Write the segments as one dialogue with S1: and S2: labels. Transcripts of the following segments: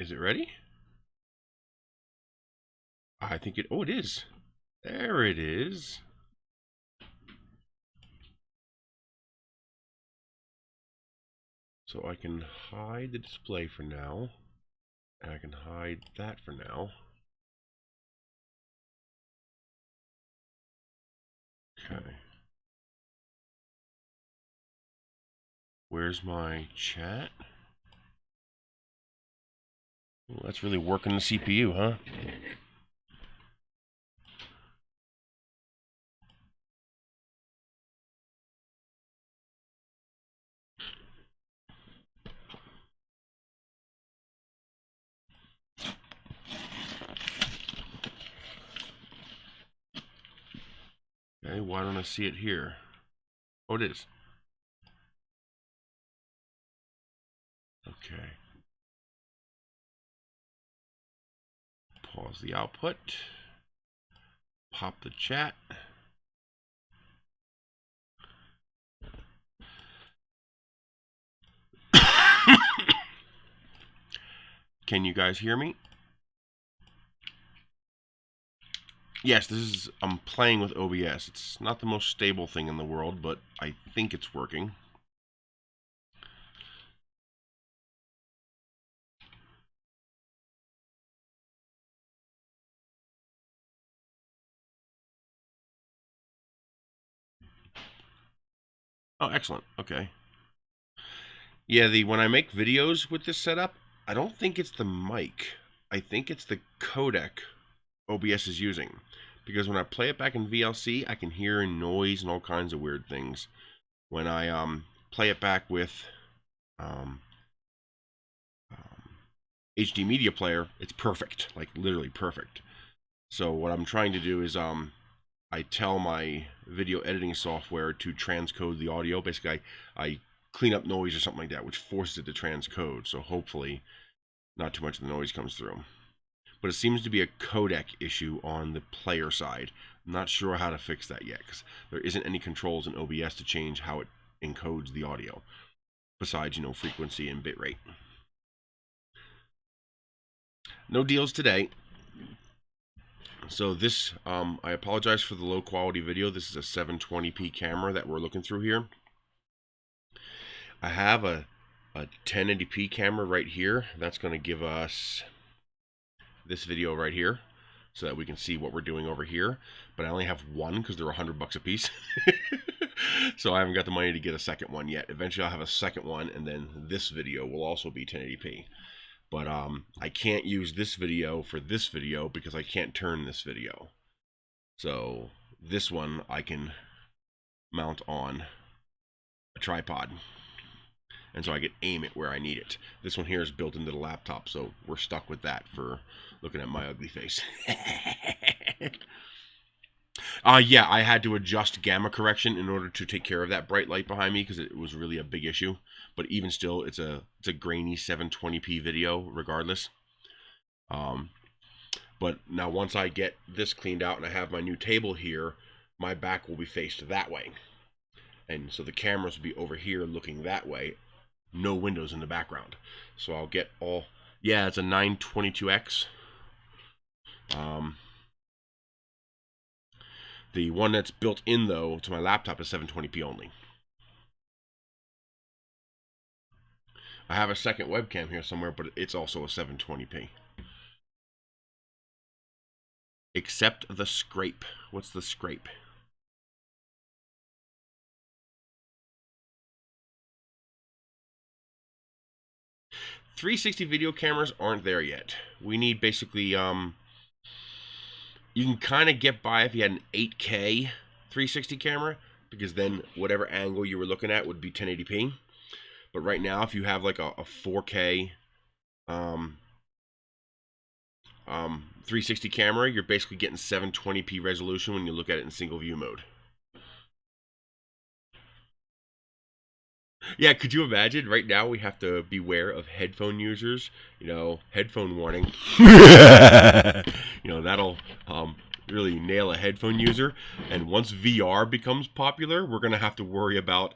S1: Is it ready? I think it, oh, it is. There it is. So I can hide the display for now. And I can hide that for now. Okay. Where's my chat? Well, that's really working the CPU, huh? Okay, why don't I see it here? Oh, it is. Okay. Pause the output. Pop the chat. Can you guys hear me? Yes, this is, I'm playing with OBS. It's not the most stable thing in the world, but I think it's working. Oh, excellent. Okay. Yeah, when I make videos with this setup, I don't think it's the mic. I think it's the codec OBS is using. Because when I play it back in VLC, I can hear noise and all kinds of weird things. When I play it back with HD media player, it's perfect, like literally perfect. So what I'm trying to do is I tell my video editing software to transcode the audio. Basically, I clean up noise or something like that, which forces it to transcode. So hopefully not too much of the noise comes through. But it seems to be a codec issue on the player side. I'm not sure how to fix that yet, because there isn't any controls in OBS to change how it encodes the audio, besides, you know, frequency and bitrate. No deals today. So this, I apologize for the low quality video. This is a 720p camera that we're looking through here. I have a 1080p camera right here. That's going to give us this video right here, so that we can see what we're doing over here. But I only have one because they're $100 a piece. So I haven't got the money to get a second one yet. Eventually I'll have a second one, and then this video will also be 1080p. But I can't use this video for this video because I can't turn this video. So this one I can mount on a tripod, and so I can aim it where I need it. This one here is built into the laptop, so we're stuck with that for looking at my ugly face. Yeah, I had to adjust gamma correction in order to take care of that bright light behind me because it was really a big issue. But even still, it's a grainy 720p video regardless. But now once I get this cleaned out and I have my new table here, my back will be faced that way. And so the cameras will be over here looking that way. No windows in the background. So I'll get all... Yeah, it's a 922X. The one that's built in, though, to my laptop is 720p only. I have a second webcam here somewhere, but it's also a 720p. Except the scrape. What's the scrape? .360 video cameras aren't there yet. We need basically, you can kind of get by if you had an 8K 360 camera, because then whatever angle you were looking at would be 1080p. But right now, if you have like a 4K 360 camera, you're basically getting 720p resolution when you look at it in single view mode. Yeah, could you imagine? Right now we have to beware of headphone users. You know, headphone warning. You know, that'll really nail a headphone user. And once VR becomes popular, we're gonna have to worry about,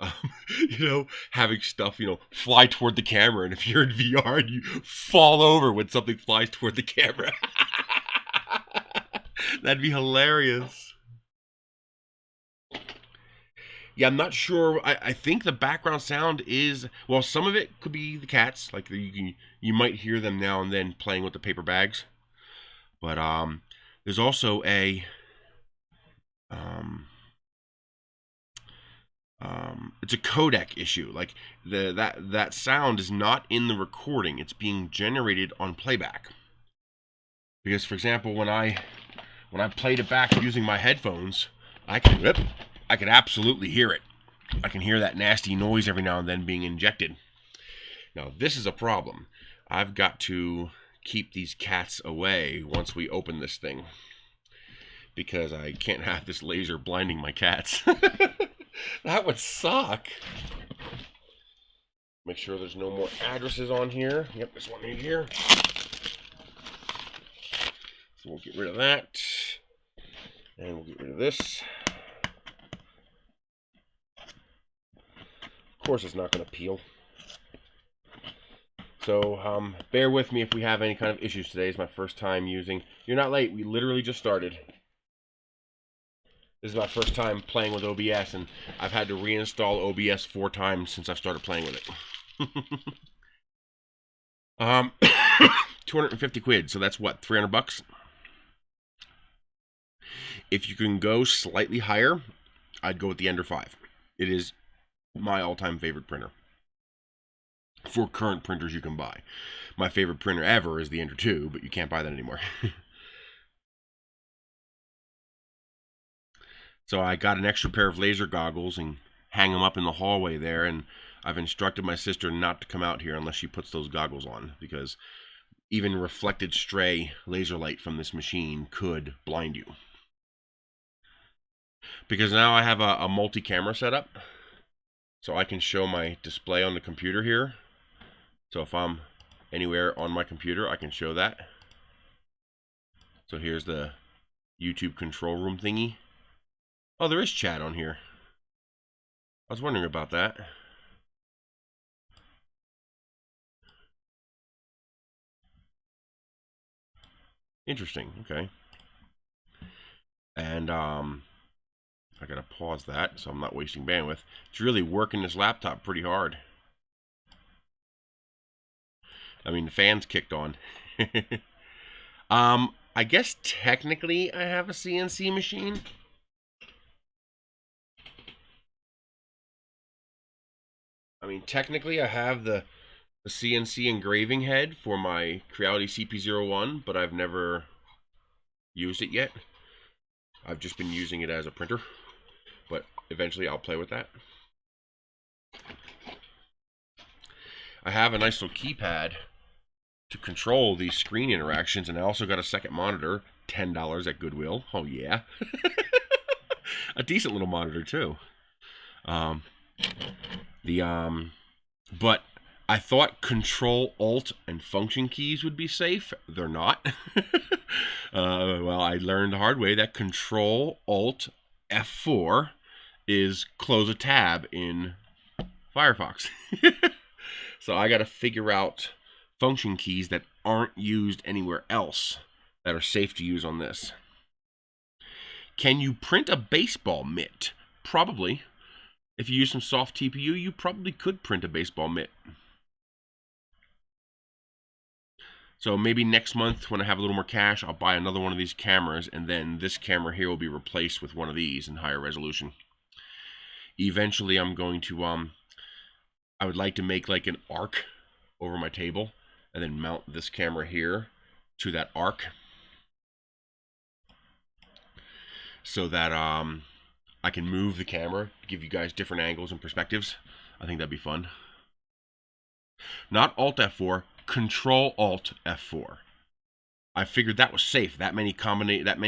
S1: having stuff, fly toward the camera. And if you're in VR, and you fall over when something flies toward the camera. That'd be hilarious. Yeah, I'm not sure. I think the background sound is, well, some of it could be the cats. Like you might hear them now and then playing with the paper bags. But there's also a it's a codec issue. Like that sound is not in the recording. It's being generated on playback. Because, for example, when I played it back using my headphones, I could absolutely hear it. I can hear that nasty noise every now and then being injected. Now, this is a problem. I've got to keep these cats away once we open this thing, because I can't have this laser blinding my cats. That would suck. Make sure there's no more addresses on here. Yep, there's one in here. So we'll get rid of that. And we'll get rid of this. Of course it's not going to peel. So bear with me if we have any kind of issues today. It's my first time using... You're not late. We literally just started. This is my first time playing with OBS, and I've had to reinstall OBS 4 times since I've started playing with it. 250 quid. So that's what, 300 bucks? If you can go slightly higher, I'd go with the Ender 5. It is my all-time favorite printer for current printers you can buy. My favorite printer ever is the Ender 2, but you can't buy that anymore. So I got an extra pair of laser goggles and hang them up in the hallway there, and I've instructed my sister not to come out here unless she puts those goggles on, because even reflected stray laser light from this machine could blind you. Because now I have a multi-camera setup, so I can show my display on the computer here. So if I'm anywhere on my computer, I can show that. So here's the YouTube control room thingy. Oh, there is chat on here. I was wondering about that. Interesting. Okay. And I gotta pause that so I'm not wasting bandwidth. It's really working this laptop pretty hard. I mean, the fan's kicked on. I guess technically I have a CNC machine. I mean, technically I have the CNC engraving head for my Creality CP01, but I've never used it yet. I've just been using it as a printer, but eventually I'll play with that. I have a nice little keypad to control these screen interactions, and I also got a second monitor, $10 at Goodwill. Oh yeah. A decent little monitor too. But I thought Control, Alt, and Function keys would be safe. They're not. Well, I learned the hard way that Control, Alt, F4 is close a tab in Firefox. So I got to figure out function keys that aren't used anywhere else that are safe to use on this. Can you print a baseball mitt? Probably. If you use some soft TPU, you probably could print a baseball mitt. So maybe next month when I have a little more cash, I'll buy another one of these cameras, and then this camera here will be replaced with one of these in higher resolution. Eventually I'm going to, I would like to make like an arc over my table and then mount this camera here to that arc, so that I can move the camera to give you guys different angles and perspectives. I think that'd be fun. Not Alt F4, Control Alt F4. I figured that was safe. That many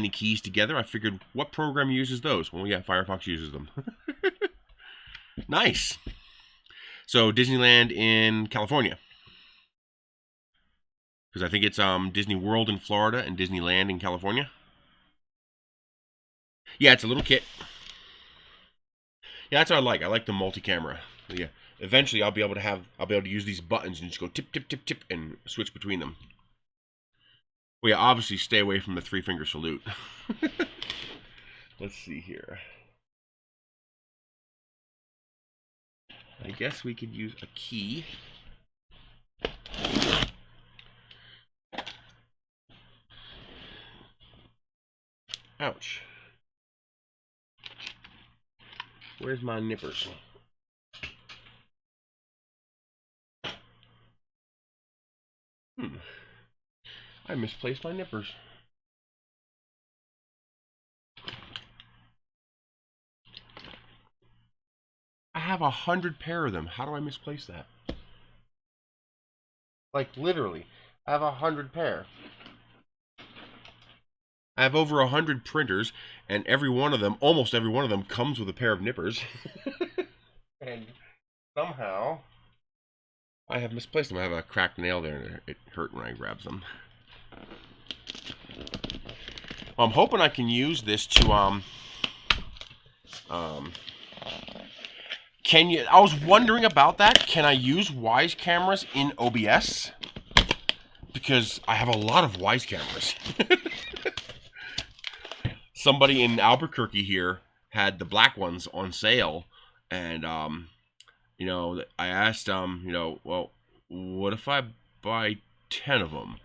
S1: keys together. I figured, what program uses those? Well, yeah, Firefox uses them. Nice. So Disneyland in California, because I think it's Disney World in Florida and Disneyland in California. Yeah, it's a little kit. Yeah, that's what I like. I like the multi-camera. Yeah. Eventually, I'll be able to use these buttons and just go tip, tip, tip, tip, and switch between them. Well, yeah, obviously stay away from the 3-finger salute. Let's see here. I guess we could use a key. Ouch. Where's my nippers? I misplaced my nippers. I have 100 pair of them. How do I misplace that? Like, literally, I have 100 pair. I have over 100 printers, and every one of them, almost every one of them, comes with a pair of nippers. And somehow, I have misplaced them. I have a cracked nail there, and it hurt when I grabbed them. Well, I'm hoping I can use this to, I was wondering about that. Can I use Wise cameras in OBS? Because I have a lot of Wise cameras. Somebody in Albuquerque here had the black ones on sale, and you know, I asked you know, well, what if I buy 10 of them?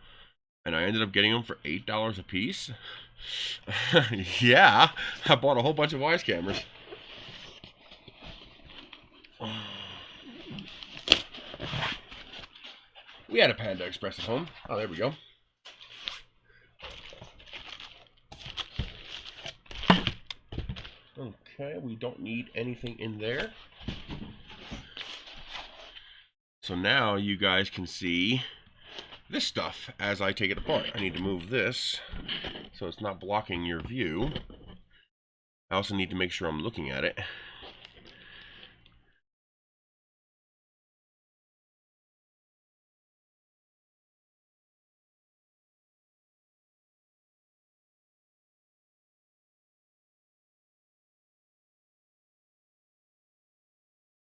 S1: And I ended up getting them for $8 a piece. Yeah, I bought a whole bunch of Wise cameras. We had a Panda Express at home. Oh, there we go. Okay, we don't need anything in there. So now you guys can see this stuff as I take it apart. I need to move this so it's not blocking your view. I also need to make sure I'm looking at it.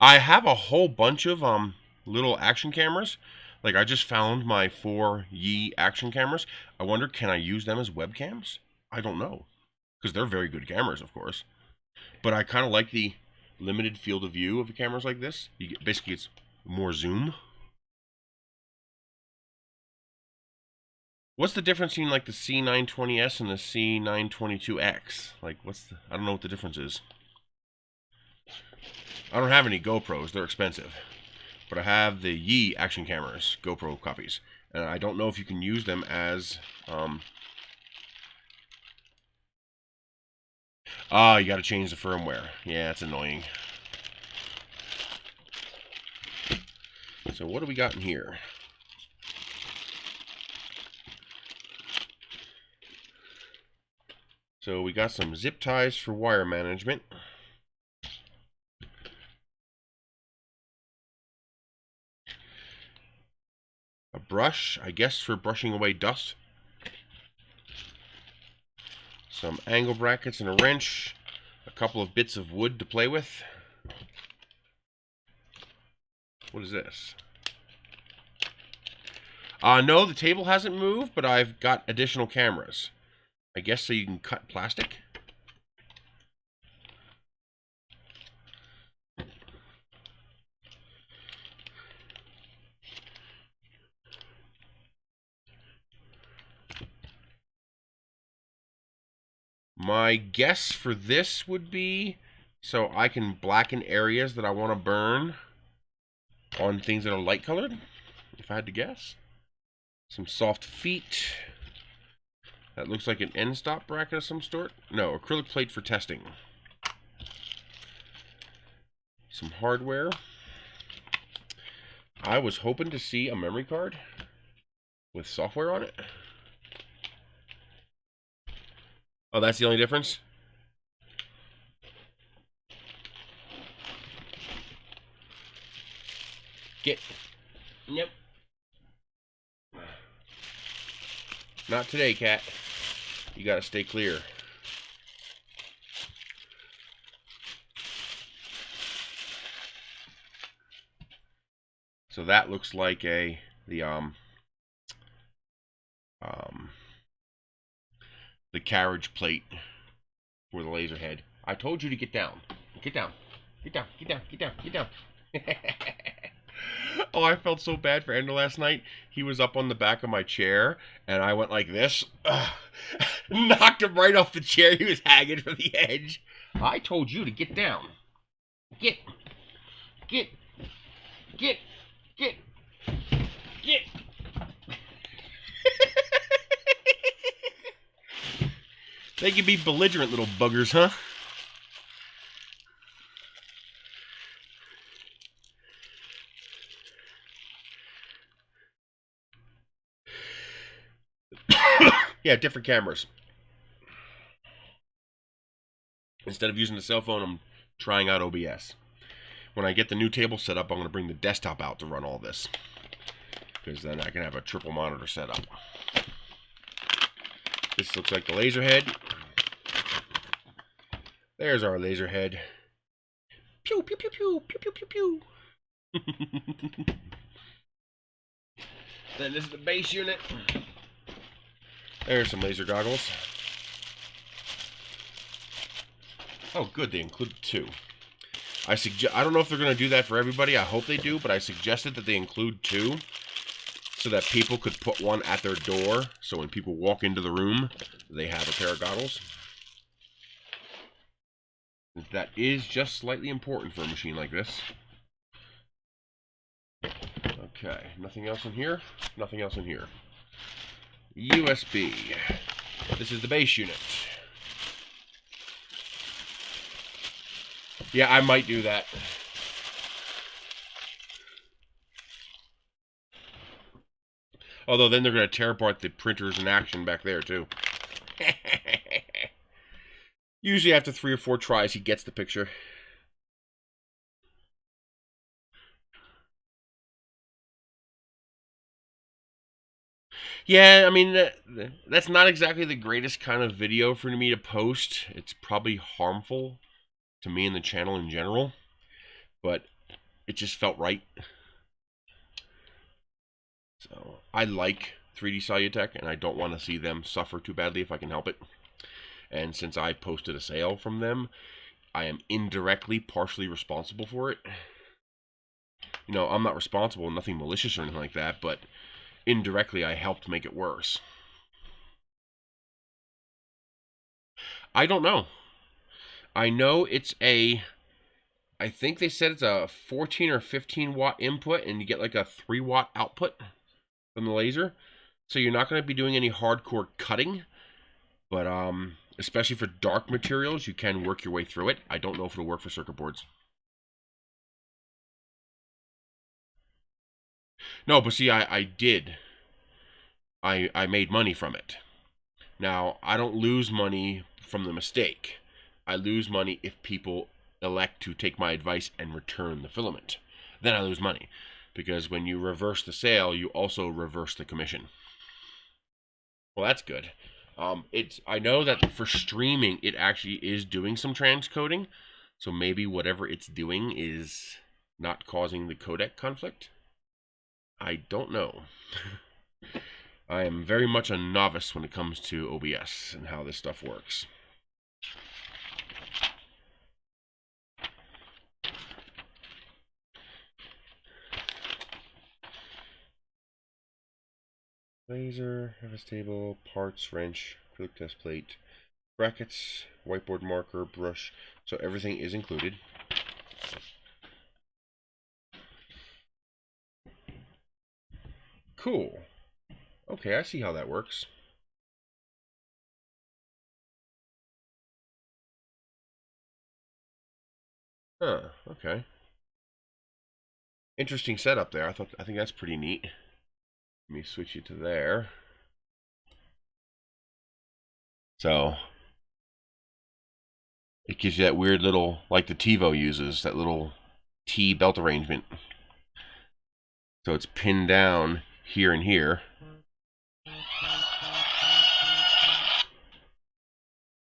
S1: I have a whole bunch of little action cameras. Like, I just found my 4 Yi action cameras. I wonder, can I use them as webcams? I don't know, because they're very good cameras, of course. But I kind of like the limited field of view of the cameras like this. Basically, it's more zoom. What's the difference between like the C920S and the C922X? Like, I don't know what the difference is. I don't have any GoPros, they're expensive. But I have the Yi action cameras, GoPro copies. And I don't know if you can use them as you gotta change the firmware. Yeah, it's annoying. So what do we got in here? So we got some zip ties for wire management. A brush, I guess, for brushing away dust. Some angle brackets and a wrench. A couple of bits of wood to play with. What is this? No, the table hasn't moved, but I've got additional cameras. I guess so you can cut plastic. My guess for this would be so I can blacken areas that I want to burn on things that are light colored, if I had to guess. Some soft feet. That looks like an end stop bracket of some sort. No, acrylic plate for testing. Some hardware. I was hoping to see a memory card with software on it. Oh, that's the only difference? Nope. Not today, cat. You gotta stay clear. So that looks like the carriage plate for the laser head. I told you to get down. Get down. Get down. Get down. Get down. Get down. Oh, I felt so bad for Ender last night. He was up on the back of my chair, and I went like this. Knocked him right off the chair. He was hanging from the edge. I told you to get down. Get. Get. Get. Get. Get. They can be belligerent little buggers, huh? Yeah, different cameras. Instead of using the cell phone, I'm trying out OBS. When I get the new table set up, I'm going to bring the desktop out to run all this. Because then I can have a triple monitor set up. This looks like the laser head. There's our laser head. Pew, pew, pew, pew, pew, pew, pew, pew. Then this is the base unit. There's some laser goggles. Oh, good, they include 2. I don't know if they're going to do that for everybody. I hope they do, but I suggested that they include 2 so that people could put one at their door. So when people walk into the room, they have a pair of goggles. That is just slightly important for a machine like this. Okay, nothing else in here? Nothing else in here. USB. This is the base unit. Yeah, I might do that. Although then they're going to tear apart the printers in action back there, too. Usually after 3 or 4 tries, he gets the picture. Yeah, I mean, that's not exactly the greatest kind of video for me to post. It's probably harmful to me and the channel in general, but it just felt right. So, I like 3D Cellutek, and I don't want to see them suffer too badly if I can help it. And since I posted a sale from them, I am indirectly partially responsible for it. You know, I'm not responsible, nothing malicious or anything like that, but indirectly I helped make it worse. I don't know. I know it's I think they said it's a 14 or 15 watt input, and you get like a 3 watt output from the laser. So you're not going to be doing any hardcore cutting, but especially for dark materials, you can work your way through it. I don't know if it'll work for circuit boards. No, but see, I did. I made money from it. Now, I don't lose money from the mistake. I lose money if people elect to take my advice and return the filament. Then I lose money. Because when you reverse the sale, you also reverse the commission. Well, that's good. I know that for streaming, it actually is doing some transcoding. So maybe whatever it's doing is not causing the codec conflict. I don't know. I am very much a novice when it comes to OBS and how this stuff works. Laser, harvest table, parts, wrench, acrylic test plate, brackets, whiteboard marker, brush. So everything is included. Cool. Okay, I see how that works. Huh, okay. Interesting setup there. I think that's pretty neat. Let me switch it to there. So it gives you that weird little, like the TiVo uses, that little T belt arrangement. So it's pinned down here and here.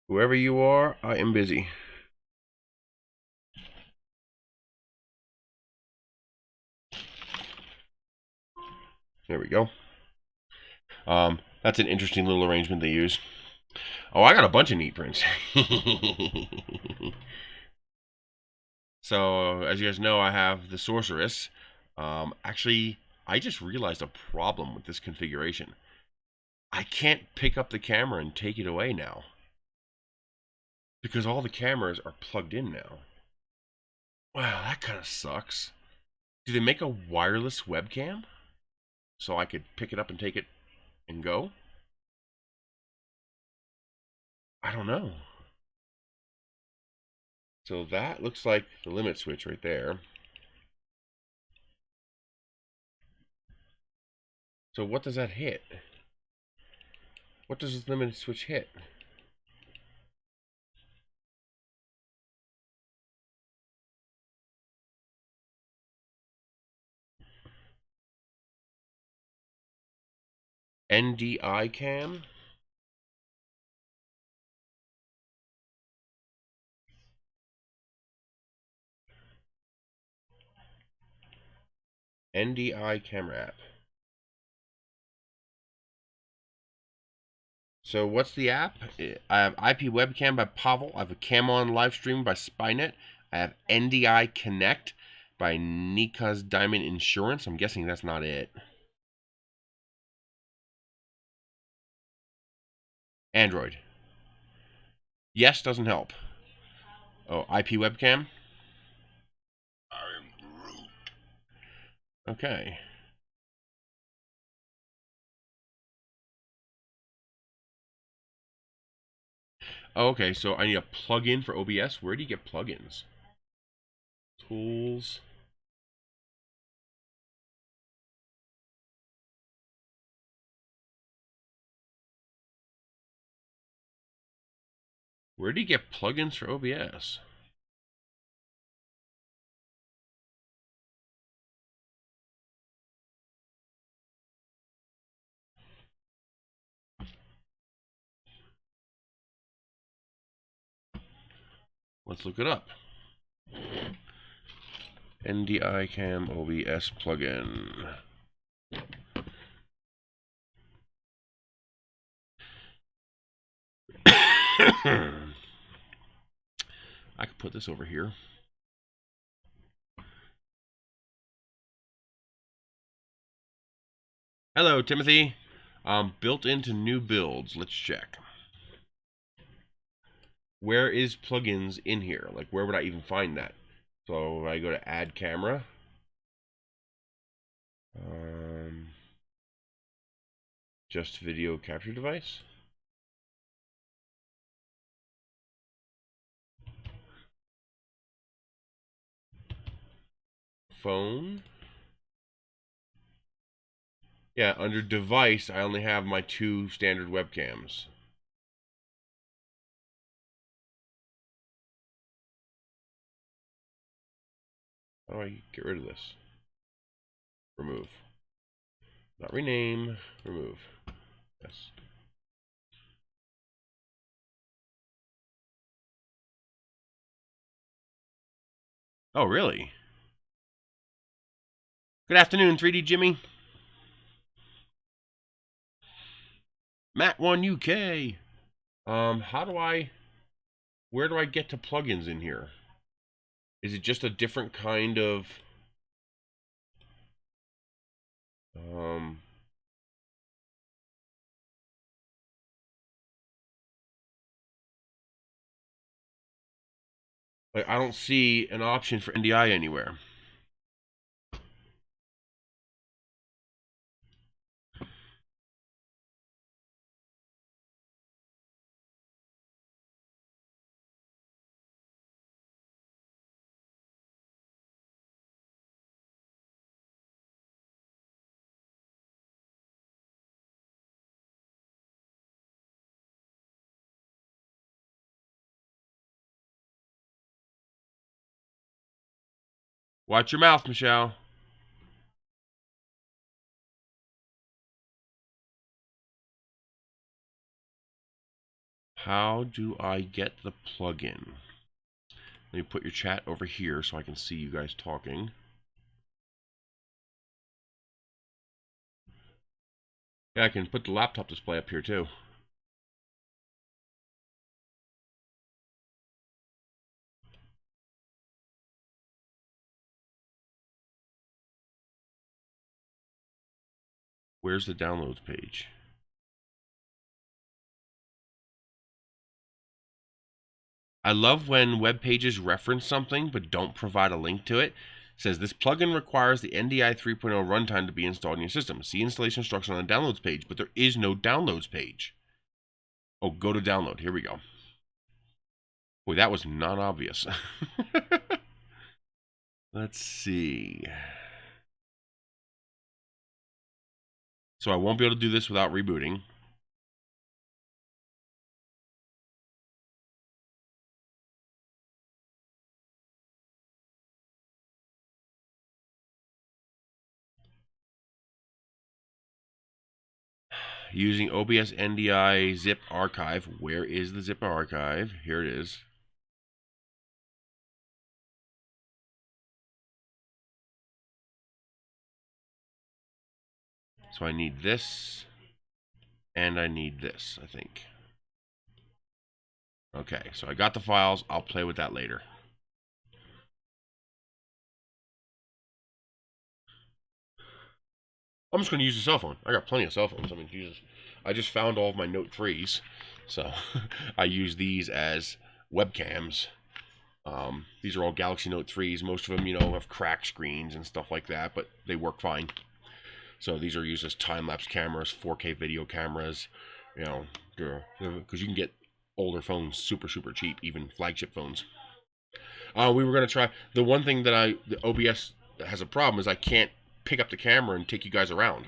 S1: Whoever you are, I am busy. There we go. That's an interesting little arrangement they use. Oh, I got a bunch of neat prints. So, as you guys know, I have the Sorceress. Actually, I just realized a problem with this configuration. I can't pick up the camera and take it away now, because all the cameras are plugged in now. Wow, that kind of sucks. Do they make a wireless webcam so I could pick it up and take it and go? I don't know. So that looks like the limit switch right there. So what does that hit? What does this limit switch hit? NDI cam? NDI camera app. So what's the app? I have IP webcam by Pavel. I have a Cam On live stream by Spynet. I have NDI Connect by Nika's Diamond Insurance. I'm guessing that's not it. Android. Yes doesn't help. Oh, IP webcam? Okay. Oh, okay, so I need a plug-in for OBS. Where do you get plugins? Tools. Where do you get plugins for OBS? Let's look it up. NDI Cam OBS plugin. I could put this over here. Hello, Timothy. Built into new builds. Let's check. Where is plugins in here? Like, where would I even find that? So I go to add camera. Just video capture device. Phone. Yeah, under device, I only have my 2 standard webcams. How do I get rid of this? Remove. Not rename. Remove. Yes. Oh, really? Good afternoon, 3D Jimmy. Matt1UK. Where do I get to plugins in here? Is it just a different kind of, like, I don't see an option for NDI anywhere. Watch your mouth, Michelle. How do I get the plugin? Let me put your chat over here so I can see you guys talking. Yeah, I can put the laptop display up here too. Where's the downloads page? I love when web pages reference something but don't provide a link to it. It says this plugin requires the NDI 3.0 runtime to be installed in your system. See installation instruction on the downloads page, but there is no downloads page. Oh, go to download. Here we go. Boy, that was not obvious. Let's see. So I won't be able to do this without rebooting. Using OBS NDI zip archive. Where is the zip archive? Here it is. So I need this, and I need this, I think. Okay, so I got the files. I'll play with that later. I'm just going to use the cell phone. I got plenty of cell phones. I mean, Jesus. I just found all of my Note 3s, so I use these as webcams. These are all Galaxy Note 3s. Most of them, you know, have cracked screens and stuff like that, but they work fine. So these are used as time-lapse cameras, 4K video cameras, you know, because you can get older phones super, super cheap, even flagship phones. We were going to try, the one thing that the OBS has a problem is I can't pick up the camera and take you guys around.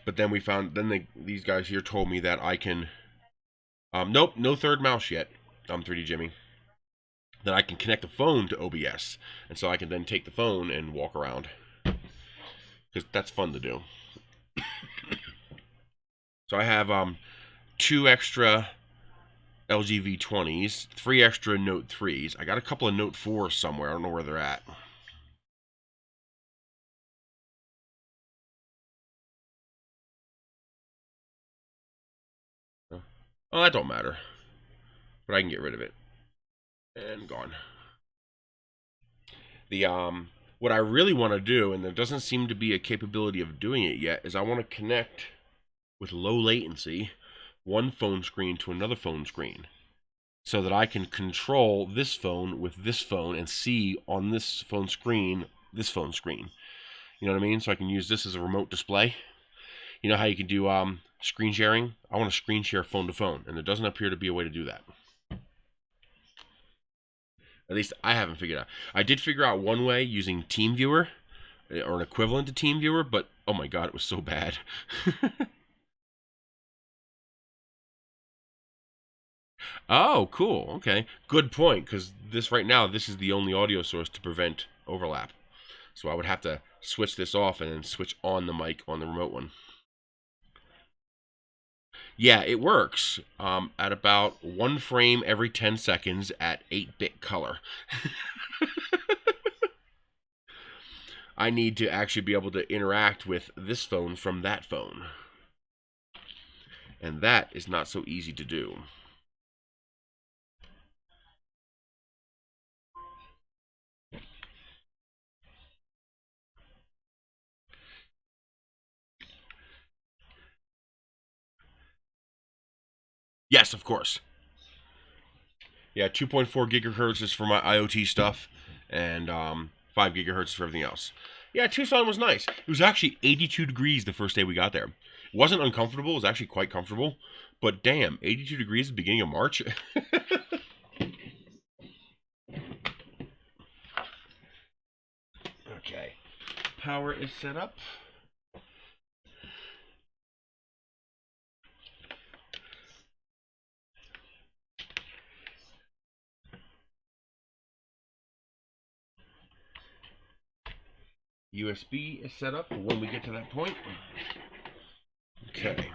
S1: But then we found, these guys here told me that I can, nope, no third mouse yet, 3D Jimmy, that I can connect the phone to OBS, and so I can then take the phone and walk around, because that's fun to do. So I have 2 extra LG V20s, 3 extra Note 3s. I got a couple of Note 4s somewhere. I don't know where they're at. Oh, that don't matter. But I can get rid of it. And gone. The what I really want to do, and there doesn't seem to be a capability of doing it yet, is I want to connect with low latency one phone screen to another phone screen, so that I can control this phone with this phone and see on this phone screen. You know what I mean? So I can use this as a remote display. You know how you can do screen sharing? I want to screen share phone to phone, and there doesn't appear to be a way to do that. At least I haven't figured out. I did figure out one way using TeamViewer, or an equivalent to TeamViewer, but oh my god, it was so bad. Oh, cool. Okay. Good point, because this right now, this is the only audio source to prevent overlap. So I would have to switch this off and then switch on the mic on the remote one. Yeah, it works at about 1 frame every 10 seconds at 8-bit color. I need to actually be able to interact with this phone from that phone. And that is not so easy to do. Yes, of course. Yeah, 2.4 gigahertz is for my IoT stuff, and 5 gigahertz for everything else. Yeah, Tucson was nice. It was actually 82 degrees the first day we got there. It wasn't uncomfortable. It was actually quite comfortable. But damn, 82 degrees at the beginning of March? Okay. Power is set up. USB is set up when we get to that point. Okay.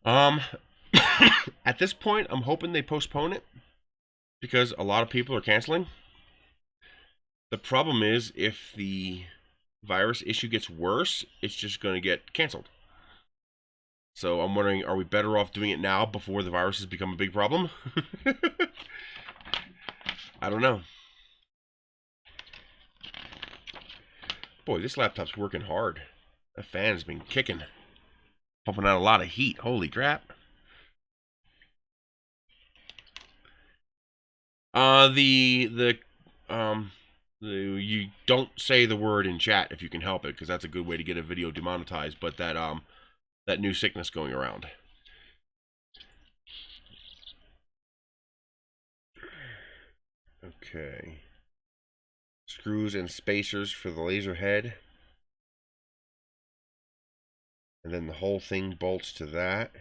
S1: At this point, I'm hoping they postpone it because a lot of people are canceling. The problem is if the virus issue gets worse, it's just going to get canceled. So I'm wondering, are we better off doing it now before the viruses become a big problem? I don't know. Boy, this laptop's working hard. That fan's been kicking. Pumping out a lot of heat. Holy crap. You don't say the word in chat if you can help it, because that's a good way to get a video demonetized. But that new sickness going around. Okay. Screws and spacers for the laser head. And then the whole thing bolts to that.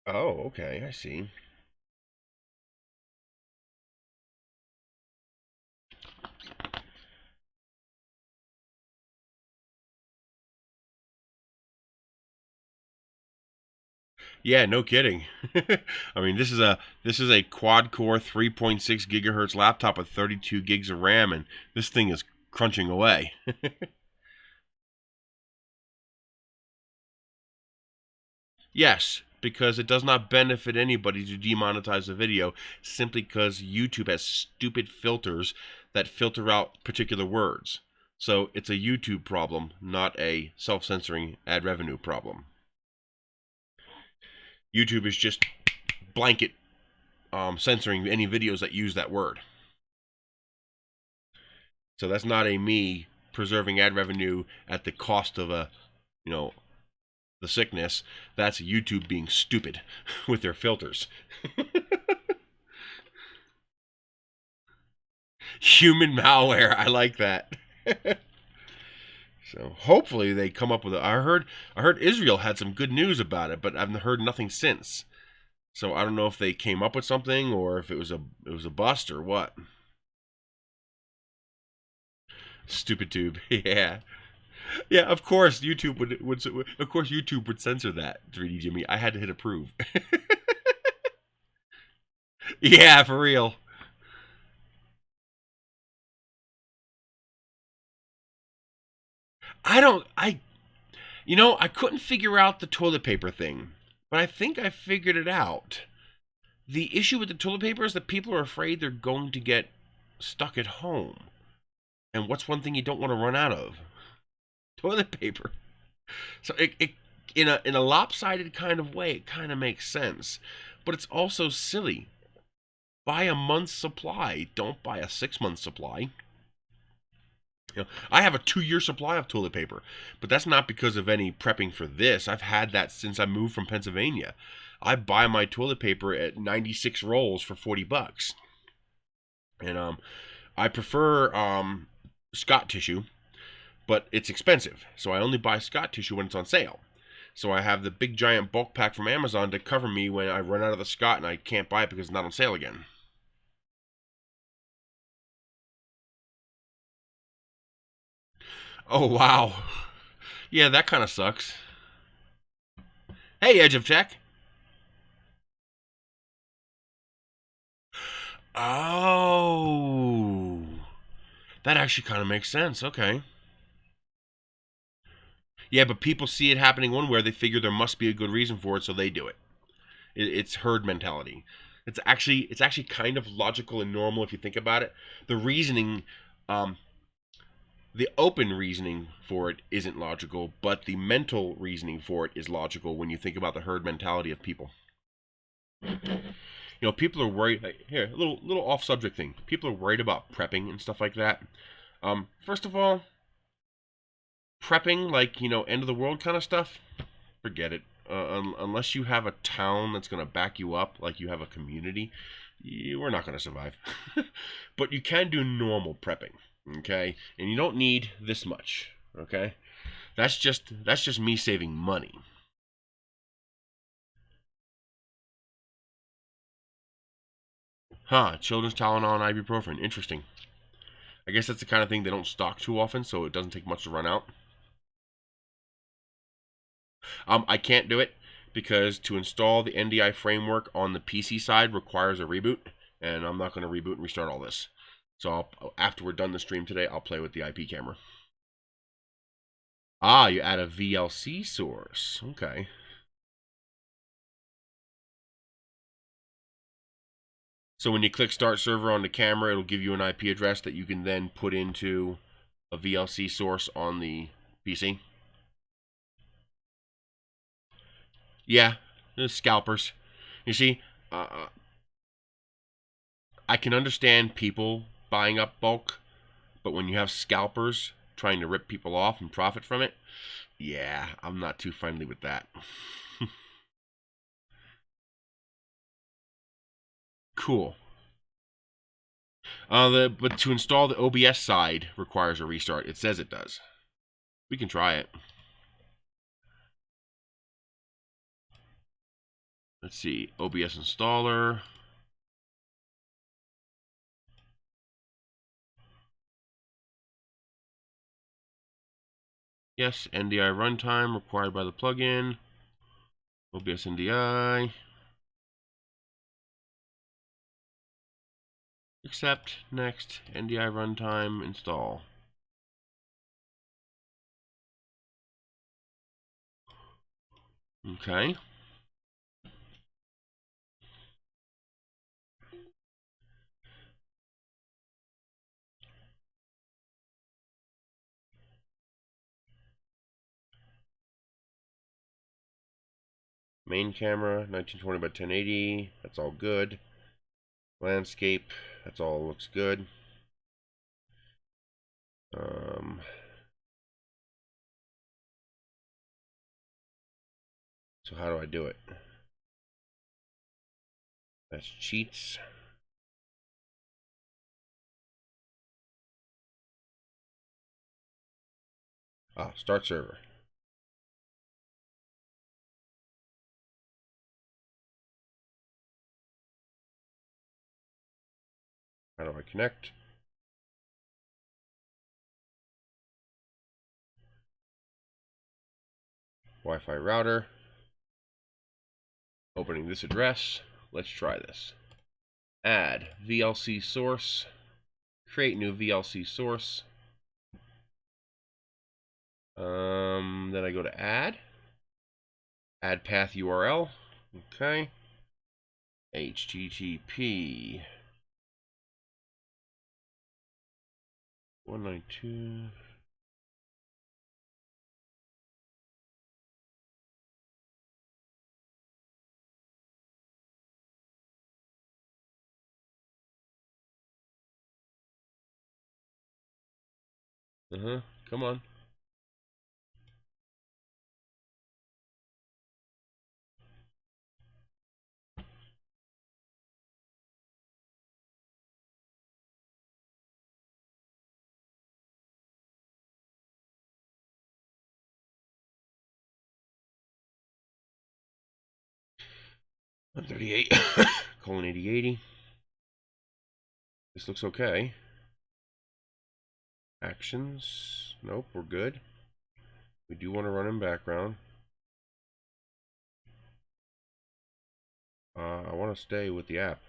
S1: Oh, okay, I see. Yeah, no kidding. I mean, this is a quad core 3.6 gigahertz laptop with 32 gigs of RAM, and this thing is crunching away. Yes, because it does not benefit anybody to demonetize the video simply because YouTube has stupid filters that filter out particular words. So it's a YouTube problem, not a self-censoring ad revenue problem. YouTube is just blanket censoring any videos that use that word. So that's not a me preserving ad revenue at the cost of the sickness. That's YouTube being stupid with their filters. Human malware. I like that. So hopefully they come up with it. I heard Israel had some good news about it, but I've heard nothing since. So I don't know if they came up with something or if it was a bust or what. Stupid tube. Yeah. Yeah, of course YouTube would censor that, 3D Jimmy. I had to hit approve. Yeah, for real. I couldn't figure out the toilet paper thing, but I think I figured it out. The issue with the toilet paper is that people are afraid they're going to get stuck at home. And what's one thing you don't want to run out of? Toilet paper. So it in a lopsided kind of way, it kind of makes sense, but it's also silly. Buy a month's supply. Don't buy a 6-month supply. I have a 2-year supply of toilet paper, but that's not because of any prepping for this. I've had that since I moved from Pennsylvania. I buy my toilet paper at 96 rolls for $40, and I prefer Scott tissue, but it's expensive, so I only buy Scott tissue when it's on sale. So I have the big giant bulk pack from Amazon to cover me when I run out of the Scott and I can't buy it because it's not on sale again. Oh, wow. Yeah, that kind of sucks. Hey, Edge of Tech. Oh. That actually kind of makes sense. Okay. Yeah, but people see it happening one way, they figure there must be a good reason for it, so they do it. It's herd mentality. It's actually kind of logical and normal if you think about it. The reasoning, the open reasoning for it isn't logical, but the mental reasoning for it is logical when you think about the herd mentality of people. People are worried. Here, a little off subject thing. People are worried about prepping and stuff like that. First of all, prepping, like, end of the world kind of stuff, forget it. Unless you have a town that's going to back you up, like you have a community, we're not going to survive. But you can do normal prepping, okay? And you don't need this much, okay? That's just me saving money. Huh, children's Tylenol and ibuprofen. Interesting. I guess that's the kind of thing they don't stock too often, so it doesn't take much to run out. I can't do it because to install the NDI framework on the PC side requires a reboot, and I'm not going to reboot and restart all this. So after we're done the stream today, I'll play with the IP camera. Ah, you add a VLC source. Okay. So when you click Start Server on the camera, it'll give you an IP address that you can then put into a VLC source on the PC. Yeah, the scalpers. You see, I can understand people buying up bulk, but when you have scalpers trying to rip people off and profit from it, yeah, I'm not too friendly with that. Cool. But to install the OBS side requires a restart. It says it does. We can try it. Let's see. OBS installer. Yes, NDI runtime required by the plugin. OBS NDI. Accept. Next. NDI runtime. Install. Okay. Main camera, 1920 by 1080. That's all good. Landscape. That's all looks good. So how do I do it? That's cheats. Ah, start server. How do I connect? Wi-Fi router. Opening this address. Let's try this. Add VLC source. Create new VLC source. Then I go to add. Add path URL. Okay. HTTP 192. Come on. .138 colon 8080. This looks okay. Actions. Nope, we're good. We do want to run in background. I want to stay with the app.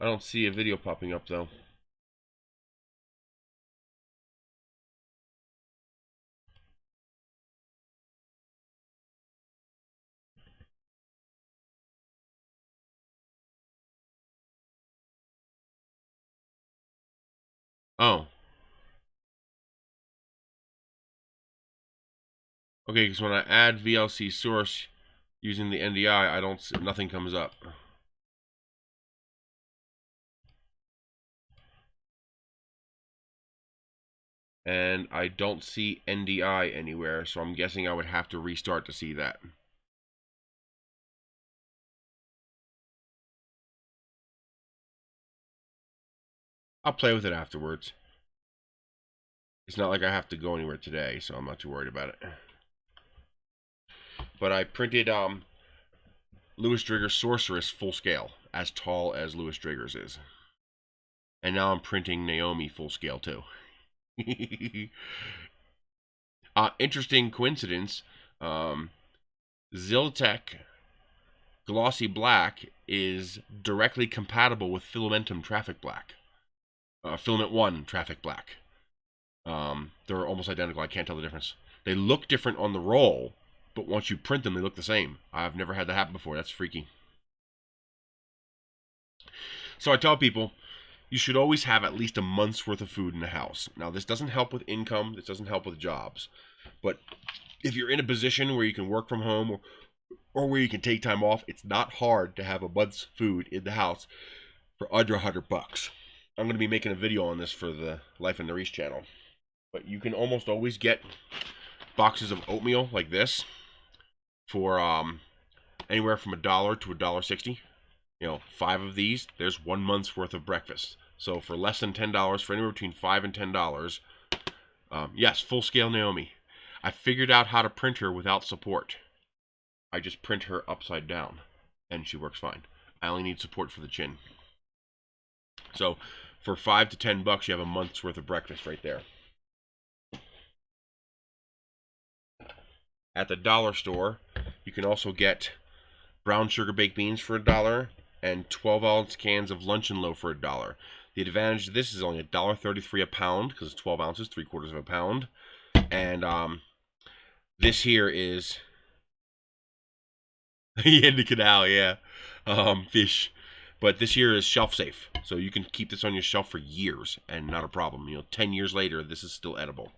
S1: I don't see a video popping up though. Oh. Okay, because when I add VLC source using the NDI, I don't see, nothing comes up. And I don't see NDI anywhere, so I'm guessing I would have to restart to see that. I'll play with it afterwards. It's not like I have to go anywhere today, so I'm not too worried about it. But I printed Louis Drigger's Sorceress full scale, as tall as Louis Drigger's is. And now I'm printing Naomi full scale too. Interesting coincidence. Ziltech Glossy Black is directly compatible with Filamentum Traffic Black. Filament 1 Traffic Black. They're almost identical. I can't tell the difference. They look different on the roll, but once you print them, they look the same. I've never had that happen before. That's freaky. So I tell people, you should always have at least a month's worth of food in the house. Now, this doesn't help with income. This doesn't help with jobs. But if you're in a position where you can work from home or where you can take time off, it's not hard to have a month's food in the house for under $100. I'm going to be making a video on this for the Life in the Reese channel. But you can almost always get boxes of oatmeal like this for anywhere from $1 to $1.60. You know, 5 of these, there's 1 month's worth of breakfast. So for less than $10, for anywhere between $5 and $10, yes, full-scale Naomi. I figured out how to print her without support. I just print her upside down, and she works fine. I only need support for the chin. So for $5 to $10, you have a month's worth of breakfast right there. At the dollar store, you can also get brown sugar baked beans for $1 and 12-ounce cans of luncheon loaf for $1. The advantage of this is only $1.33 a pound because it's 12 ounces, 3/4 of a pound. And this here is in the canal, yeah, fish. But this here is shelf safe, so you can keep this on your shelf for years and not a problem. You know, 10 years later, this is still edible.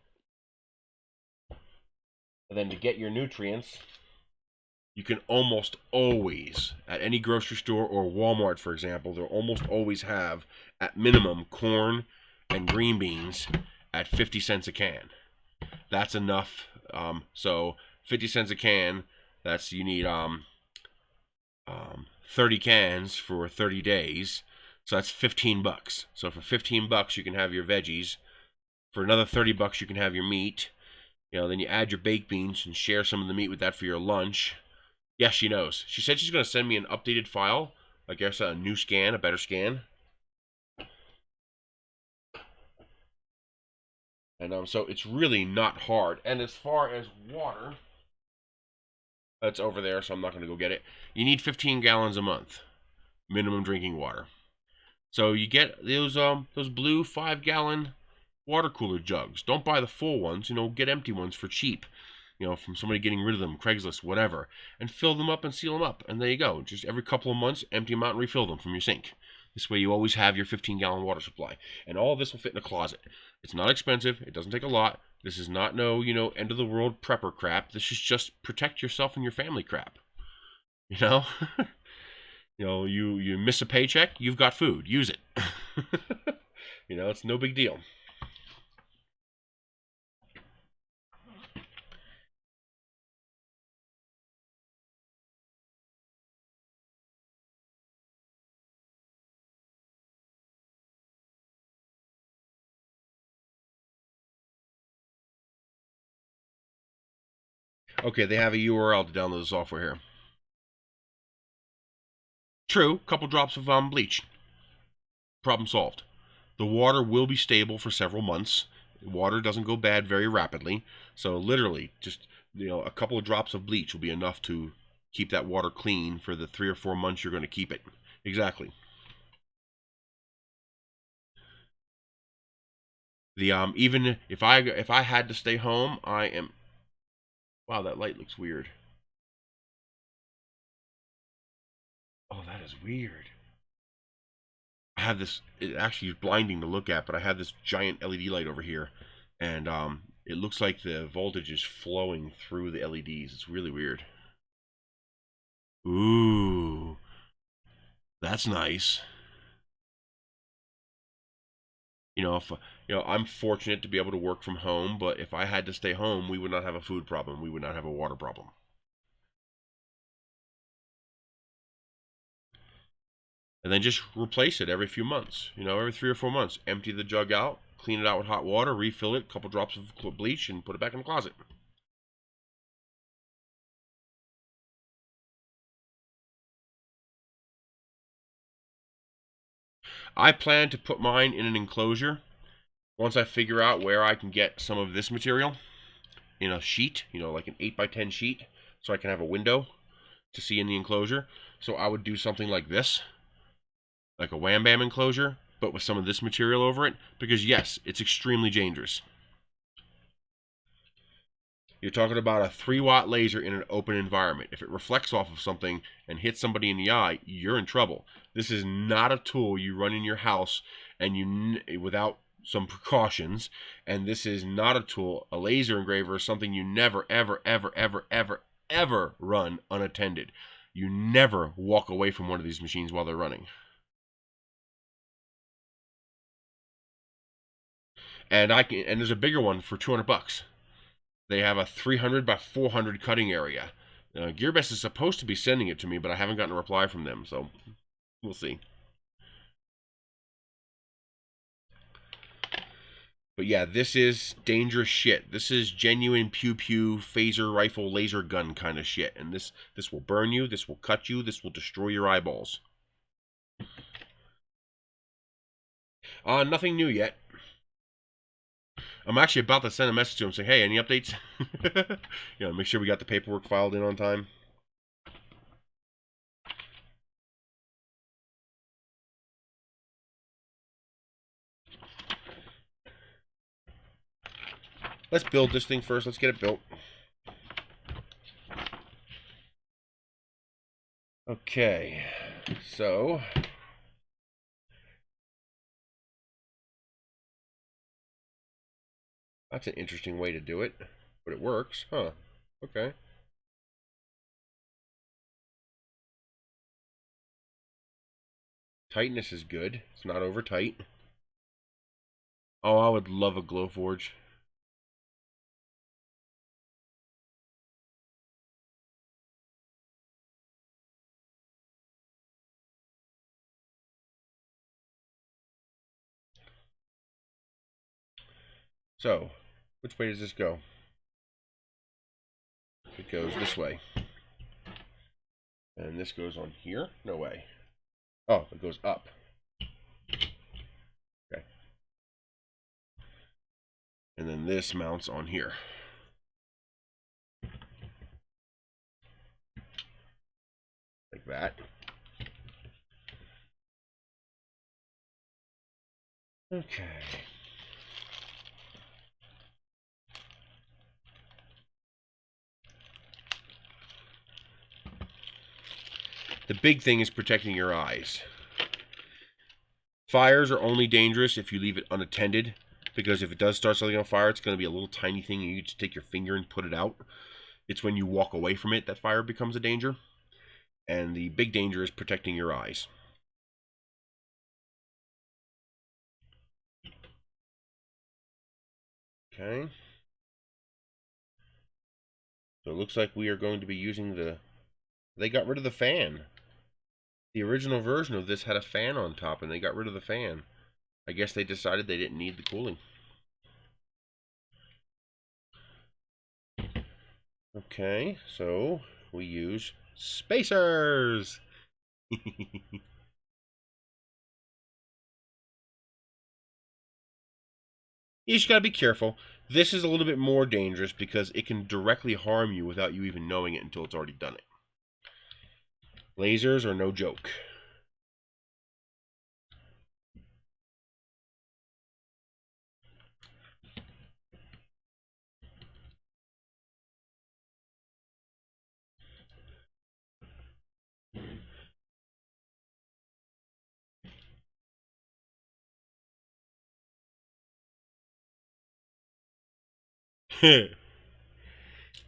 S1: And then to get your nutrients, you can almost always, at any grocery store or Walmart, for example, they'll almost always have, at minimum, corn and green beans at 50 cents a can. That's enough. So 50 cents a can, that's, you need 30 cans for 30 days. So that's $15. So for $15, you can have your veggies. For another $30, you can have your meat. You know, then you add your baked beans and share some of the meat with that for your lunch. Yes, she knows. She said she's going to send me an updated file. I guess a new scan, a better scan. And so it's really not hard. And as far as water, that's over there, so I'm not going to go get it. You need 15 gallons a month, minimum drinking water. So you get those blue 5-gallon water cooler jugs. Don't buy the full ones. You know, get empty ones for cheap. You know, from somebody getting rid of them, Craigslist, whatever, and fill them up and seal them up. And there you go. Just every couple of months, empty them out and refill them from your sink. This way you always have your 15-gallon water supply. And all of this will fit in a closet. It's not expensive. It doesn't take a lot. This is not no, end-of-the-world prepper crap. This is just protect yourself and your family crap. You know? You miss a paycheck, you've got food. Use it. It's no big deal. Okay, they have a URL to download the software here. True, couple drops of bleach. Problem solved. The water will be stable for several months. Water doesn't go bad very rapidly. So literally, just a couple of drops of bleach will be enough to keep that water clean for the 3 or 4 months you're going to keep it. Exactly. Even if I had to stay home, I am. Wow, that light looks weird. Oh, that is weird. I have this, it actually is blinding to look at, but I have this giant LED light over here, and it looks like the voltage is flowing through the LEDs. It's really weird. Ooh, that's nice. I'm fortunate to be able to work from home, but if I had to stay home, we would not have a food problem. We would not have a water problem. And then just replace it every few months. Every 3 or 4 months. Empty the jug out, clean it out with hot water, refill it, a couple drops of bleach, and put it back in the closet. I plan to put mine in an enclosure once I figure out where I can get some of this material. in a sheet, you know, like an 8x10 sheet, so I can have a window to see in the enclosure. So I would do something like this, like a wham bam enclosure, but with some of this material over it, because yes, it's extremely dangerous. You're talking about a 3-watt laser in an open environment. If it reflects off of something and hits somebody in the eye, you're in trouble. This is not a tool you run in your house and you without some precautions. And this is not a tool, a laser engraver is something you never, ever, ever, ever, ever, ever run unattended. You never walk away from one of these machines while they're running. And there's a bigger one for 200 bucks. They have a 300 by 400 cutting area. Gearbest is supposed to be sending it to me, but I haven't gotten a reply from them, so we'll see. But yeah, this is dangerous shit. This is genuine pew-pew, phaser rifle, laser gun kind of shit. And this will burn you, this will cut you, this will destroy your eyeballs. Nothing new yet. I'm actually about to send a message to him saying, hey, any updates? You know, make sure we got the paperwork filed in on time. Let's build this thing first. Let's get it built. Okay, so that's an interesting way to do it, but it works, huh? Okay. Tightness is good. It's not over tight. Oh, I would love a Glowforge. So, which way does this go? It goes this way. And this goes on here? No way. Oh, it goes up. Okay. And then this mounts on here. Like that. Okay. The big thing is protecting your eyes. Fires are only dangerous if you leave it unattended, because if it does start something on fire, it's going to be a little tiny thing and you just take your finger and put it out. It's when you walk away from it that fire becomes a danger. And the big danger is protecting your eyes. Okay. So it looks like we are going to be using the... They got rid of the fan. The original version of this had a fan on top, and they got rid of the fan. I guess they decided they didn't need the cooling. Okay, so we use spacers. You just gotta be careful. This is a little bit more dangerous because it can directly harm you without you even knowing it until it's already done it. Lasers are no joke.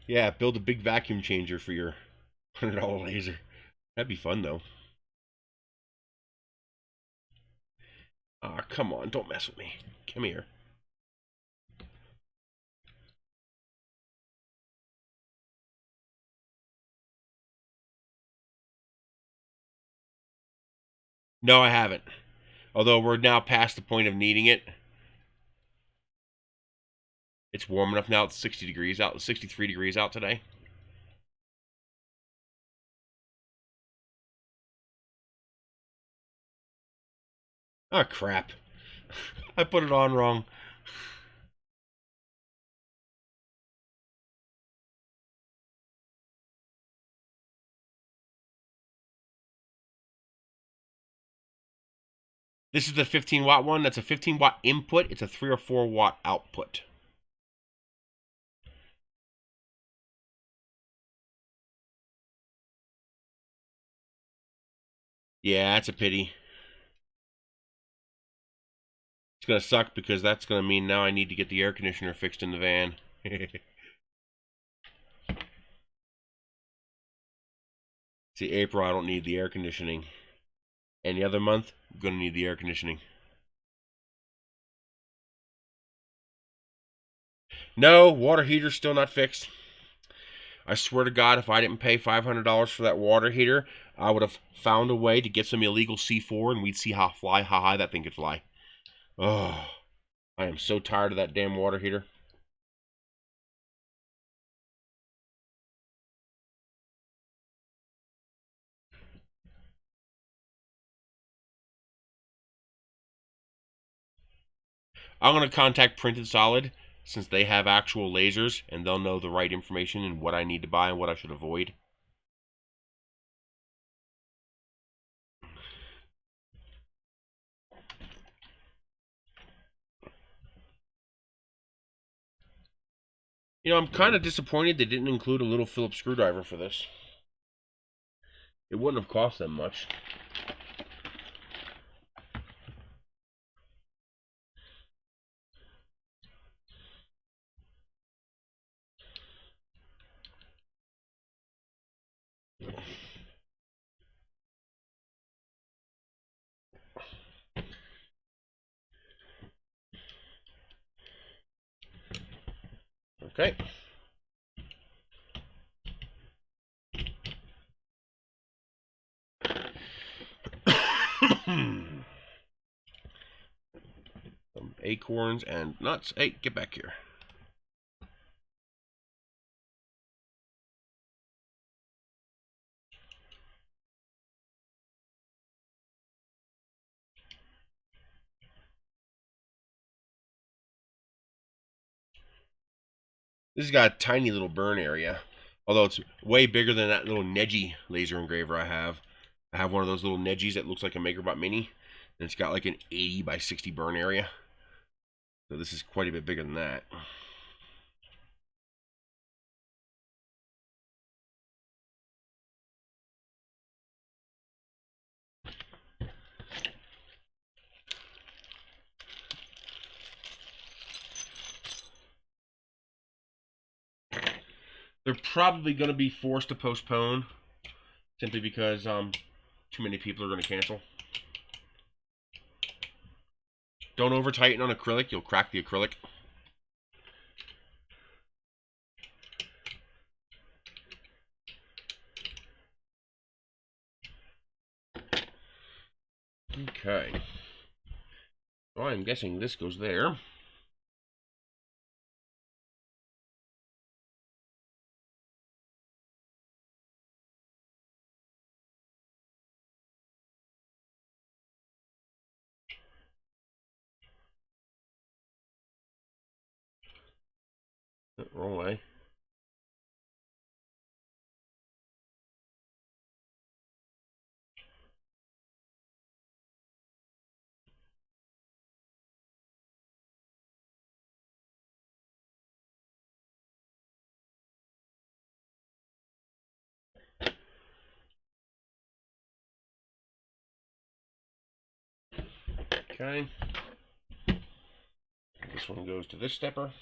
S1: Yeah, build a big vacuum changer for your $100 laser. That'd be fun, though. Ah, come on, don't mess with me. Come here. No, I haven't. Although we're now past the point of needing it. It's warm enough now. It's 60 degrees out. 63 degrees out today. Oh, crap. I put it on wrong. This is the 15-watt one. That's a 15-watt input. It's a 3 or 4-watt output. Yeah, that's a pity. It's going to suck because that's going to mean now I need to get the air conditioner fixed in the van. See, April, I don't need the air conditioning. Any other month, I'm going to need the air conditioning. No, water heater's still not fixed. I swear to God, if I didn't pay $500 for that water heater, I would have found a way to get some illegal C4 and we'd see how high that thing could fly. Oh, I am so tired of that damn water heater. I'm going to contact Printed Solid since they have actual lasers and they'll know the right information and what I need to buy and what I should avoid. You know, I'm kind of disappointed they didn't include a little Phillips screwdriver for this. It wouldn't have cost them much. Okay. Some acorns and nuts. Hey, get back here. This has got a tiny little burn area. Although it's way bigger than that little Neji laser engraver I have. I have one of those little Nejis that looks like a MakerBot Mini. And it's got like an 80 by 60 burn area. So this is quite a bit bigger than that. They're probably going to be forced to postpone. Simply because too many people are going to cancel. Don't over tighten on acrylic. You'll crack the acrylic. Okay. So I'm guessing this goes there. Wrong way. Okay. This one goes to this stepper.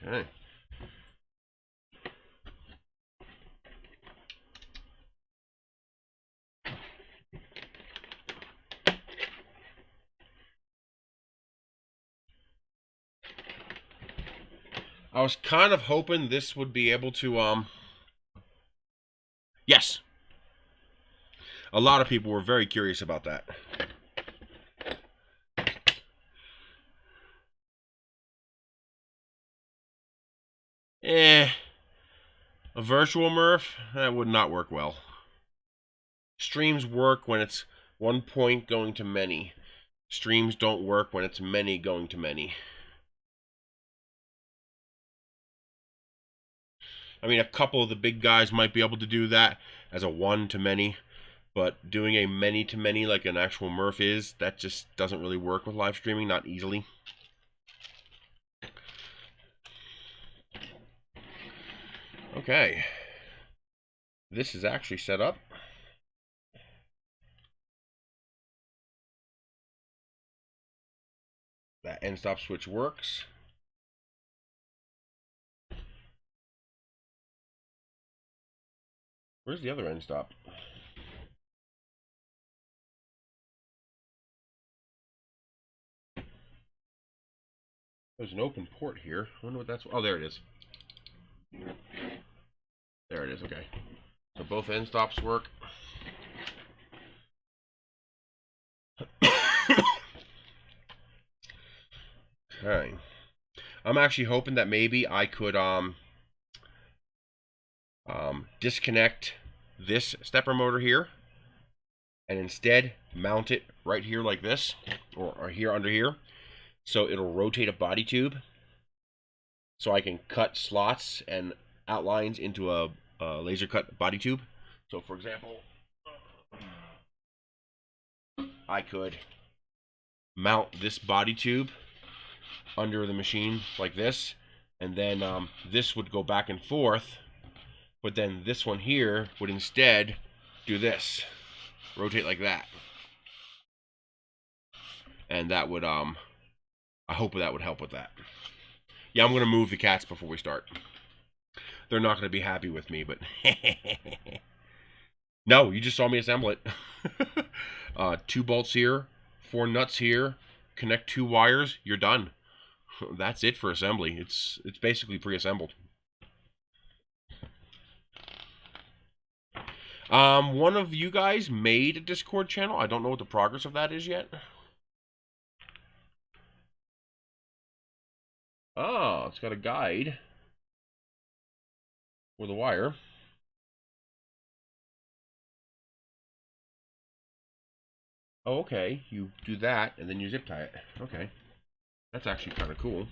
S1: Okay. I was kind of hoping this would be able to, yes. A lot of people were very curious about that. A virtual Murph, that would not work well. Streams work when it's one point going to many. Streams don't work when it's many going to many. I mean, a couple of the big guys might be able to do that as a one to many, But doing a many-to-many like an actual Murph is, that just doesn't really work with live streaming, not easily. Okay. This is actually set up. That end stop switch works. Where's the other end stop? There's an open port here. I wonder what that's. Oh, there it is. There it is. Okay. So both end stops work. Okay. I'm actually hoping that maybe I could disconnect this stepper motor here and instead mount it right here like this, or here under here, so it'll rotate a body tube so I can cut slots and outlines into a laser cut body tube. So for example, I could mount this body tube under the machine like this, and then this would go back and forth, but then this one here would instead do this, rotate like that, and that would I hope that would help with that. Yeah, I'm gonna move the cats before we start. They're not gonna be happy with me, but no, you just saw me assemble it. 2 bolts here, 4 nuts here, connect 2 wires, you're done. That's it for assembly. It's basically pre-assembled. One of you guys made a Discord channel. I don't know what the progress of that is yet. Oh, it's got a guide with a wire. Oh, okay. You do that, and then you zip tie it. Okay. That's actually kind of cool.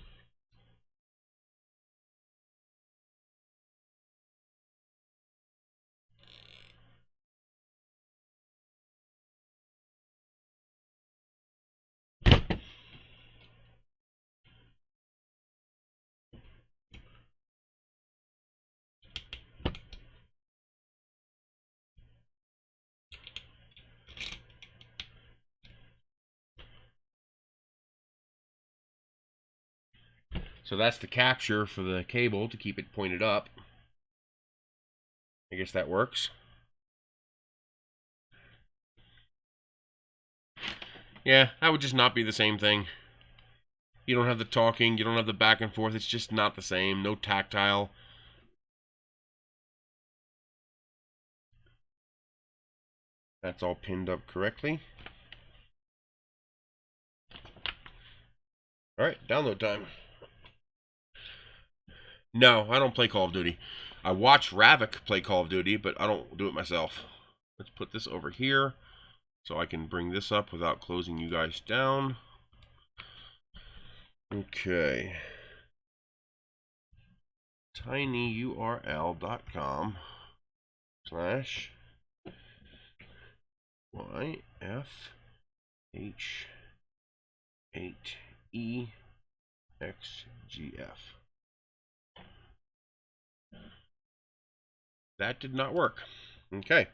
S1: So that's the capture for the cable to keep it pointed up. I guess that works. Yeah, that would just not be the same thing. You don't have the talking, you don't have the back and forth, it's just not the same. No tactile. That's all pinned up correctly. Alright, download time. No, I don't play Call of Duty. I watch Ravik play Call of Duty, but I don't do it myself. Let's put this over here so I can bring this up without closing you guys down. Okay. tinyurl.com /YFH8EXGF. That did not work. Okay,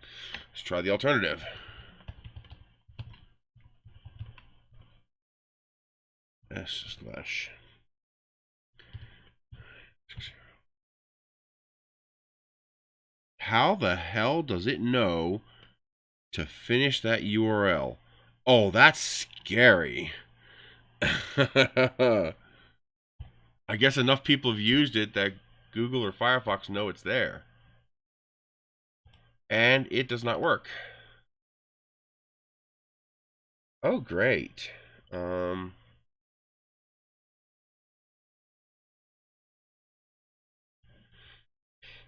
S1: let's try the alternative. S/ How the hell does it know to finish that URL? Oh, that's scary. I guess enough people have used it that Google or Firefox know it's there. And it does not work. Oh, great.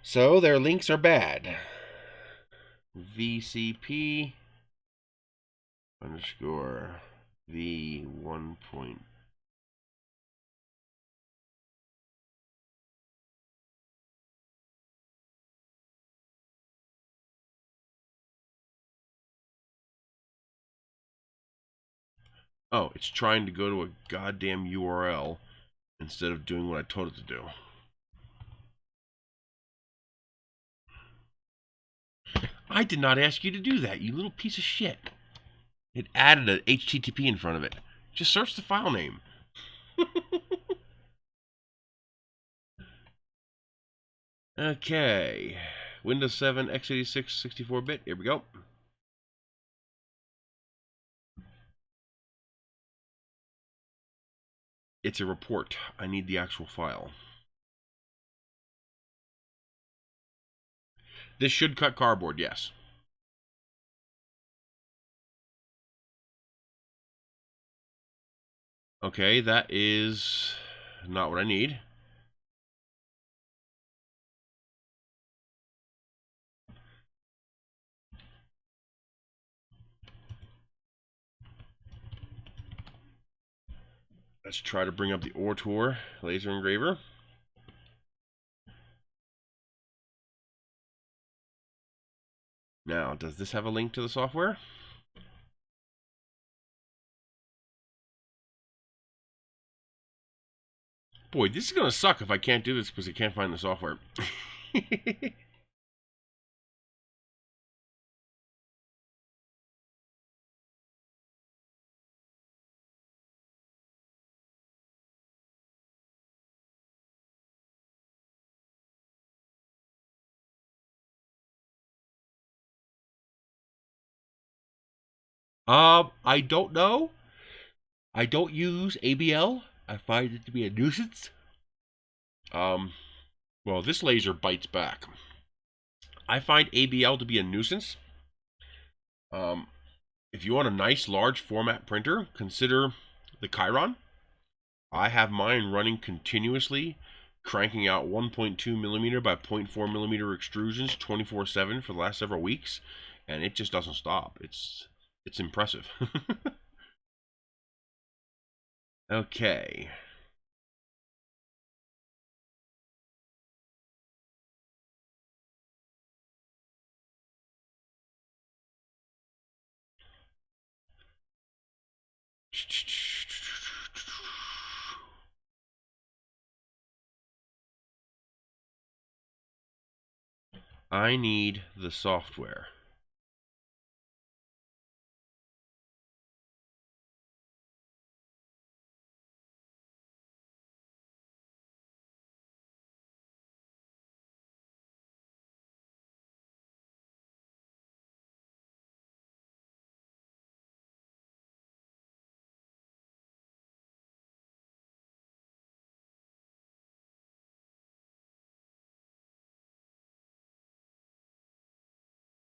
S1: So their links are bad. VCP _ V1. Oh, it's trying to go to a goddamn URL instead of doing what I told it to do. I did not ask you to do that, you little piece of shit. It added an HTTP in front of it. Just search the file name. Okay. Windows 7, x86, 64-bit. Here we go. It's a report. I need the actual file. This should cut cardboard, yes. Okay, that is not what I need. Let's try to bring up the Ortur laser engraver. Now, does this have a link to the software? Boy, this is going to suck if I can't do this because I can't find the software. I don't know. I don't use ABL. I find it to be a nuisance. Well, this laser bites back. I find ABL to be a nuisance. If you want a nice large format printer, consider the Chiron. I have mine running continuously, cranking out 1.2 millimeter by 0.4 millimeter extrusions 24/7 for the last several weeks, and it just doesn't stop. It's impressive. Okay. I need the software.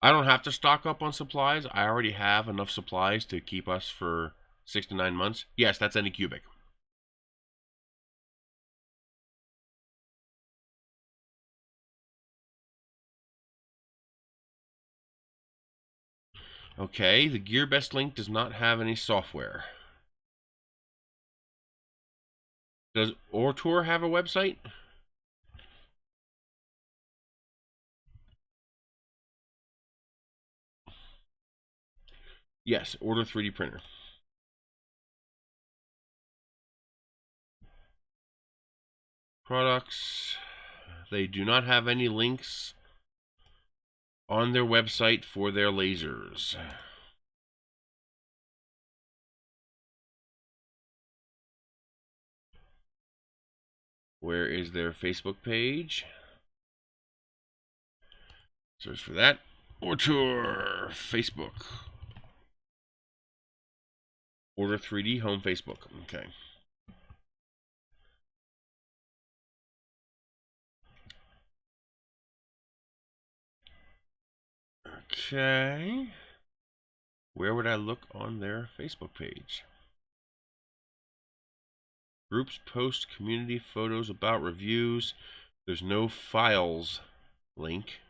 S1: I don't have to stock up on supplies. I already have enough supplies to keep us for 6 to 9 months. Yes, that's Anycubic. Okay, the GearBest link does not have any software. Does Ortur have a website? Yes, Ortur 3D printer. Products. They do not have any links on their website for their lasers. Where is their Facebook page? Search for that. Ortur Facebook. Ortur 3D home Facebook. Okay. Okay. Where would I look on their Facebook page? Groups, post, community, photos, about, reviews. There's no files link.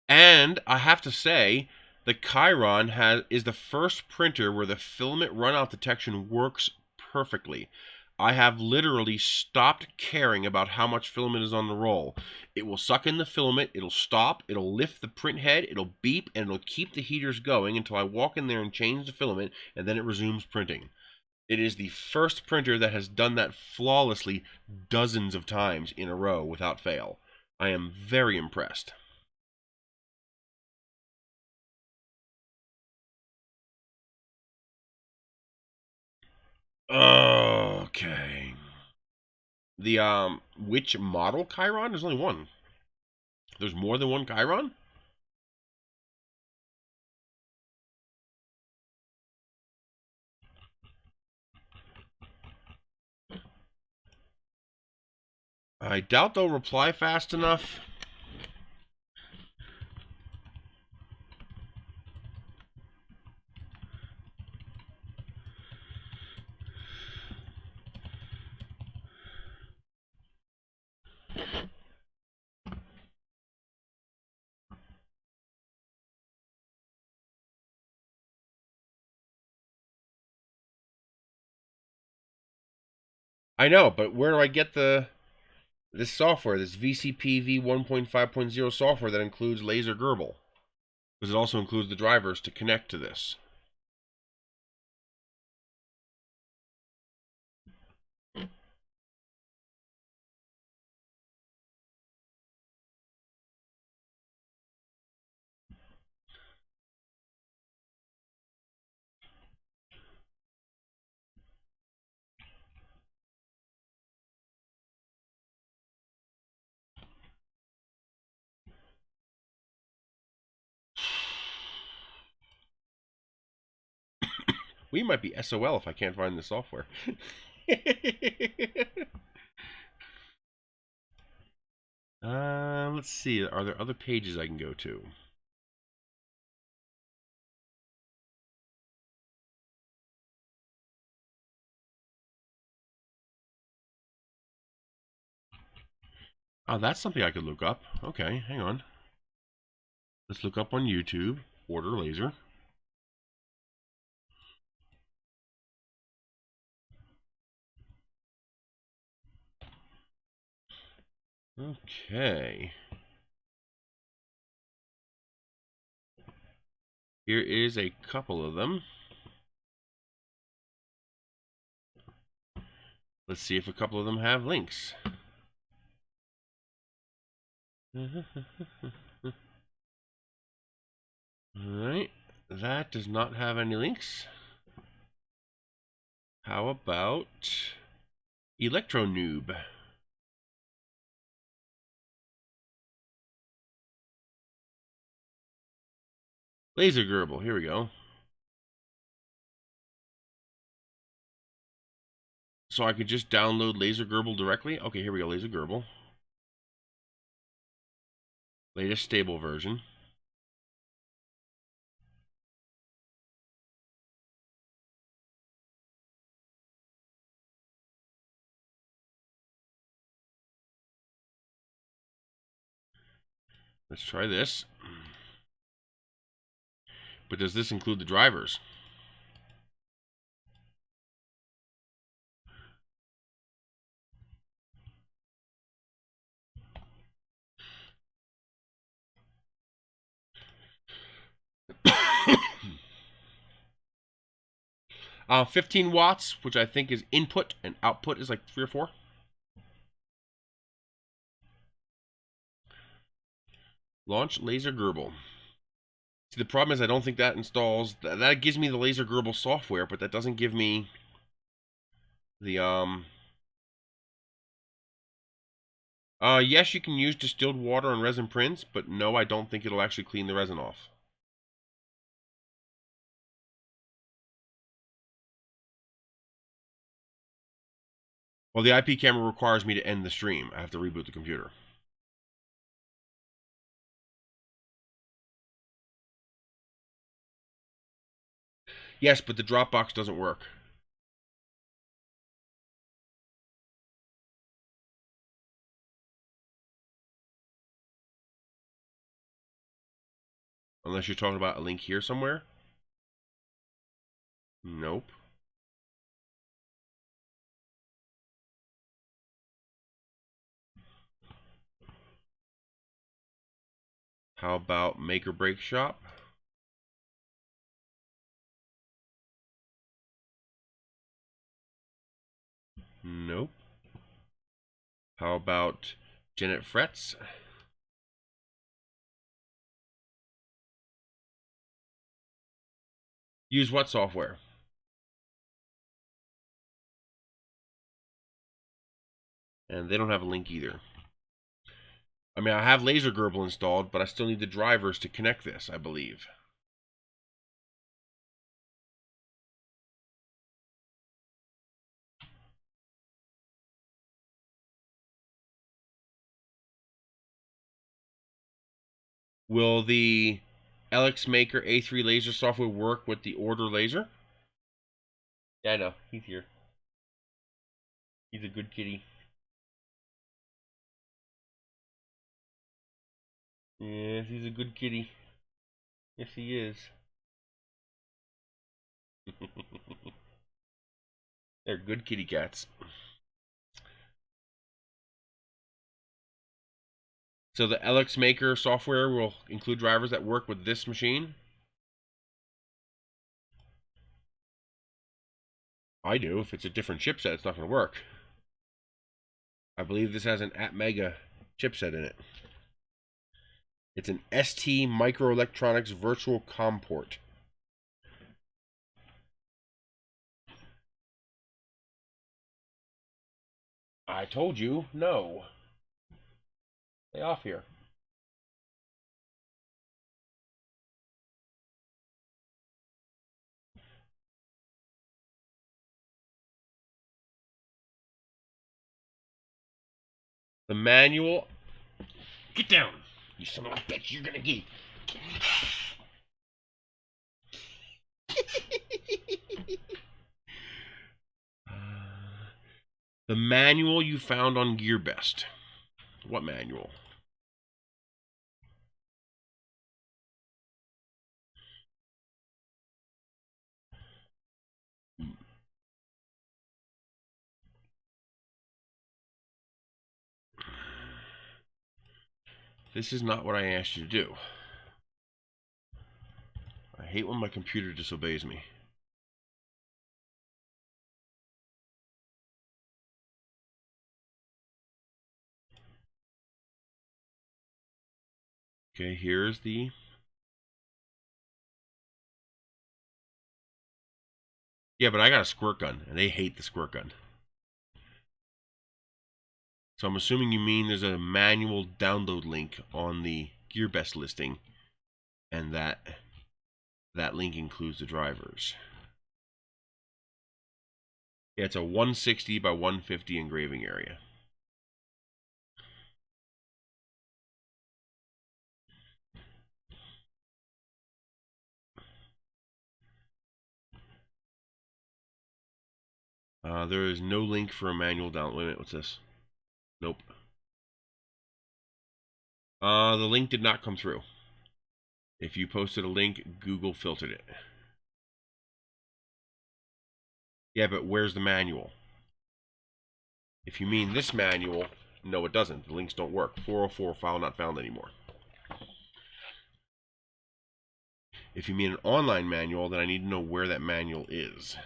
S1: And I have to say, the Chiron is the first printer where the filament runout detection works perfectly. I have literally stopped caring about how much filament is on the roll. It will suck in the filament, it'll stop, it'll lift the print head, it'll beep, and it'll keep the heaters going until I walk in there and change the filament, and then it resumes printing. It is the first printer that has done that flawlessly dozens of times in a row without fail. I am very impressed. Okay. The which model Chiron? There's only one. There's more than one Chiron? I doubt they'll reply fast enough. I know, but where do I get this software, this VCP v1.5.0 software that includes Laser Gerbil? Because it also includes the drivers to connect to this. We might be SOL if I can't find the software. Let's see. Are there other pages I can go to? Oh, that's something I could look up. Okay, hang on. Let's look up on YouTube. Order laser. Okay. Here is a couple of them. Let's see if a couple of them have links. Alright, that does not have any links. How about Electro Noob? Laser Gerbil, here we go. So I could just download Laser Gerbil directly? Okay, here we go, Laser Gerbil. Latest stable version. Let's try this. But does this include the drivers? Uh, 15 watts, which I think is input, and output is like 3 or 4. Launch Laser Gerbil. See, the problem is I don't think that installs... That gives me the Laser Gerbil software, but that doesn't give me the... yes, you can use distilled water on resin prints, but no, I don't think it'll actually clean the resin off. Well, the IP camera requires me to end the stream. I have to reboot the computer. Yes, but the Dropbox doesn't work. Unless you're talking about a link here somewhere. Nope. How about Make or Break Shop? Nope. How about Janet Frets? Use what software? And they don't have a link either. I mean, I have Laser Gerbil installed, but I still need the drivers to connect this, I believe. Will the LX Maker A3 laser software work with the Ortur laser? Yeah, I know. He's here. He's a good kitty. Yes, he's a good kitty. Yes, he is. They're good kitty cats. So the LX Maker software will include drivers that work with this machine? I do. If it's a different chipset, it's not going to work. I believe this has an Atmega chipset in it. It's an ST Microelectronics Virtual COM port. I told you, no. Stay off here. The manual. Get down, you son of a bitch. You're gonna get. The manual you found on GearBest. What manual? This is not what I asked you to do. I hate when my computer disobeys me. Okay, here's the... Yeah, but I got a squirt gun, and they hate the squirt gun. So I'm assuming you mean there's a manual download link on the GearBest listing, and that link includes the drivers. Yeah, it's a 160 by 150 engraving area. There is no link for a manual download. Wait a minute, what's this? Nope. The link did not come through. If you posted a link, Google filtered it. Yeah, but where's the manual? If you mean this manual, no, it doesn't. The links don't work. 404 file not found anymore. If you mean an online manual, then I need to know where that manual is.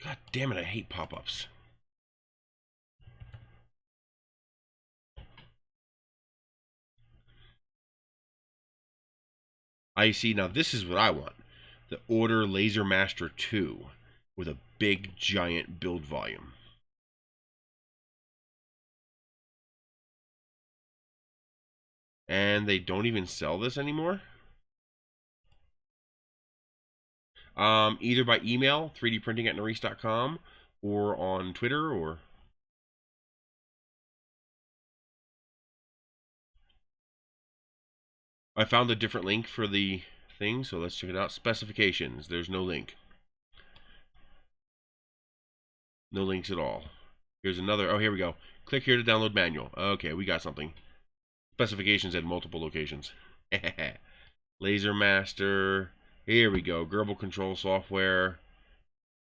S1: God damn it, I hate pop-ups. I see, now this is what I want. The Ortur Laser Master 2 with a big, giant build volume. And they don't even sell this anymore? Either by email, 3dprinting@narice.com, or on Twitter, or... I found a different link for the thing, so let's check it out. Specifications. There's no link. No links at all. Here's another. Oh, here we go. Click here to download manual. Okay, we got something. Specifications at multiple locations. Laser Master. Here we go. Gerbil control software.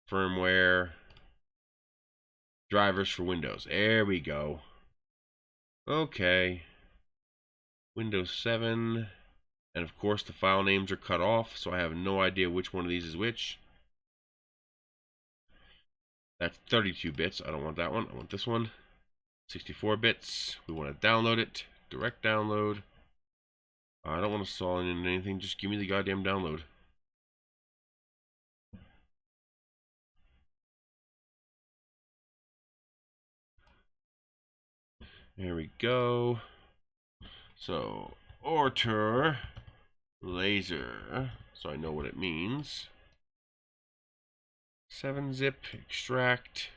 S1: Firmware. Drivers for Windows. There we go. Okay. Windows 7. And of course the file names are cut off, so I have no idea which one of these is which. That's 32 bits. I don't want that one. I want this one. 64 bits. We want to download it. Direct download. I don't want to install anything. Just give me the goddamn download. There we go. So, Ortur laser. So I know what it means. 7-zip extract.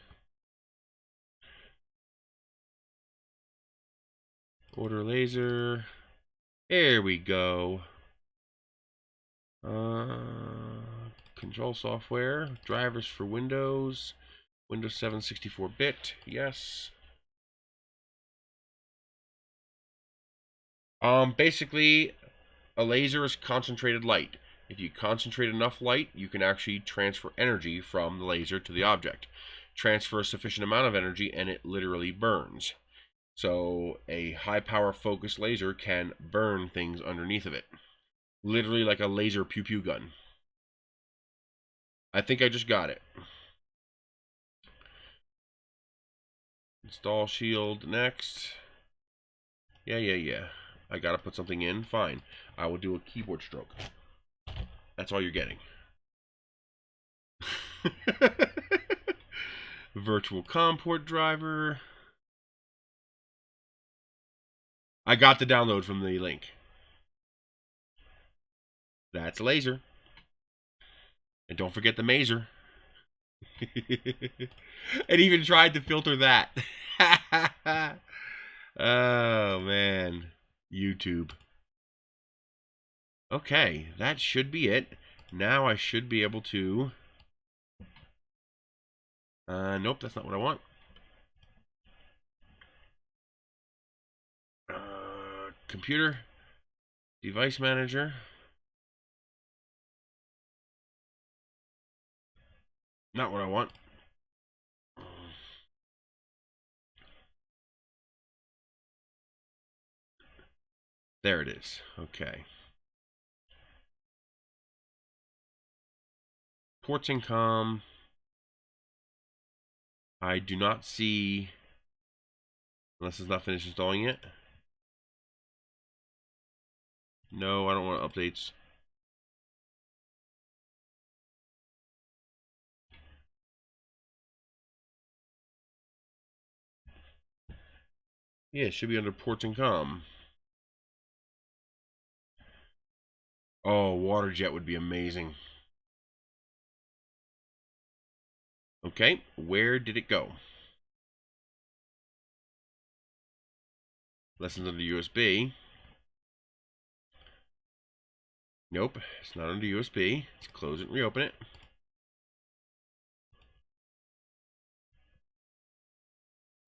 S1: Order laser. There we go. Control software. Drivers for Windows. Windows 7 64-bit. Yes. Basically, a laser is concentrated light. If you concentrate enough light, you can actually transfer energy from the laser to the object. Transfer a sufficient amount of energy, and it literally burns. So a high power focused laser can burn things underneath of it. Literally like a laser pew pew gun. I think I just got it. Install shield next. Yeah. I gotta put something in. Fine. I will do a keyboard stroke. That's all you're getting. Virtual COM port driver. I got the download from the link. That's a laser. And don't forget the mazer. It even tried to filter that. Oh, man. YouTube. Okay, that should be it. Now I should be able to... nope, that's not what I want. Computer. Device manager. Not what I want. There it is. Okay. Ports and COM. I do not see... Unless it's not finished installing it. No, I don't want updates. Yeah, it should be under ports and COM. Oh, water jet would be amazing. Okay, where did it go? Lessons under USB. Nope, it's not under USB. Let's close it and reopen it.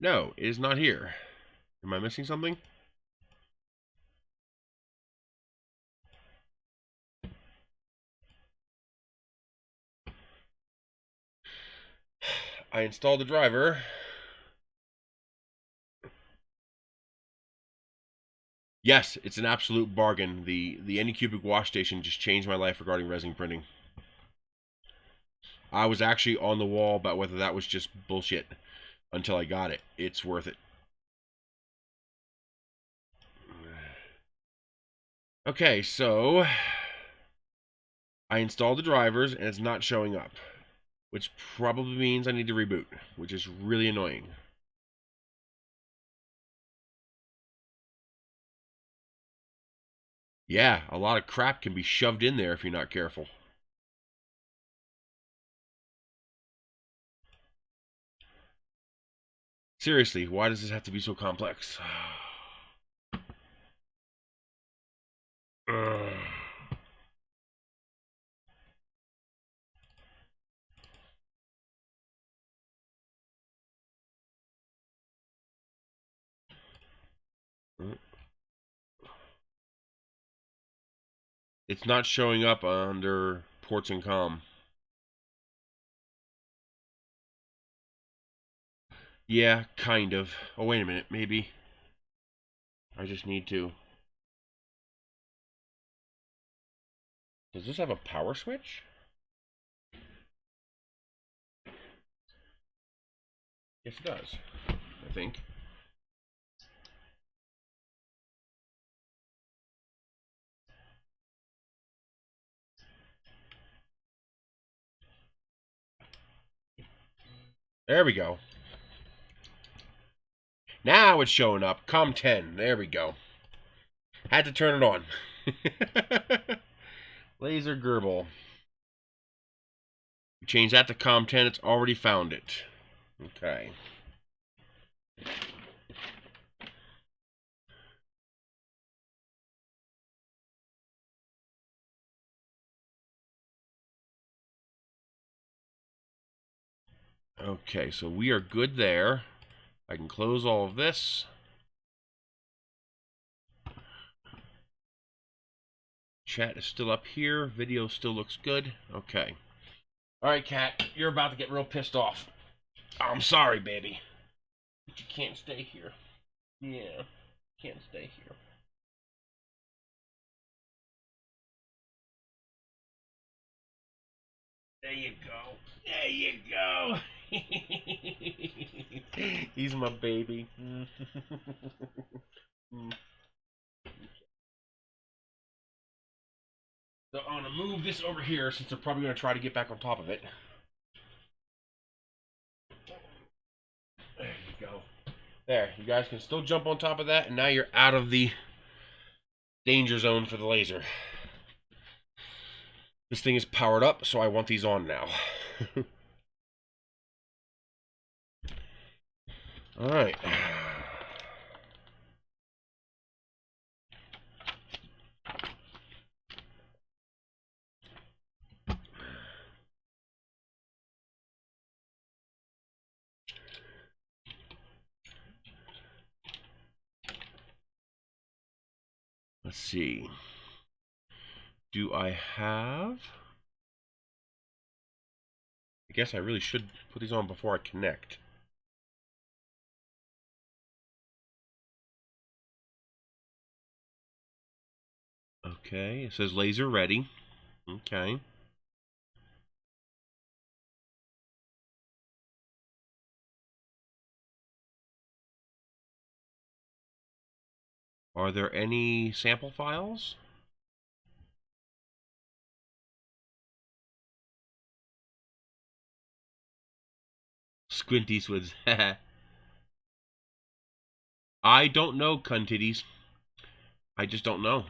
S1: No, it is not here. Am I missing something? I installed the driver. Yes, it's an absolute bargain. The Anycubic wash station just changed my life regarding resin printing. I was actually on the wall about whether that was just bullshit until I got it. It's worth it. Okay, so I installed the drivers and it's not showing up, which probably means I need to reboot, which is really annoying. Yeah, a lot of crap can be shoved in there if you're not careful. Seriously, why does this have to be so complex? It's not showing up under ports and COM. Yeah, kind of. Oh, wait a minute. Maybe I just need to... Does this have a power switch? Yes, it does. I think. There we go. Now it's showing up. COM 10. There we go. Had to turn it on. Laser Gerbil. Change that to COM 10. It's already found it. Okay. Okay, so we are good there. I can close all of this. Chat is still up here. Video still looks good. Okay. Alright, Cat. You're about to get real pissed off. Oh, I'm sorry, baby. But you can't stay here. Yeah. Can't stay here. There you go. There you go. He's my baby. So I'm going to move this over here since they're probably going to try to get back on top of it. There you go. There, you guys can still jump on top of that, and now you're out of the danger zone for the laser. This thing is powered up, so I want these on now. Alright. Let's see. Do I have... I guess I really should put these on before I connect. Okay, it says laser ready. Okay. Are there any sample files? Squinty Swids. I don't know, cuntitties. I just don't know.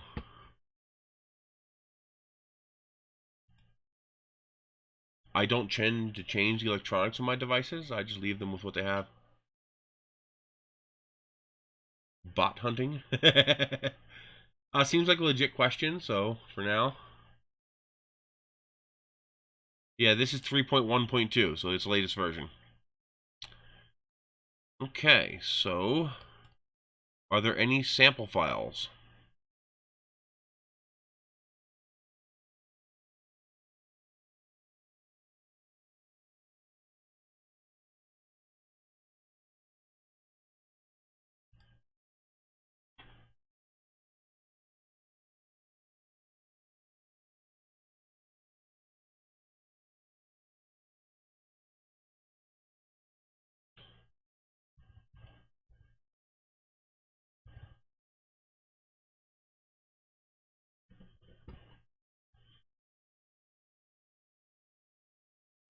S1: I don't tend to change the electronics on my devices. I just leave them with what they have. Bot hunting? Seems like a legit question, so for now. Yeah, this is 3.1.2, so it's the latest version. Okay, so are there any sample files?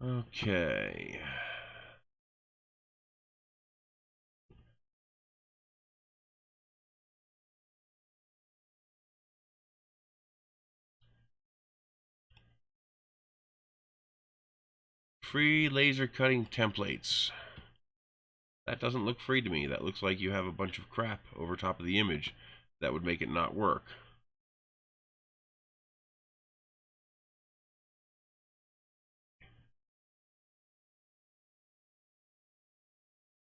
S1: Okay. Free laser cutting templates. That doesn't look free to me. That looks like you have a bunch of crap over top of the image that would make it not work.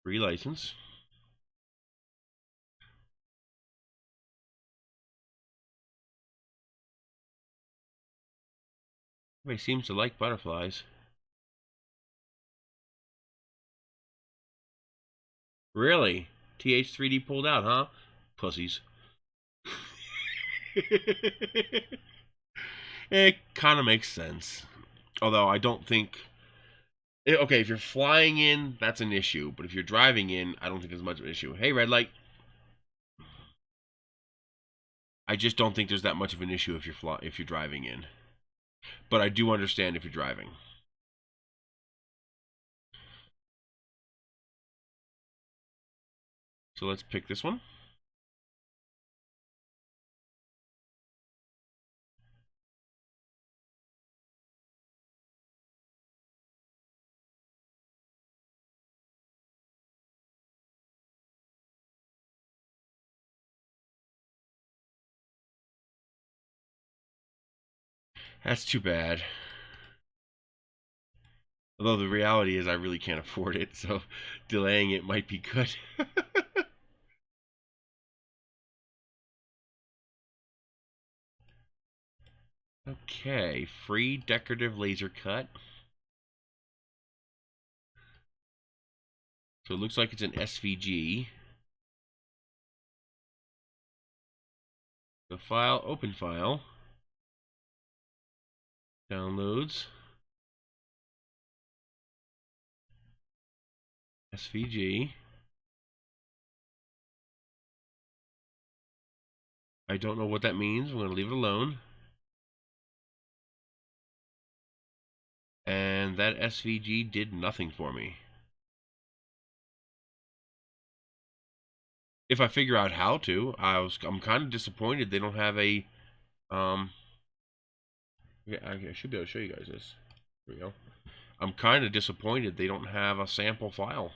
S1: Free license. Everybody seems to like butterflies. Really? T3D pulled out, huh? Pussies. It kind of makes sense. Although I don't think... Okay, if you're flying in, that's an issue. But if you're driving in, I don't think there's much of an issue. Hey, red light. I just don't think there's that much of an issue if you're driving in. But I do understand if you're driving. So let's pick this one. That's too bad. Although the reality is I really can't afford it, so delaying it might be good. Okay, free decorative laser cut. So it looks like it's an SVG. The file, open file. Downloads. SVG. I don't know what that means. I'm going to leave it alone. And that SVG did nothing for me. If I figure out how to, I'm kind of disappointed they don't have a yeah, I should be able to show you guys this. Here we go. I'm kind of disappointed they don't have a sample file.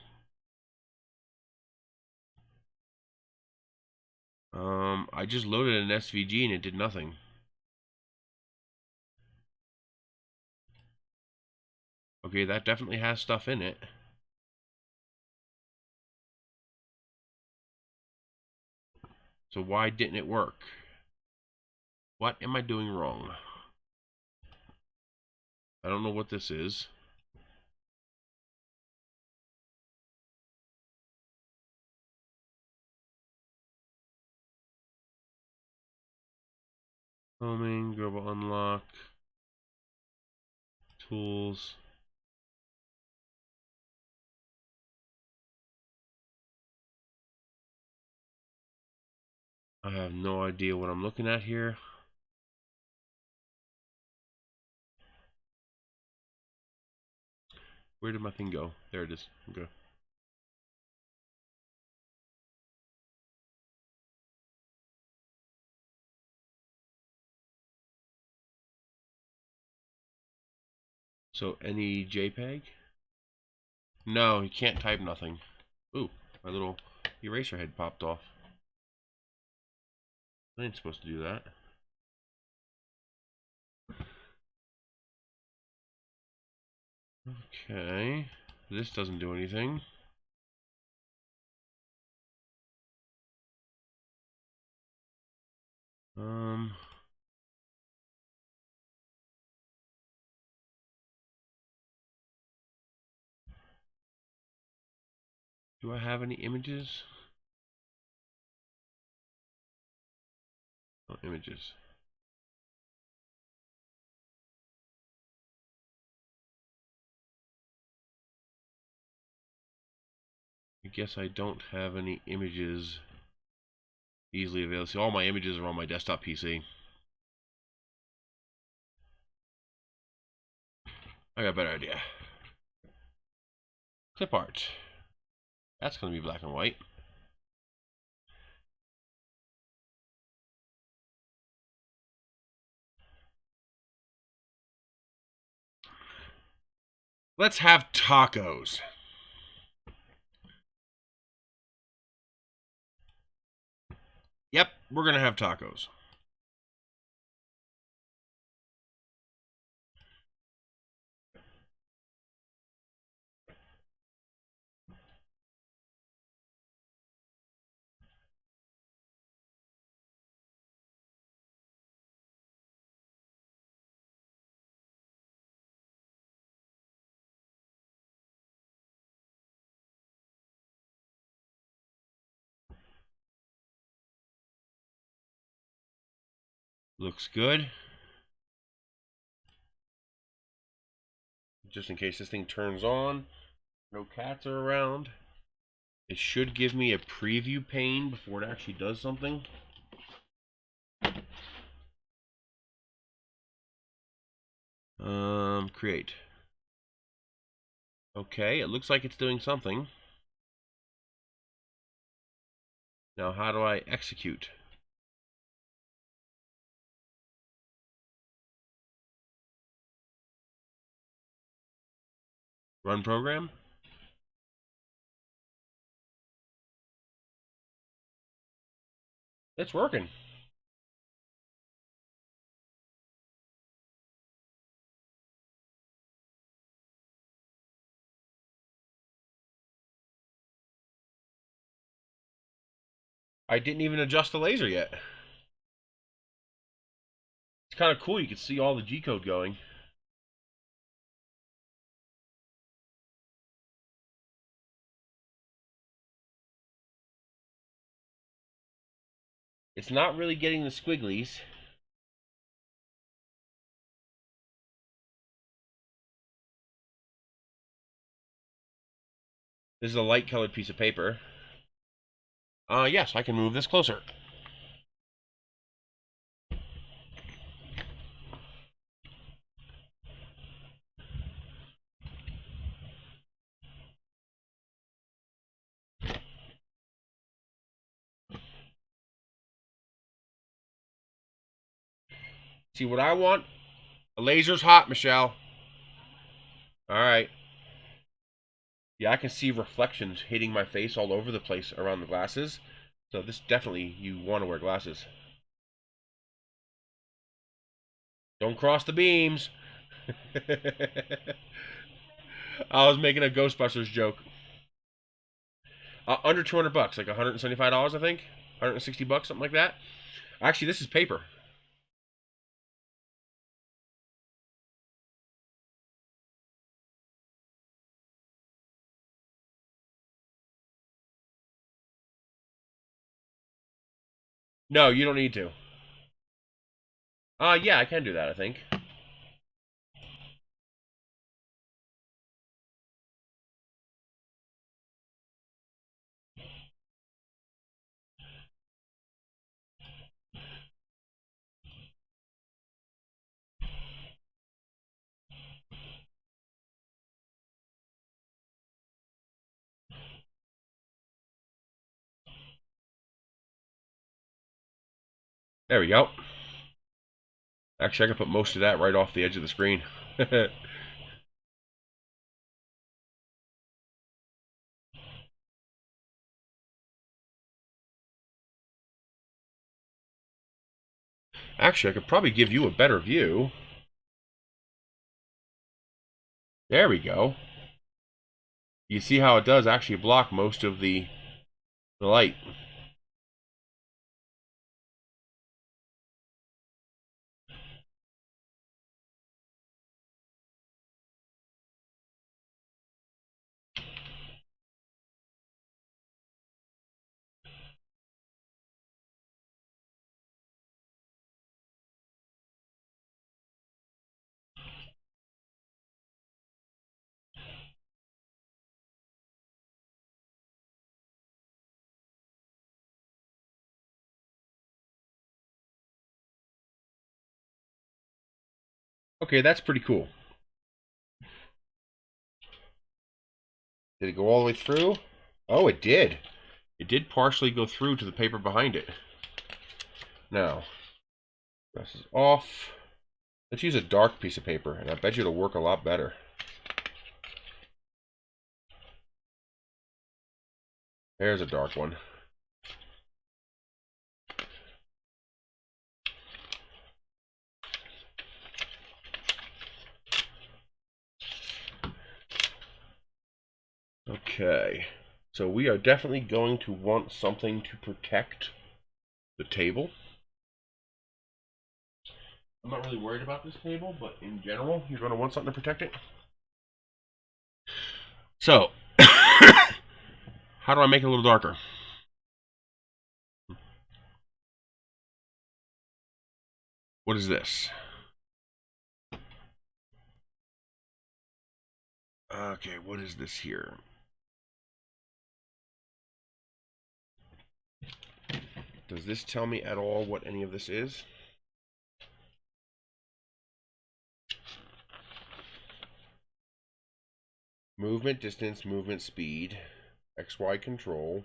S1: I just loaded an SVG and it did nothing. Okay, that definitely has stuff in it. So why didn't it work? What am I doing wrong? I don't know what this is. Homing, global unlock, tools. I have no idea what I'm looking at here. Where did my thing go? There it is. Okay. So any JPEG? No, you can't type nothing. Ooh, my little eraser head popped off. I ain't supposed to do that. Okay, this doesn't do anything. Do I have any images? No images. I guess I don't have any images easily available. See, all my images are on my desktop PC. I got a better idea. Clip art. That's going to be black and white. Let's have tacos. Yep, we're going to have tacos. Looks good. Just in case this thing turns on, no cats are around. It should give me a preview pane before it actually does something. Create. Okay, it looks like it's doing something. Now how do I execute? Run program? It's working. I didn't even adjust the laser yet. It's kind of cool. You can see all the G-code going. It's not really getting the squigglies. This is a light colored piece of paper. Yes, I can move this closer. See what I want? The laser's hot, Michelle. Alright. Yeah, I can see reflections hitting my face all over the place around the glasses. So this definitely, you want to wear glasses. Don't cross the beams. I was making a Ghostbusters joke. Under 200 bucks, like $175, I think. 160 bucks, something like that. Actually, this is paper. No, you don't need to. Yeah, I can do that, I think. There we go. Actually, I can put most of that right off the edge of the screen. Actually, I could probably give you a better view. There we go. You see how it does actually block most of the light. Okay, that's pretty cool. Did it go all the way through? Oh, it did. It did partially go through to the paper behind it. Now, this is off. Let's use a dark piece of paper, and I bet you it'll work a lot better. There's a dark one. Okay, so we are definitely going to want something to protect the table. I'm not really worried about this table, but in general, you're going to want something to protect it. So, how do I make it a little darker? What is this? Okay, what is this here? Does this tell me at all what any of this is? Movement, distance, movement, speed, XY control.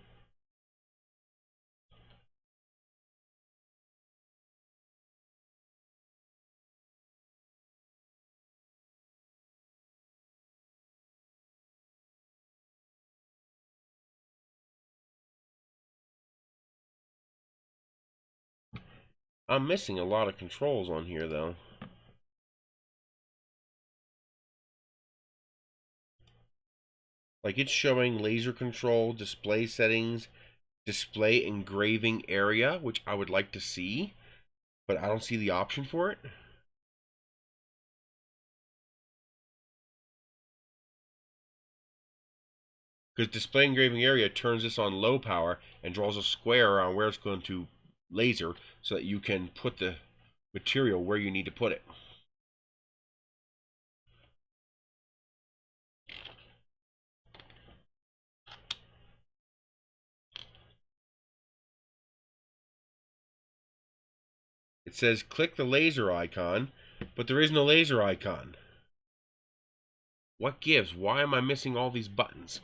S1: I'm missing a lot of controls on here, though. Like, it's showing laser control, display settings, display engraving area, which I would like to see, but I don't see the option for it. Because display engraving area turns this on low power and draws a square around where it's going to laser so that you can put the material where you need to put it. It says click the laser icon, but there is no laser icon. What gives? Why am I missing all these buttons?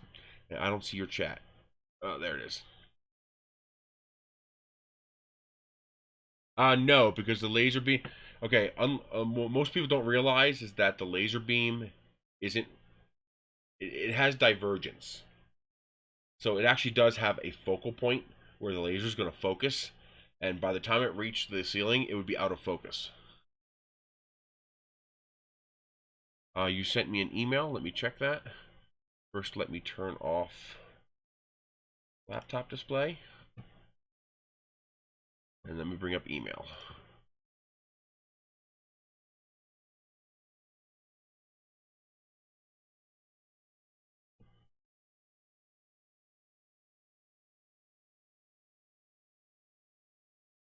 S1: I don't see your chat. Oh, there it is. No, because the laser beam. Okay, what most people don't realize is that the laser beam isn't. It has divergence, so it actually does have a focal point where the laser is going to focus, and by the time it reached the ceiling, it would be out of focus. You sent me an email. Let me check that. First, let me turn off laptop display, and let me bring up email.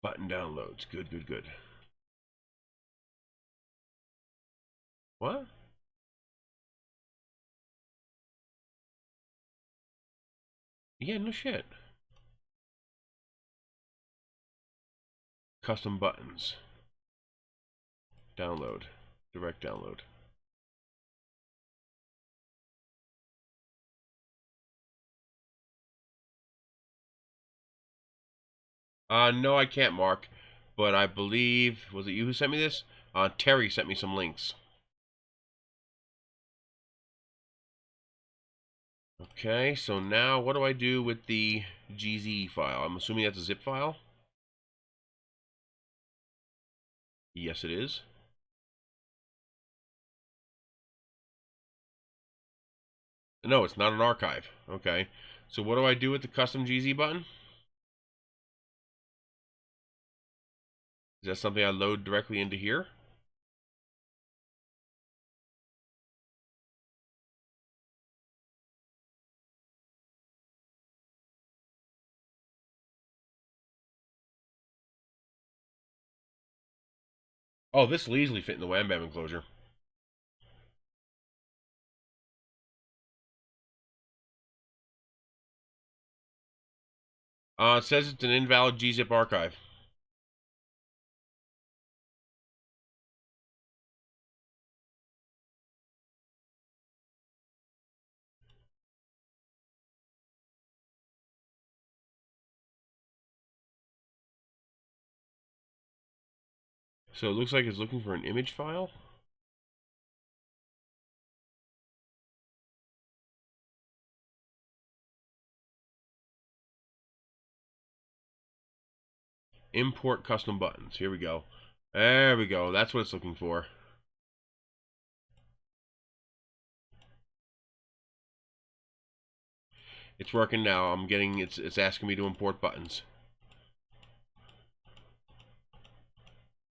S1: Button downloads. Good, good, good. What? Yeah, no shit. Custom buttons. Download. Direct download. No, I can't, Mark. But I believe, was it you who sent me this? Terry sent me some links. Okay, so now what do I do with the GZ file? I'm assuming that's a zip file? Yes, it is. No, it's not an archive. Okay. So what do I do with the custom GZ button? Is that something I load directly into here? Oh, this will easily fit in the Wham Bam enclosure. It says it's an invalid gzip archive. So it looks like it's looking for an image file. Import custom buttons. Here we go. There we go. That's what it's looking for. It's working now. I'm getting it's asking me to import buttons.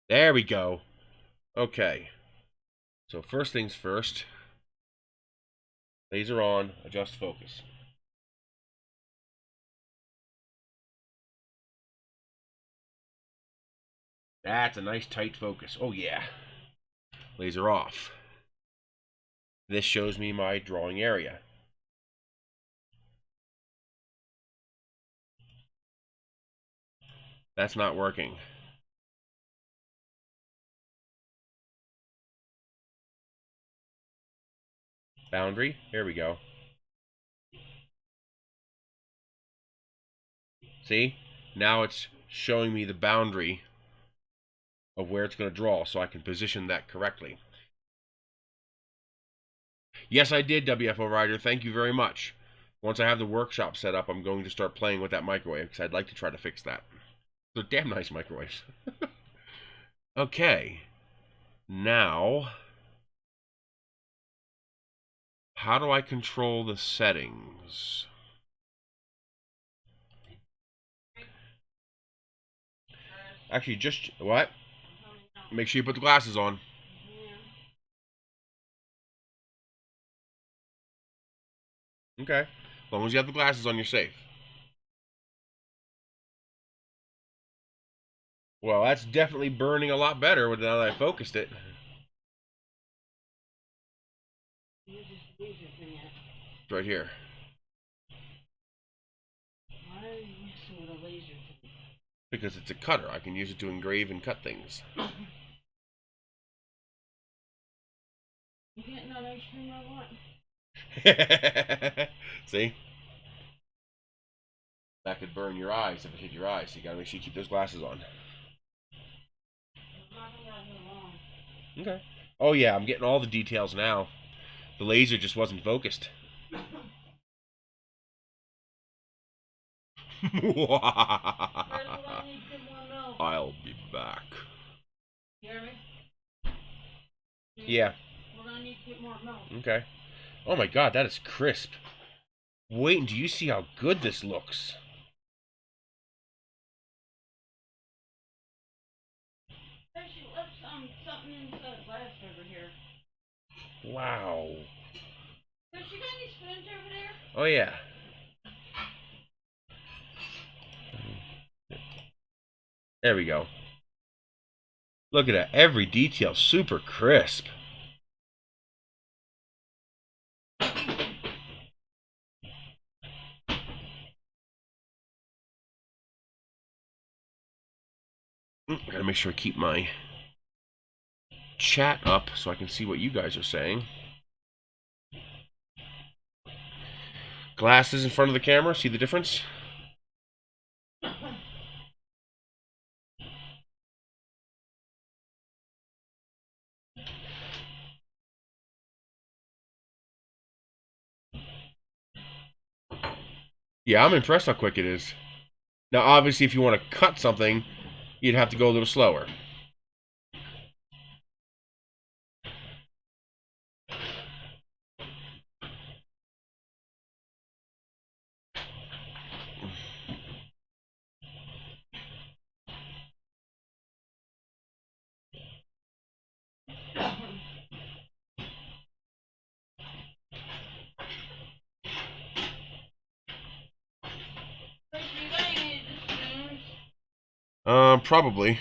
S1: There we go. Okay. So first things first. Laser on, adjust focus. That's a nice tight focus. Oh yeah. Laser off. This shows me my drawing area. That's not working. Boundary. Here we go. See? Now it's showing me the boundary of where it's going to draw, so I can position that correctly. Yes, I did, WFO Rider. Thank you very much. Once I have the workshop set up, I'm going to start playing with that microwave, because I'd like to try to fix that. They're damn nice microwaves. Okay. Now, how do I control the settings? Actually, just... What? Make sure you put the glasses on. Okay. As long as you have the glasses on, you're safe. Well, that's definitely burning a lot better now that I focused it. It's right here.
S2: Why are you using a laser?
S1: Because it's a cutter. I can use it to engrave and cut things.
S2: You getting that ice cream I want?
S1: See? That could burn your eyes if it hit your eyes. So you gotta make sure you keep those glasses on. Okay. Oh yeah, I'm getting all the details now. The laser just wasn't focused. I'll be back.
S2: Hear me?
S1: Yeah.
S2: We're gonna need to get more milk.
S1: Okay. Oh my god, that is crisp. Wait until you see how good this looks.
S2: She left something inside the glass over here.
S1: Wow.
S2: Does she got any spoons over there?
S1: Oh yeah. There we go. Look at that. Every detail super crisp. Gotta make sure I keep my chat up so I can see what you guys are saying. Glasses in front of the camera. See the difference? Yeah, I'm impressed how quick it is. Now, obviously, if you want to cut something, you'd have to go a little slower. Probably.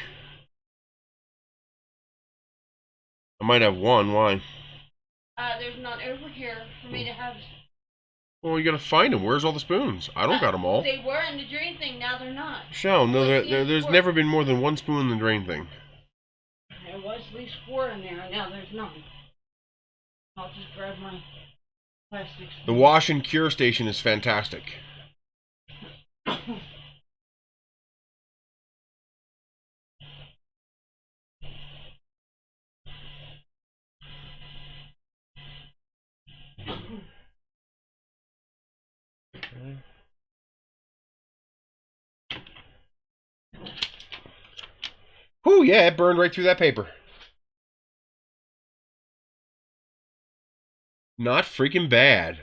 S1: I might have one. Why?
S2: There's none over here for me to have.
S1: Well, you gotta find them. Where's all the spoons? I don't got them all.
S2: They were in the drain thing, now they're not.
S1: Shell, no, there's never been more than one spoon in the drain thing.
S2: There was at least 4 in there, and now there's none. I'll just grab my plastic spoon.
S1: The wash and cure station is fantastic. Oh yeah, it burned right through that paper. Not freaking bad.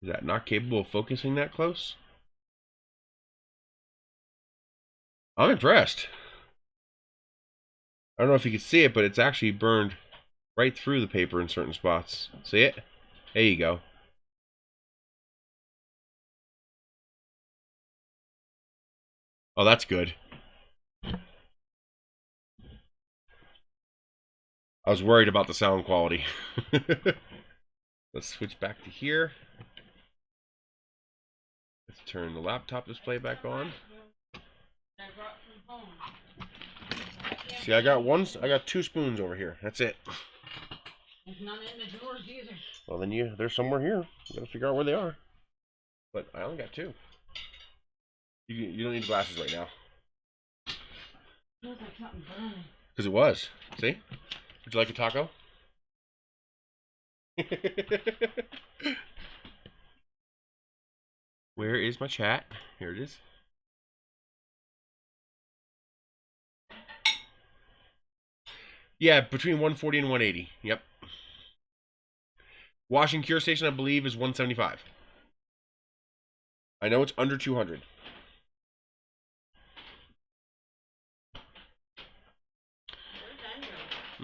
S1: Is that not capable of focusing that close? I'm impressed. I don't know if you can see it, but it's actually burned right through the paper in certain spots. See it? There you go. Oh, that's good. I was worried about the sound quality. Let's switch back to here. Let's turn the laptop display back on. See, I got 2 spoons over here. That's it.
S2: There's none in the drawers either.
S1: Well, then they're somewhere here. You gotta figure out where they are. But I only got 2. You don't need glasses right now.
S2: Feels like something burning.
S1: Because it was. See? Would you like a taco? Where is my chat? Here it is. Yeah, between 140 and 180. Yep. Washing cure station, I believe, is 175. I know it's under 200.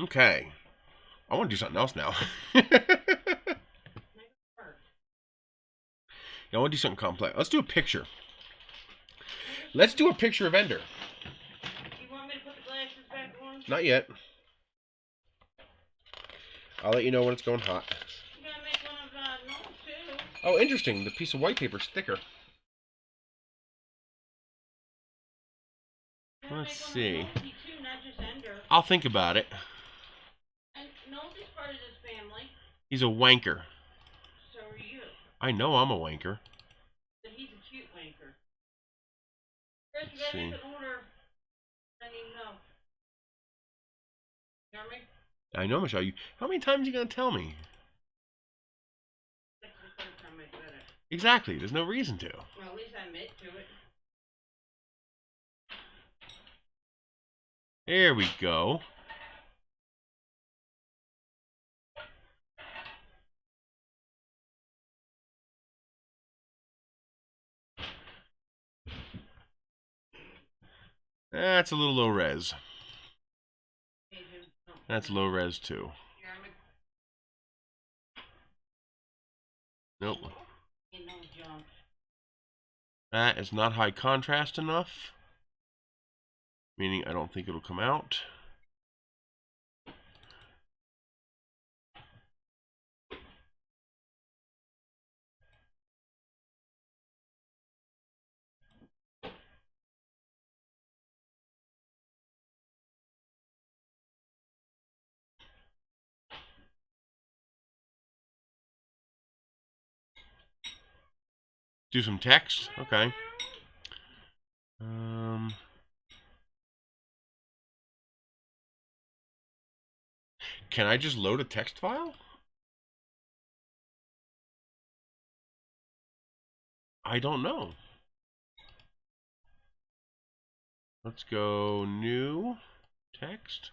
S1: Okay. I want to do something else now. Yeah, I want to do something complex. Let's do a picture. Let's do a picture of Ender.
S2: Do you want me to put the glasses back on?
S1: Not yet. I'll let you know when it's going hot.
S2: You gotta make one of Noel's too.
S1: Oh, interesting. The piece of white paper's thicker. Let's see.
S2: Too, not just Ender.
S1: I'll think about it.
S2: And Noel's is part of this family.
S1: He's a wanker.
S2: So are you.
S1: I know I'm a wanker.
S2: But he's a cute wanker. Chris, you gotta make an order. I need to know. You hear me?
S1: I know, Michelle. How many times are you going to tell me?
S2: That's the third time I said it.
S1: Exactly. There's no reason to.
S2: Well, at least I admit to it.
S1: There we go. That's a little low res. That's low res too. Nope. That is not high contrast enough. Meaning I don't think it'll come out. Do some text. Okay. Can I just load a text file? I don't know. Let's go new text.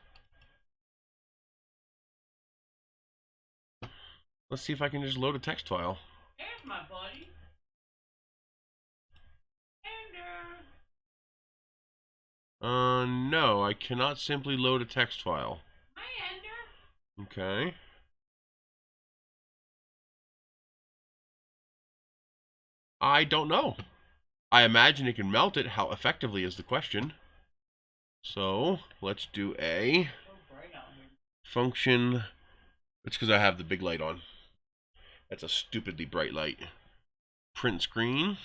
S1: Let's see if I can just load a text file.
S2: There's my buddy.
S1: No, I cannot simply load a text file.
S2: Hi, Ender.
S1: Okay. I don't know. I imagine it can melt it. How effectively is the question. So, let's do a function. It's because I have the big light on. That's a stupidly bright light. Print screen.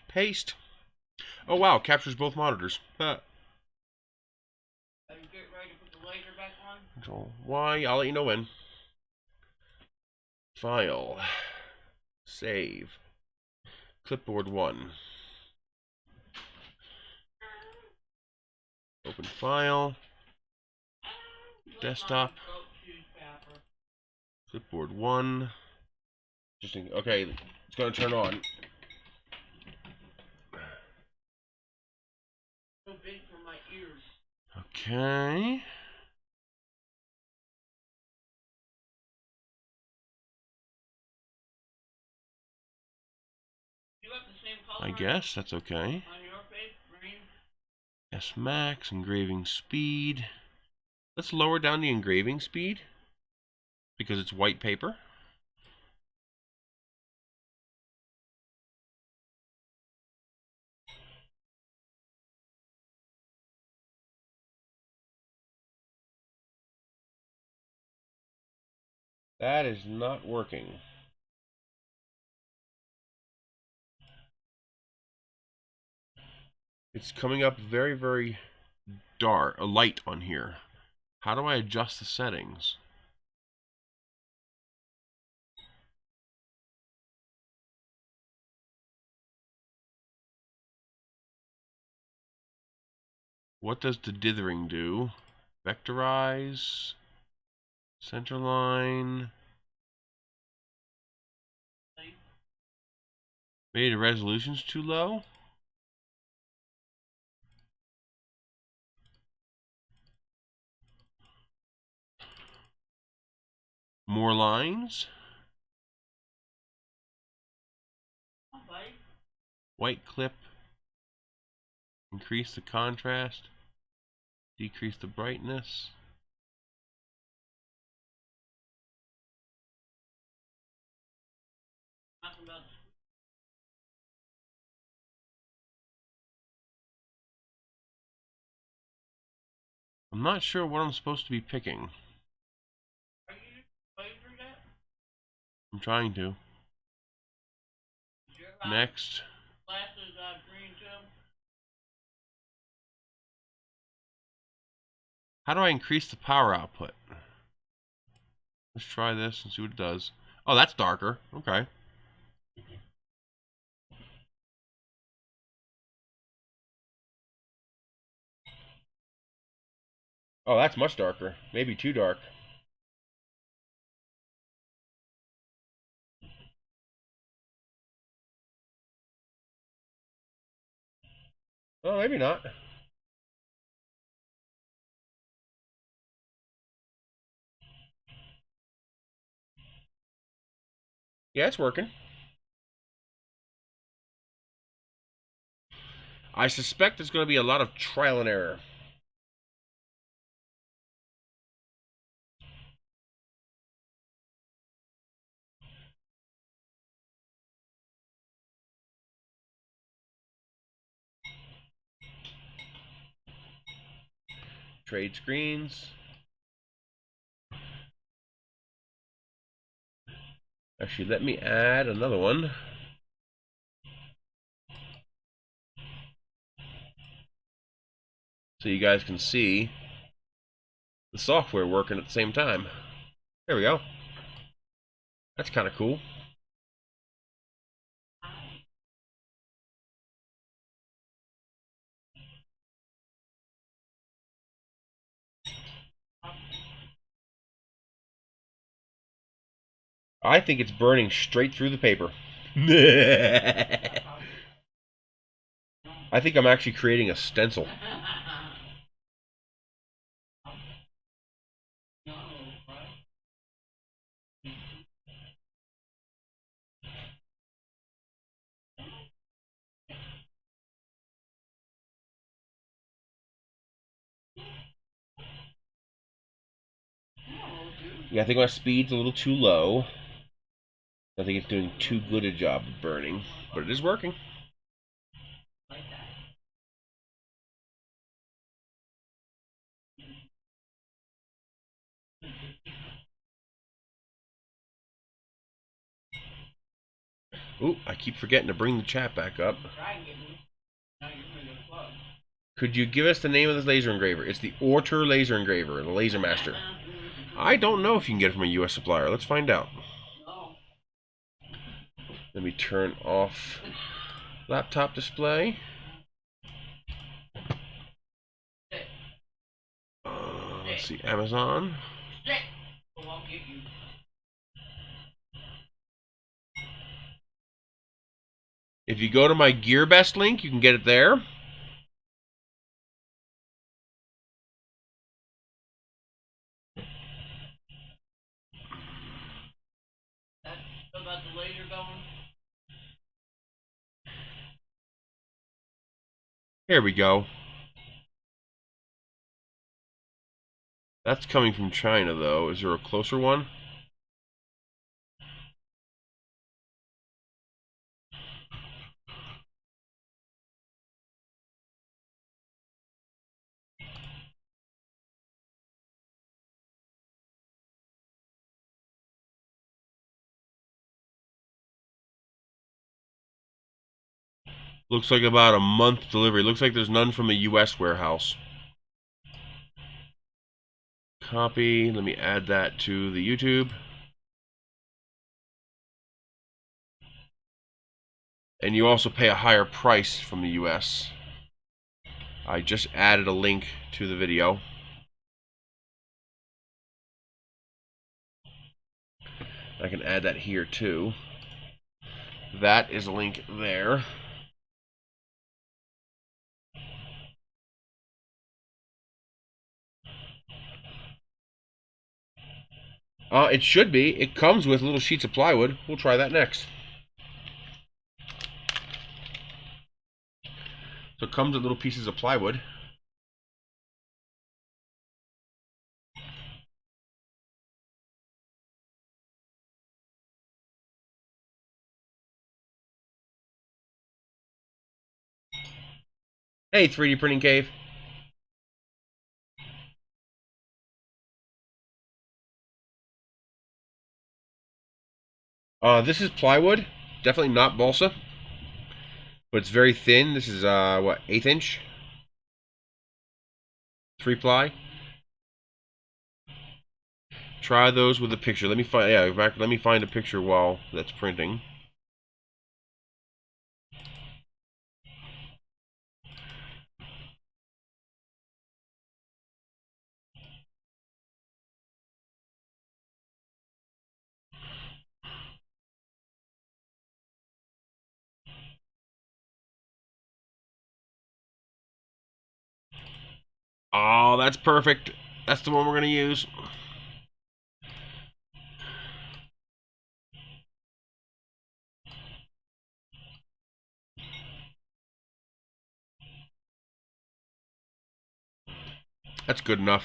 S1: Paste. Oh wow, captures both monitors.
S2: Are you get ready to put the laser back on?
S1: Control Y. I'll let you know when. File. Save. Clipboard 1. Open file. Desktop. Clipboard 1. Okay, it's going to turn on.
S2: So big for my ears.
S1: Okay.
S2: You have the same color
S1: I guess that's okay.
S2: on your face, green.
S1: S max, engraving speed. Let's lower down the engraving speed because it's white paper. That is not working. It's coming up very, very dark, a light on here. How do I adjust the settings? What does the dithering do? Vectorize, center line. Maybe the resolution's too low? More lines? White clip. Increase the contrast. Decrease the brightness. I'm not sure what I'm supposed to be picking.
S2: Are you playing through that?
S1: I'm trying to. Next.
S2: Glasses green too?
S1: How do I increase the power output? Let's try this and see what it does. Oh, that's darker. Okay. Oh, that's much darker. Maybe too dark. Oh, maybe not. Yeah, it's working. I suspect there's going to be a lot of trial and error. Trade screens. Actually, let me add another one. So you guys can see the software working at the same time. There we go. That's kind of cool. I think it's burning straight through the paper. I think I'm actually creating a stencil. Yeah, I think my speed's a little too low. I think it's doing too good a job of burning, but it is working. Ooh, I keep forgetting to bring the chat back up. Could you give us the name of this laser engraver? It's the Ortur laser engraver, the Laser Master. I don't know if you can get it from a US supplier. Let's find out. Let me turn off laptop display. Let's see, Amazon. If you go to my GearBest link, you can get it there.
S2: About the laser going?
S1: Here we go. That's coming from China, though. Is there a closer one? Looks like about a month delivery. Looks like there's none from the US warehouse. Copy. Let me add that to the YouTube. And you also pay a higher price from the US. I just added a link to the video. I can add that here too. That is a link there. It should be. It comes with little sheets of plywood. We'll try that next. So it comes with little pieces of plywood. Hey, 3D Printing Cave. This is plywood. Definitely not balsa. But it's very thin. This is, what, 1/8 inch? 3-ply. Try those with a picture. Let me find, yeah, in fact, let me find a picture while that's printing. Oh, that's perfect. That's the one we're going to use. That's good enough.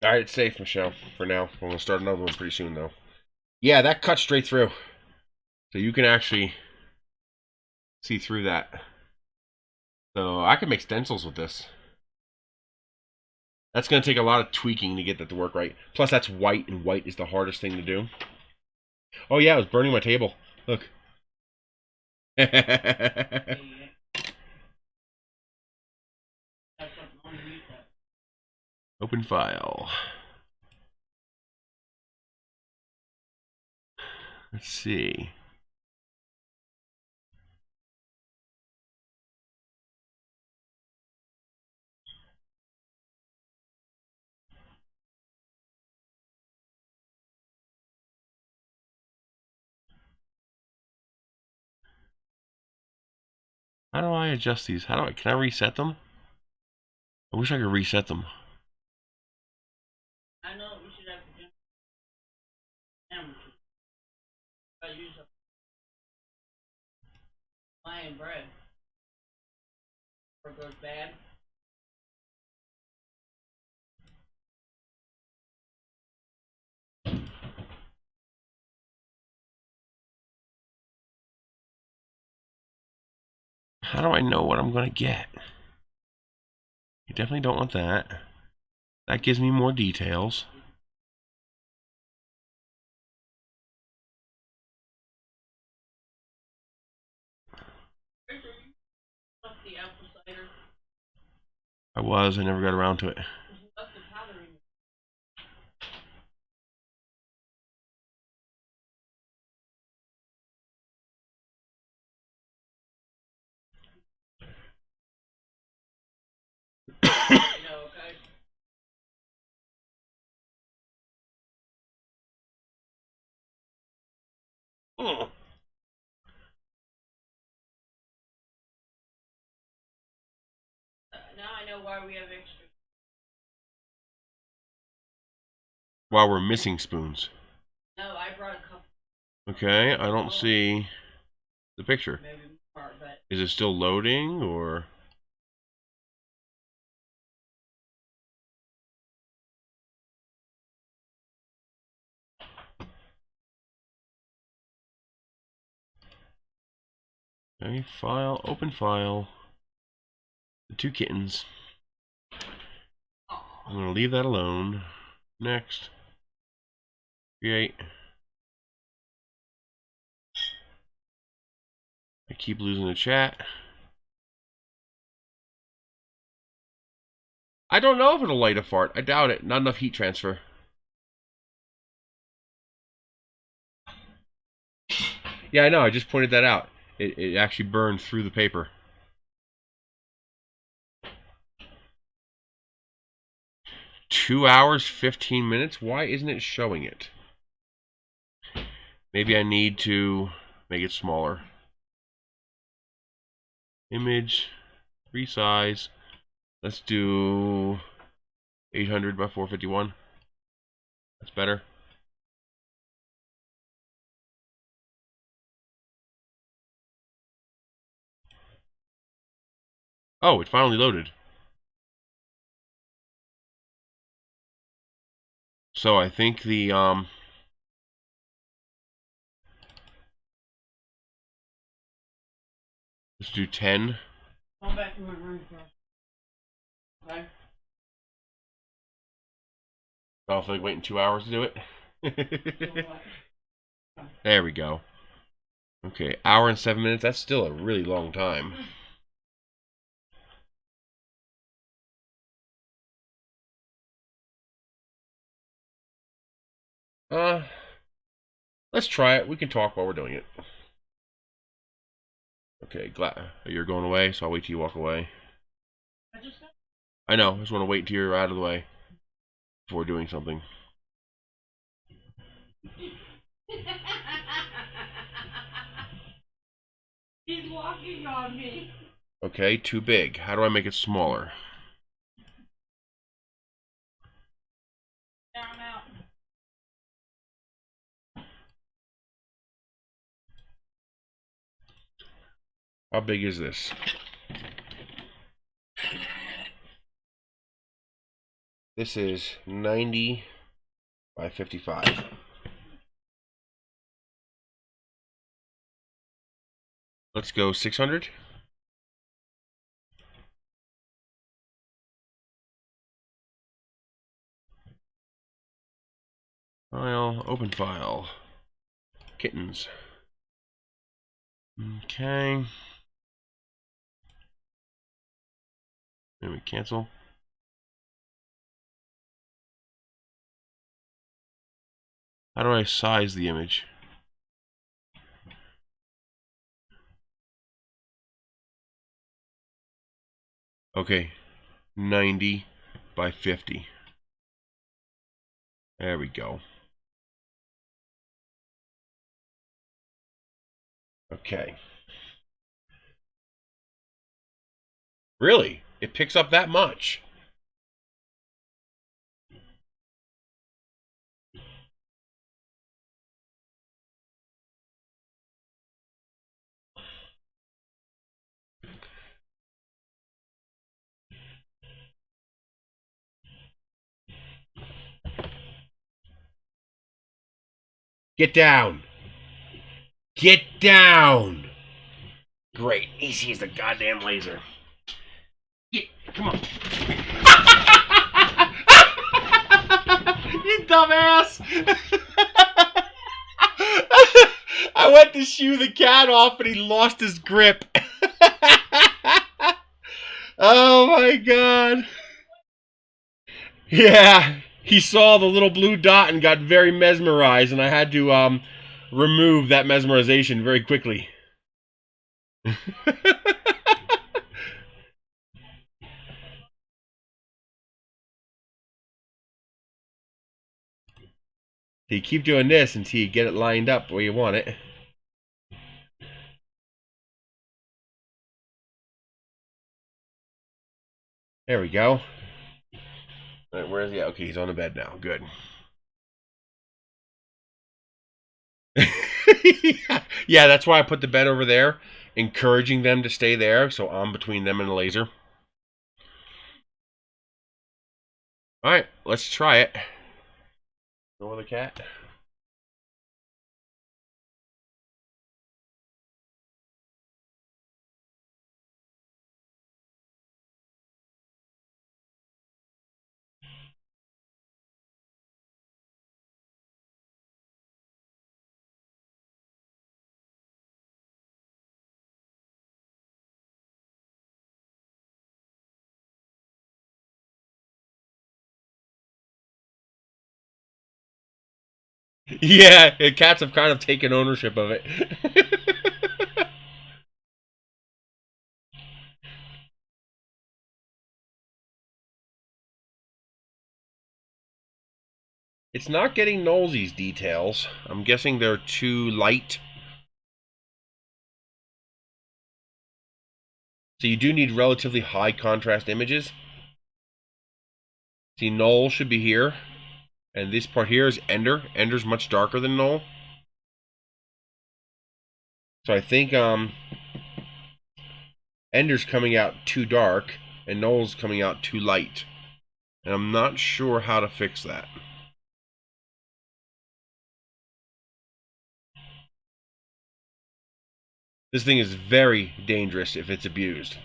S1: Alright, it's safe, Michelle, for now. We're going to start another one pretty soon, though. Yeah, that cuts straight through. So you can actually see through that. So I can make stencils with this. That's going to take a lot of tweaking to get that to work right. Plus, that's white, and white is the hardest thing to do. Oh, yeah, it was burning my table. Look. Open file. Let's see. How do I adjust these? Can I reset them? I wish I could reset them.
S2: I know we should have to do I use a flying bread. Or it goes bad.
S1: How do I know what I'm going to get? You definitely don't want that. That gives me more details.
S2: The apple cider.
S1: I never got around to it. Oh.
S2: Now I know why we have extra.
S1: While we're missing spoons.
S2: No, I brought a couple.
S1: Okay, I don't see the picture.
S2: Maybe more, but
S1: Is it still loading, or? Okay, file, open file. The 2 kittens. I'm going to leave that alone. Next. Create. I keep losing the chat. I don't know if it'll light a fart. I doubt it. Not enough heat transfer. Yeah, I know. I just pointed that out. It actually burned through the paper. Two hours, 15 minutes? Why isn't it showing it? Maybe I need to make it smaller. Image, resize. Let's do 800 by 451. That's better. Oh, it finally loaded. So I think the let's do 10.
S2: Go back to my room first. Okay.
S1: I don't feel like waiting 2 hours to do it. There we go. Okay, hour and 7 minutes. That's still a really long time. Let's try it. We can talk while we're doing it. Okay, glad you're going away, so I'll wait till you walk away. I know. I just want to wait till you're out of the way before doing something.
S2: He's walking on me.
S1: Okay, too big. How do I make it smaller?
S2: Down out.
S1: How big is this? This is 90 by 55. Let's go 600. File, open file. Kittens. Okay. Then we cancel. How do I size the image? Okay, 90 by 50. There we go. Okay. Really? It picks up that much? Get down! Get down! Great. Easy as the goddamn laser. Get, come on. You dumbass! I went to shoo the cat off and he lost his grip. Oh my god. Yeah, he saw the little blue dot and got very mesmerized, and I had to remove that mesmerization very quickly. You keep doing this until you get it lined up where you want it. There we go. All right, where is he? Okay, he's on the bed now. Good. Yeah, that's why I put the bed over there, encouraging them to stay there, so I'm between them and the laser. All right, let's try it. Go with the cat. Yeah, the cats have kind of taken ownership of it. It's not getting Knowles' details. I'm guessing they're too light. So you do need relatively high contrast images. See, Knoll should be here. And this part here is Ender. Ender's much darker than Knoll. So I think Ender's coming out too dark, and Knoll's coming out too light. And I'm not sure how to fix that. This thing is very dangerous if it's abused.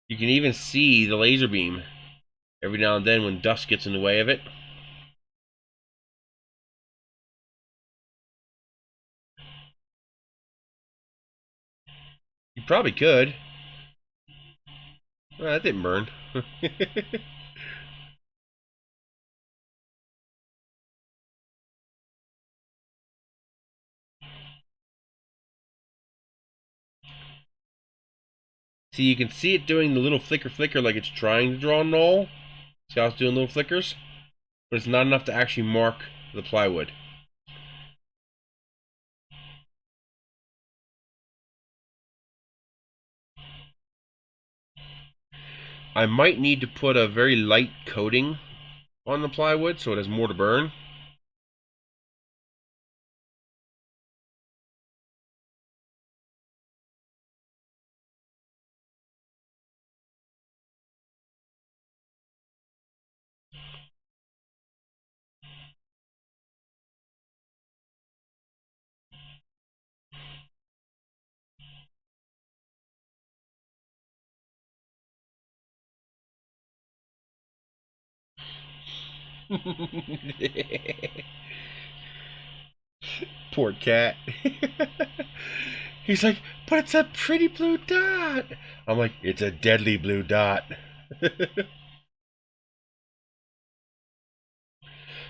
S1: You can even see the laser beam every now and then when dust gets in the way of it. You probably could. Well, that didn't burn. See, you can see it doing the little flicker like it's trying to draw Knoll. See how it's doing little flickers? But it's not enough to actually mark the plywood. I might need to put a very light coating on the plywood so it has more to burn. Poor cat. He's like, but it's a pretty blue dot. I'm like, it's a deadly blue dot.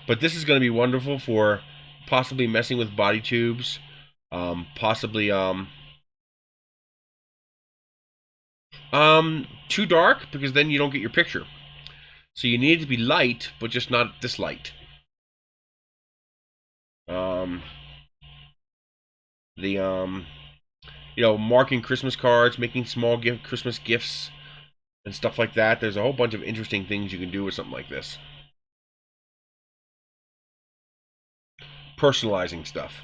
S1: But this is going to be wonderful for possibly messing with body tubes. Possibly too dark, because then you don't get your picture. So you need it to be light, but just not this light. Marking Christmas cards, making small Christmas gifts, and stuff like that. There's a whole bunch of interesting things you can do with something like this. Personalizing stuff.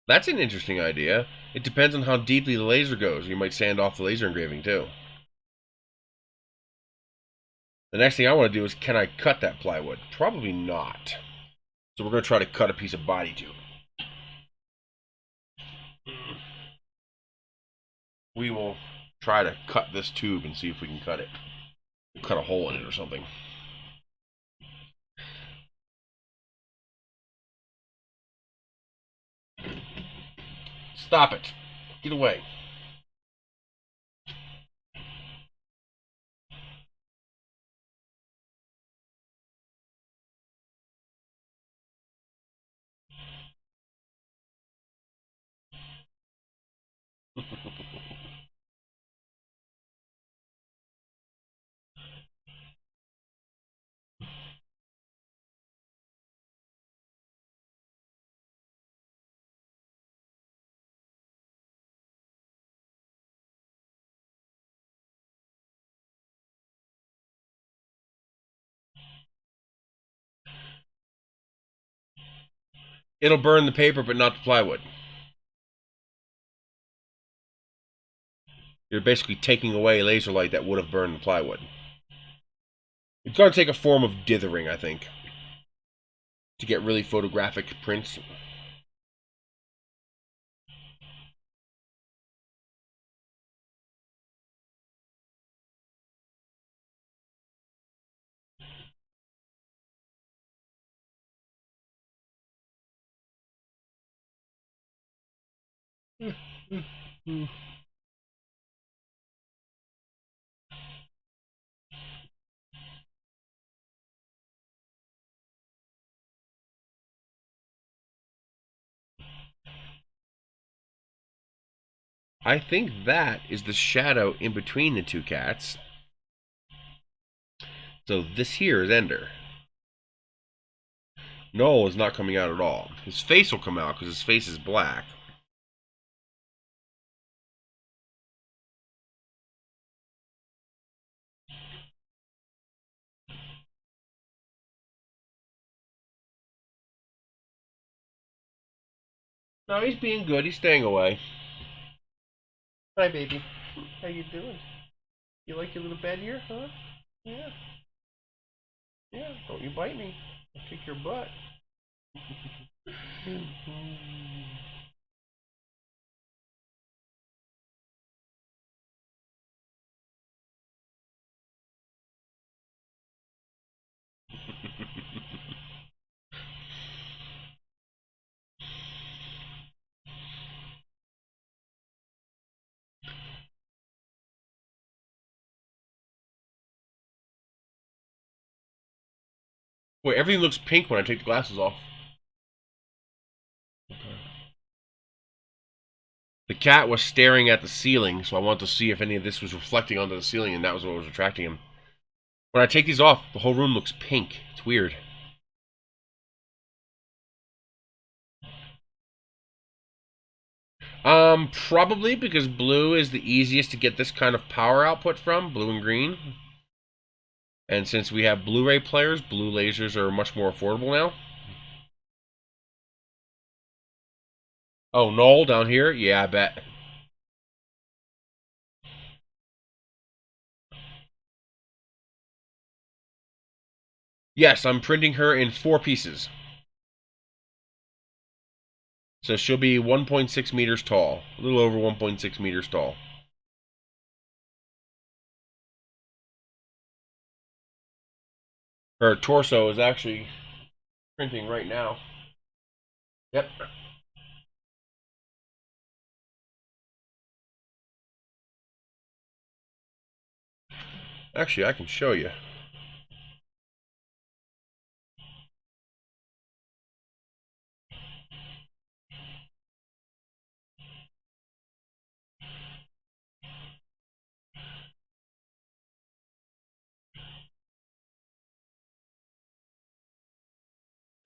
S1: That's an interesting idea. It depends on how deeply the laser goes. You might sand off the laser engraving too. The next thing I want to do is, can I cut that plywood? Probably not. So we're going to try to cut a piece of body tube. We will try to cut this tube and see if we can cut it. Cut a hole in it or something. Stop it. Get away. It'll burn the paper, but not the plywood. You're basically taking away laser light that would have burned the plywood. It's going to take a form of dithering, I think, to get really photographic prints. I think that is the shadow in between the two cats. So this here is Ender. Noel is not coming out at all. His face will come out because his face is black. No, he's being good. He's staying away. Hi, baby. How you doing? You like your little bed here, huh? Yeah. Yeah, don't you bite me. I'll kick your butt. Wait, everything looks pink when I take the glasses off. The cat was staring at the ceiling, so I wanted to see if any of this was reflecting onto the ceiling, and that was what was attracting him. When I take these off, the whole room looks pink. It's weird. Probably because blue is the easiest to get this kind of power output from, blue and green. And since we have Blu-ray players, blue lasers are much more affordable now. Oh, Noel down here? Yeah, I bet. Yes, I'm printing her in 4 pieces. So she'll be 1.6 meters tall. A little over 1.6 meters tall. Her torso is actually printing right now. Yep. Actually, I can show you.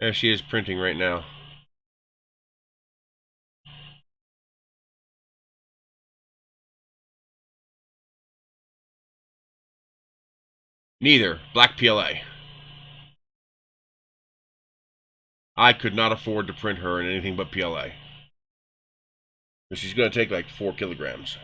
S1: There she is printing right now. Neither. Black PLA. I could not afford to print her in anything but PLA. But she's going to take like 4 kilograms.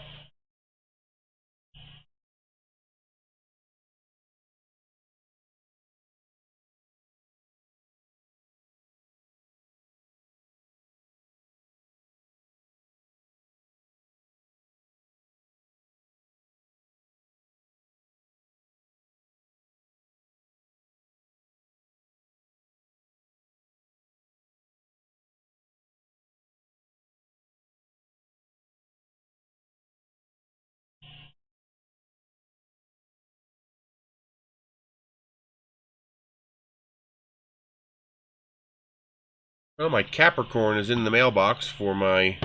S1: Well, my Capricorn is in the mailbox for my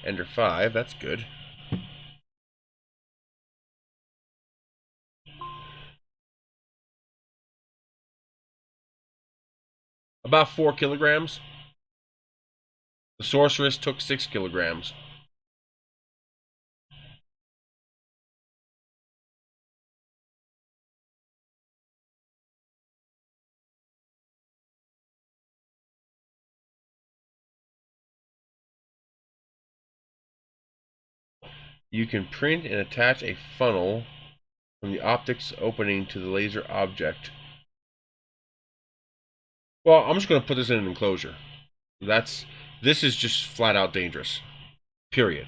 S1: Ender 5. That's good. About 4 kilograms. The Sorceress took 6 kilograms. You can print and attach a funnel from the optics opening to the laser object. Well, I'm just going to put this in an enclosure. This is just flat out dangerous. Period.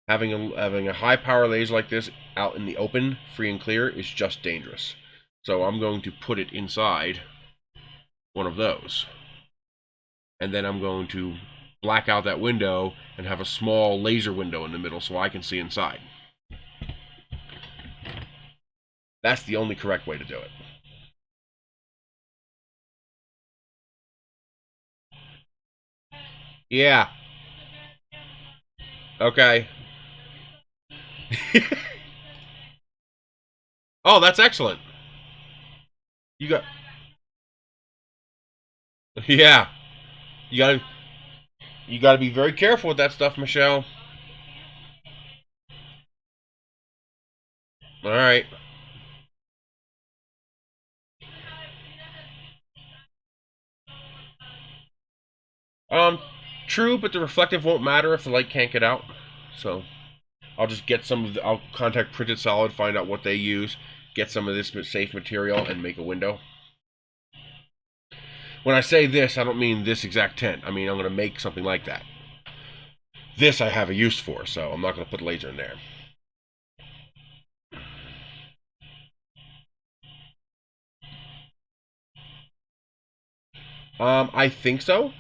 S1: Having a high power laser like this out in the open, free and clear, is just dangerous. So I'm going to put it inside one of those. And then I'm going to black out that window and have a small laser window in the middle so I can see inside. That's the only correct way to do it. Yeah. Okay. Oh, that's excellent. You got... Yeah. You gotta be very careful with that stuff, Michelle. Alright. True, but the reflective won't matter if the light can't get out. So, I'll just get some of the... I'll contact Printed Solid, find out what they use, get some of this safe material, and make a window. When I say this, I don't mean this exact tent. I mean, I'm going to make something like that. This I have a use for, so I'm not going to put laser in there. I think so.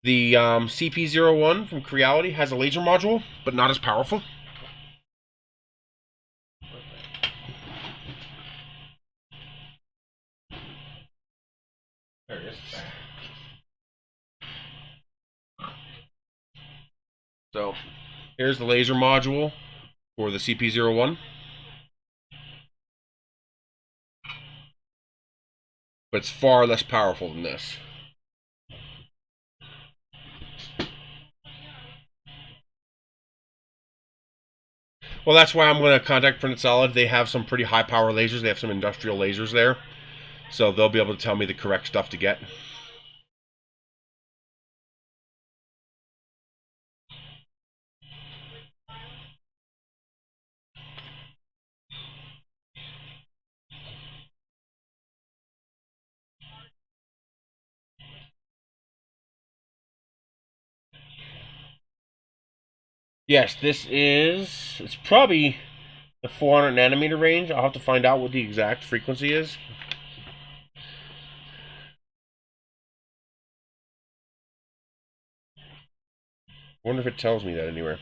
S1: The CP01 from Creality has a laser module, but not as powerful. There it is. So, here's the laser module for the CP01. But it's far less powerful than this. Well, that's why I'm going to contact Printed Solid. They have some pretty high power lasers. They have some industrial lasers there. So they'll be able to tell me the correct stuff to get. Yes, it's probably the 400 nanometer range. I'll have to find out what the exact frequency is. I wonder if it tells me that anywhere.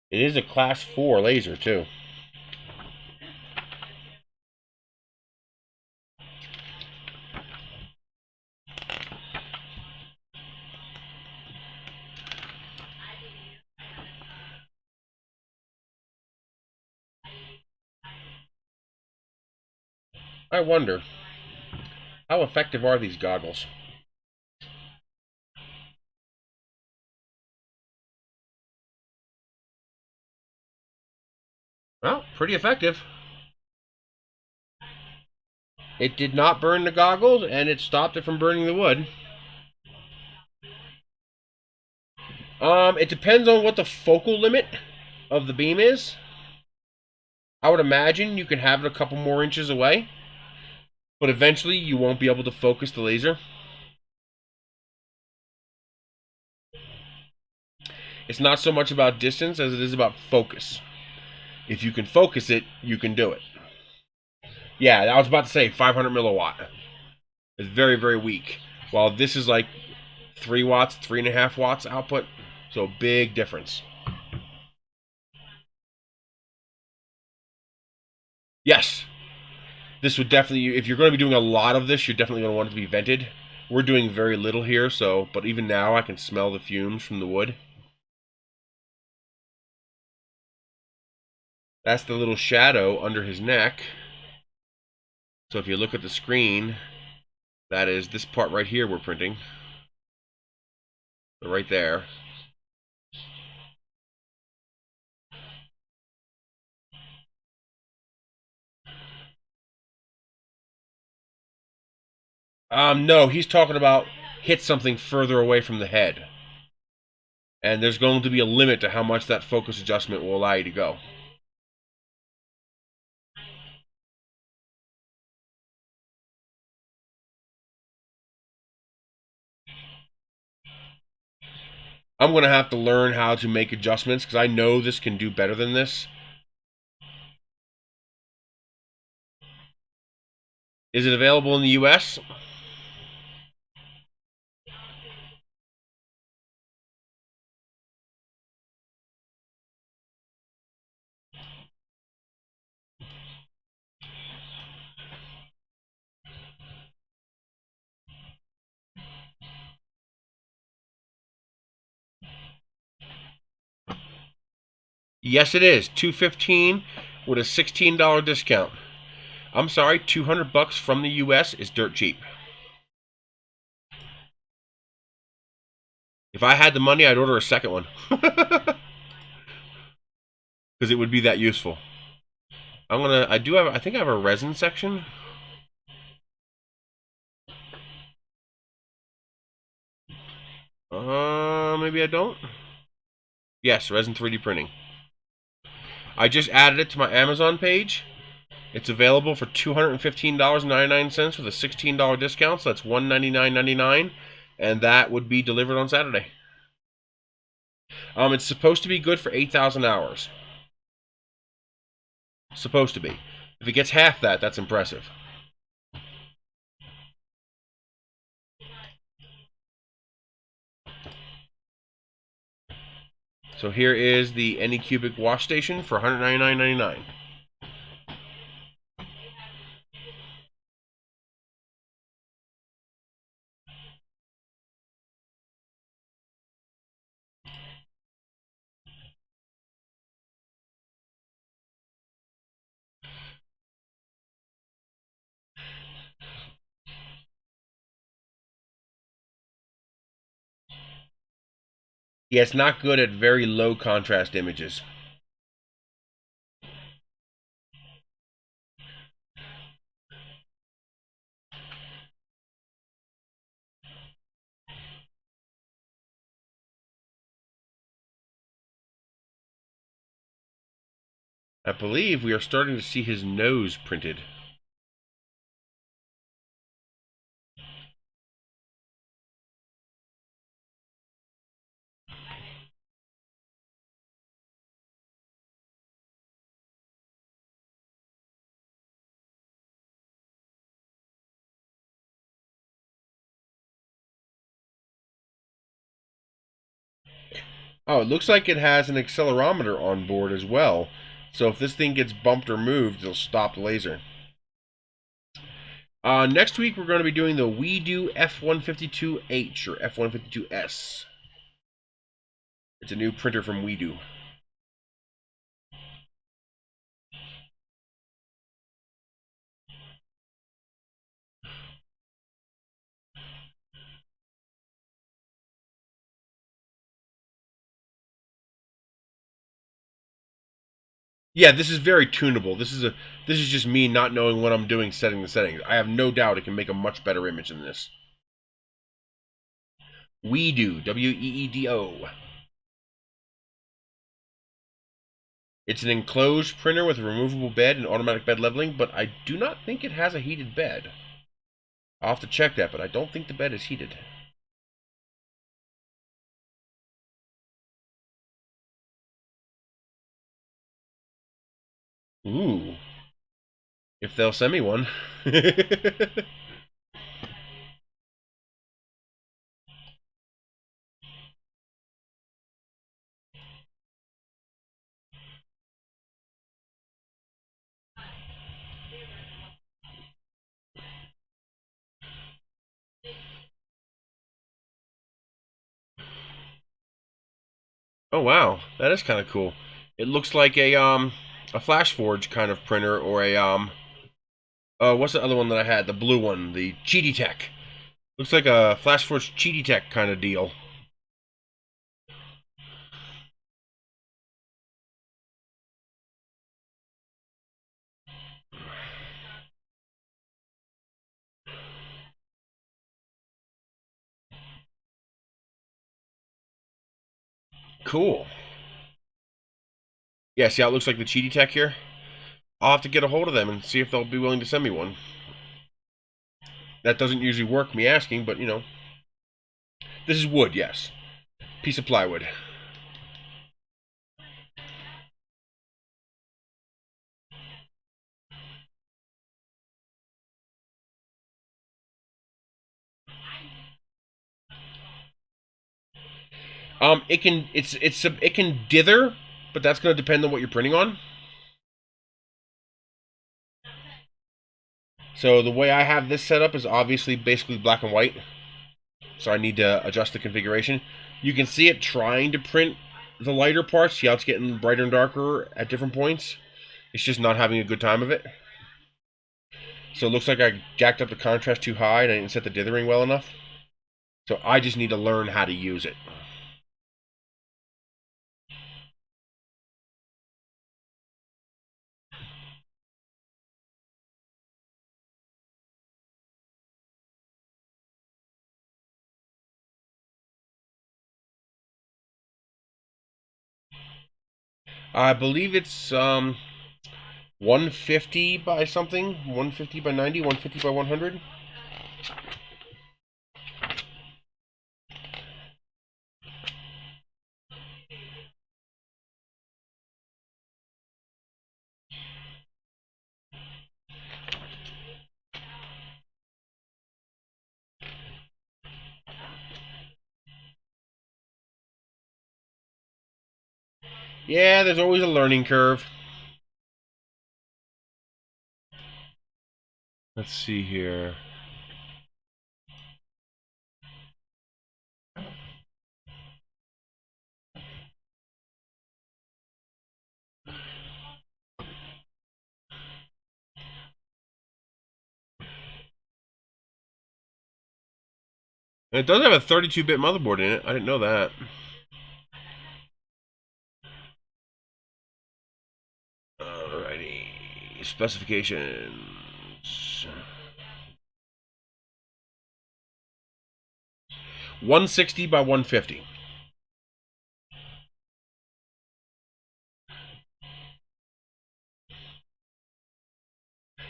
S1: It is a class 4 laser too. I wonder, how effective are these goggles? Well, pretty effective. It did not burn the goggles, and it stopped it from burning the wood. It depends on what the focal limit of the beam is. I would imagine you can have it a couple more inches away, but eventually you won't be able to focus the laser. It's not so much about distance as it is about focus. If you can focus it, you can do it. Yeah, I was about to say 500 milliwatt. It's very, very weak. While this is like 3 watts, 3.5 watts output. So big difference. Yes. This would definitely, if you're going to be doing a lot of this, you're definitely going to want it to be vented. We're doing very little here, so, but even now I can smell the fumes from the wood. That's the little shadow under his neck. So if you look at the screen, that is this part right here we're printing. So right there. No, he's talking about hit something further away from the head. And there's going to be a limit to how much that focus adjustment will allow you to go. I'm going to have to learn how to make adjustments because I know this can do better than this. Is it available in the US? Yes, it is. $215 with a $16 discount. I'm sorry, $200 from the US is dirt cheap. If I had the money, I'd order a second one. Because it would be that useful. I think I have a resin section. Maybe I don't. Yes, resin 3D printing. I just added it to my Amazon page. It's available for $215.99 with a $16 discount, so that's $199.99, and that would be delivered on Saturday. It's supposed to be good for 8,000 hours. Supposed to be. If it gets half that, that's impressive. So here is the Anycubic wash station for $199.99. Yeah, it's not good at very low contrast images. I believe we are starting to see his nose printed. Oh, it looks like it has an accelerometer on board as well. So if this thing gets bumped or moved, it'll stop the laser. Next week, we're going to be doing the WeDo F152H or F152S. It's a new printer from WeDo. Yeah, this is very tunable. This is just me not knowing what I'm doing setting the settings. I have no doubt it can make a much better image than this. WeDo, W-E-E-D-O. It's an enclosed printer with a removable bed and automatic bed leveling, but I do not think it has a heated bed. I'll have to check that, but I don't think the bed is heated. Ooh. If they'll send me one. Oh wow, that is kind of cool. It looks like a FlashForge kind of printer or a what's the other one that I had? The blue one, the Cheaty Tech. Looks like a FlashForge Cheaty Tech kind of deal. Cool. Yeah, see how it looks like the Cheaty Tech here? I'll have to get a hold of them and see if they'll be willing to send me one. That doesn't usually work, me asking, but you know. This is wood, yes. Piece of plywood. It can dither, but that's going to depend on what you're printing on. So the way I have this set up is obviously basically black and white. So I need to adjust the configuration. You can see it trying to print the lighter parts. See how it's getting brighter and darker at different points. It's just not having a good time of it. So it looks like I jacked up the contrast too high and I didn't set the dithering well enough. So I just need to learn how to use it. I believe it's 150 by something, 150 by 90, 150 by 100. Yeah, there's always a learning curve. Let's see here. It does have a 32-bit motherboard in it. I didn't know that. Alrighty. Specifications. 160 by 150.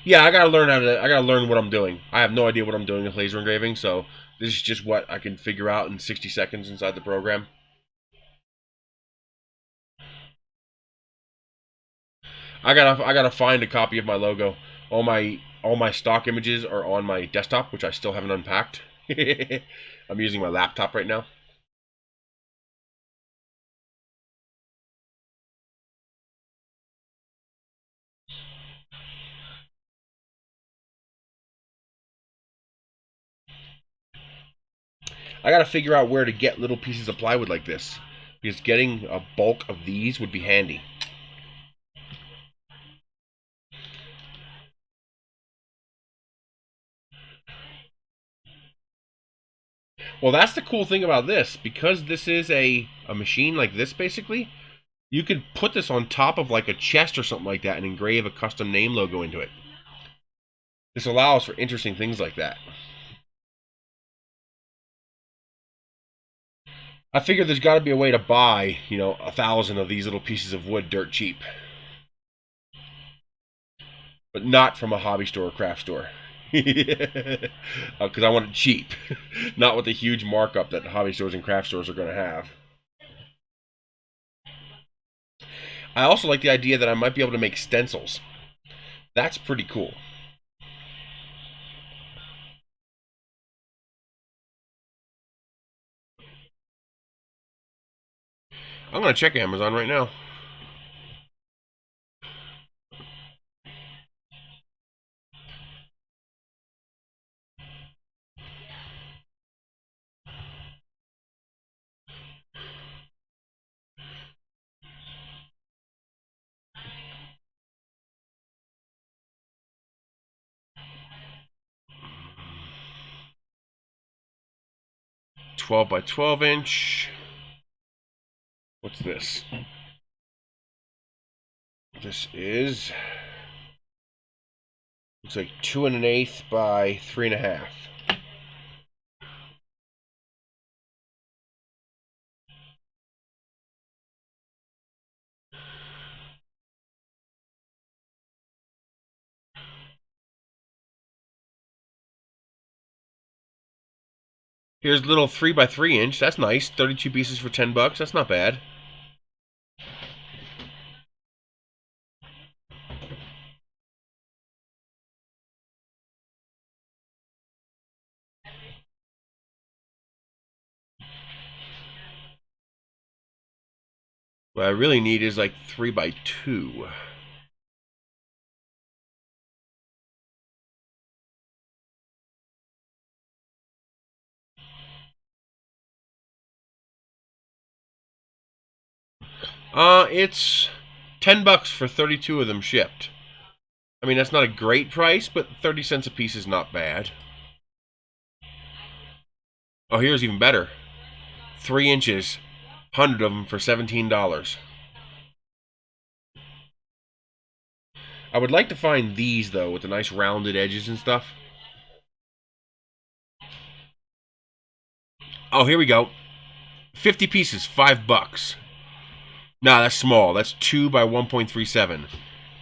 S1: Yeah, I gotta learn what I'm doing. I have no idea what I'm doing with laser engraving, so this is just what I can figure out in 60 seconds inside the program. I gotta find a copy of my logo. All my stock images are on my desktop, which I still haven't unpacked. I'm using my laptop right now. I gotta figure out where to get little pieces of plywood like this, because getting a bulk of these would be handy. Well, that's the cool thing about this. Because this is a machine like this, basically, you could put this on top of like a chest or something like that and engrave a custom name logo into it. This allows for interesting things like that. I figure there's got to be a way to buy, 1,000 of these little pieces of wood dirt cheap. But not from a hobby store or craft store. Because I want it cheap. Not with the huge markup that hobby stores and craft stores are going to have. I also like the idea that I might be able to make stencils. That's pretty cool. I'm going to check Amazon right now. .12 by 12 inch. What's this? This is, looks like 2 1/8 by 3 1/2. Here's a little 3 by 3 inch. That's nice. 32 pieces for $10. That's not bad. What I really need is like 3x2. It's $10 for 32 of them shipped. I mean, that's not a great price, but 30 cents a piece is not bad. Oh, here's even better. 3 inches, 100 of them for $17. I would like to find these, though, with the nice rounded edges and stuff. Oh, here we go. 50 pieces, $5. Nah, that's small. That's 2 by 1.37.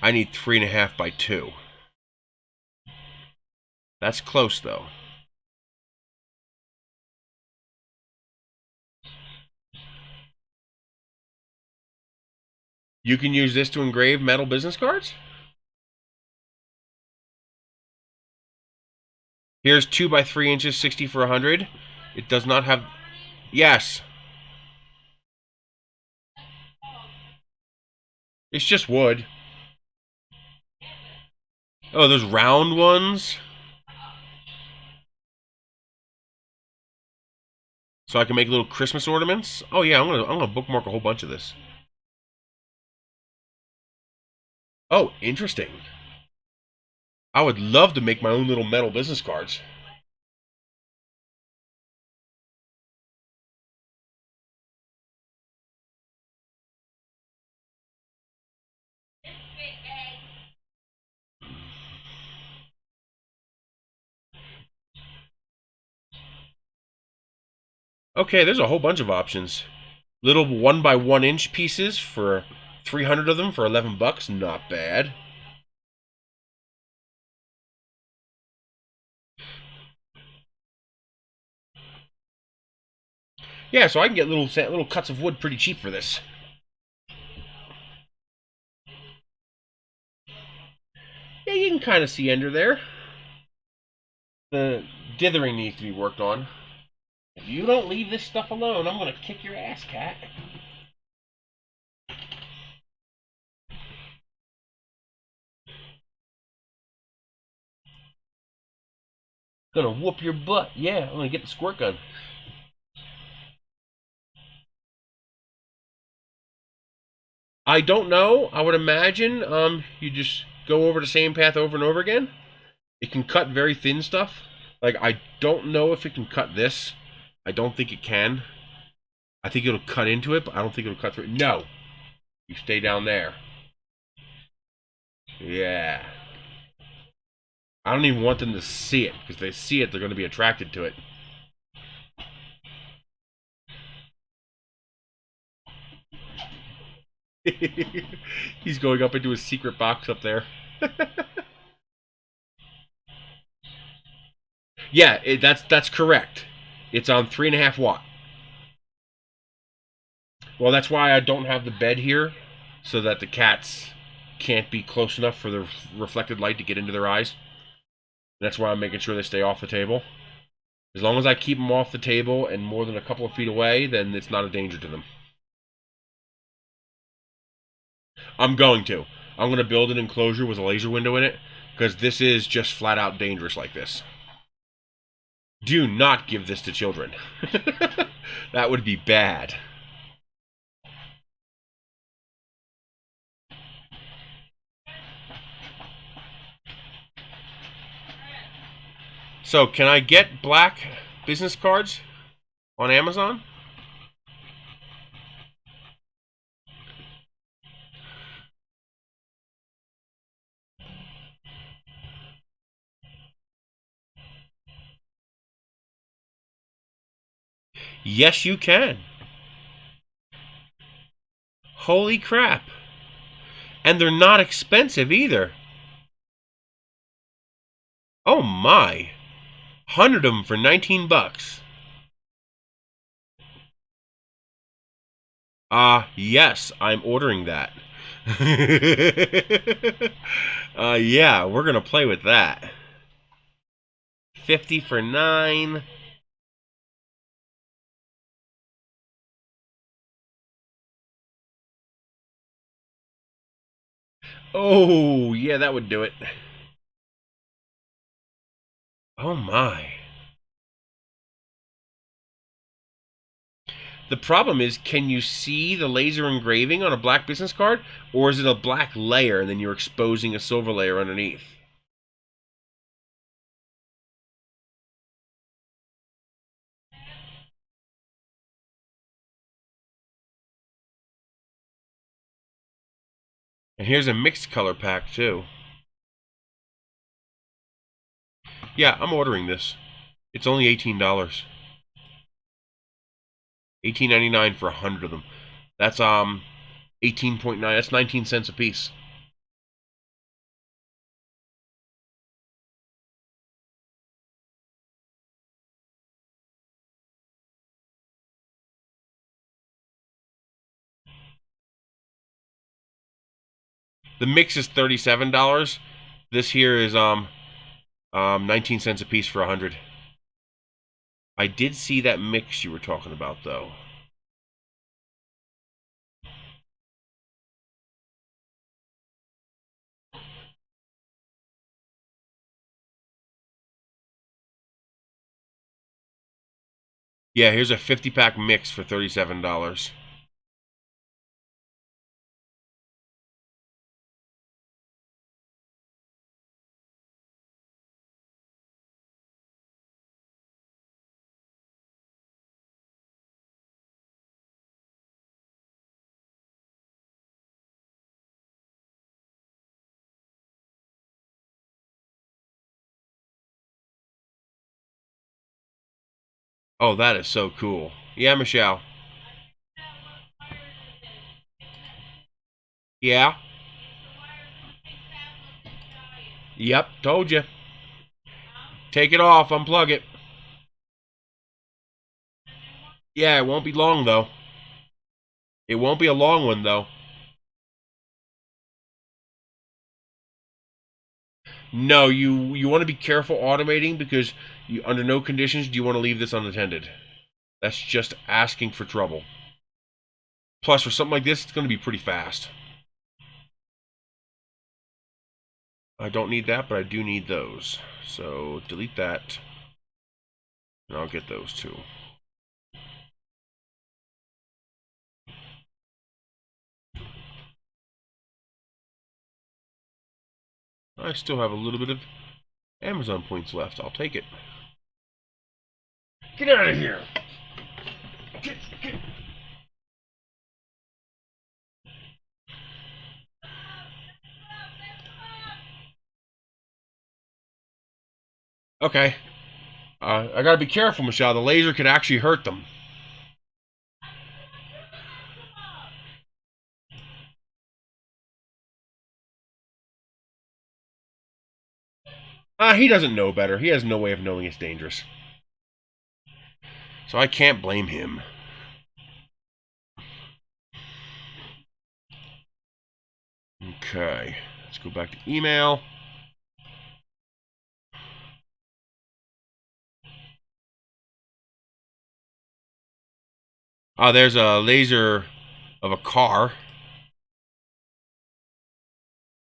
S1: I need 3.5 by 2. That's close, though. You can use this to engrave metal business cards? Here's 2 by 3 inches, 60 for 100. It does not have... Yes. It's just wood. Oh, there's round ones? So I can make little Christmas ornaments? Oh yeah, I'm gonna bookmark a whole bunch of this. Oh, interesting. I would love to make my own little metal business cards. Okay, there's a whole bunch of options. Little 1 by 1 inch pieces for 300 of them for $11. Not bad. Yeah, so I can get little cuts of wood pretty cheap for this. Yeah, you can kind of see under there. The dithering needs to be worked on. If you don't leave this stuff alone, I'm gonna kick your ass, cat. Gonna whoop your butt. Yeah, I'm gonna get the squirt gun. I don't know. I would imagine you just go over the same path over and over again. It can cut very thin stuff. Like, I don't know if it can cut this. I don't think it can. I think it'll cut into it, but I don't think it'll cut through it. No! You stay down there. Yeah. I don't even want them to see it, because if they see it, they're going to be attracted to it. He's going up into his secret box up there. Yeah, that's correct. It's on 3.5 watt. Well, that's why I don't have the bed here, so that the cats can't be close enough for the reflected light to get into their eyes. That's why I'm making sure they stay off the table. As long as I keep them off the table and more than a couple of feet away, then it's not a danger to them. I'm going to. I'm going to build an enclosure with a laser window in it, because this is just flat out dangerous like this. Do not give this to children. That would be bad. So, can I get black business cards on Amazon? Yes, you can. Holy crap. And they're not expensive either. Oh my. 100 of them for $19. Yes, I'm ordering that. Yeah, we're gonna play with that. 50 for 9. Oh, yeah, that would do it. Oh my. The problem is, can you see the laser engraving on a black business card? Or is it a black layer and then you're exposing a silver layer underneath? And here's a mixed color pack too. Yeah, I'm ordering this. It's only $18. $18.99 for 100 of them. That's 18.9. That's 19 cents a piece. The mix is $37. This here is 19 cents a piece for 100. I did see that mix you were talking about though. Yeah, here's a 50-pack mix for $37. Oh, that is so cool. Yeah, Michelle. Yeah. Yep, told you. Take it off, unplug it. Yeah, it won't be long though. It won't be a long one though. No, you want to be careful automating because you, under no conditions do you want to leave this unattended. That's just asking for trouble. Plus, for something like this, it's going to be pretty fast. I don't need that, but I do need those. So delete that, and I'll get those too. I still have a little bit of Amazon points left. I'll take it. Get out of here! Get. Okay. I gotta be careful, Michelle. The laser could actually hurt them. He doesn't know better. He has no way of knowing it's dangerous. So I can't blame him. Okay. Let's go back to email. There's a laser of a car.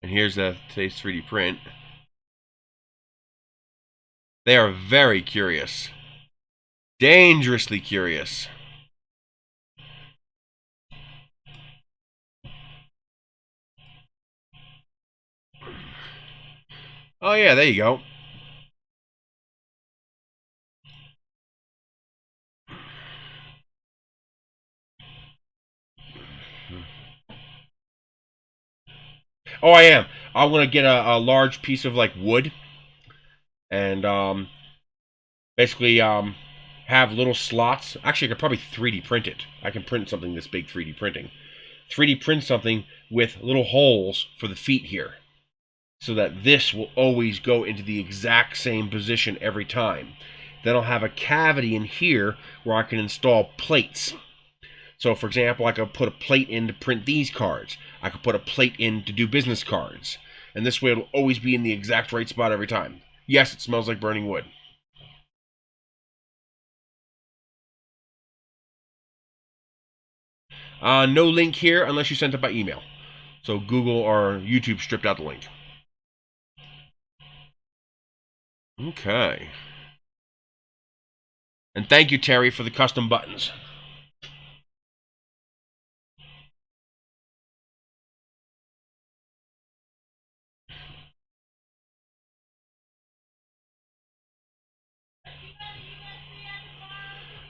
S1: And here's today's 3D print. They are very curious. Dangerously curious. Oh yeah, there you go. Oh, I am. I'm gonna get a large piece of like wood, and basically have little slots. Actually, I could probably 3D print it. I can print something this big 3D printing. 3D print something with little holes for the feet here, so that this will always go into the exact same position every time. Then I'll have a cavity in here where I can install plates. So, for example, I could put a plate in to print these cards. I could put a plate in to do business cards. And this way it'll always be in the exact right spot every time. Yes, it smells like burning wood. No link here unless you sent it by email. So Google or YouTube stripped out the link. Okay. And thank you, Terry, for the custom buttons.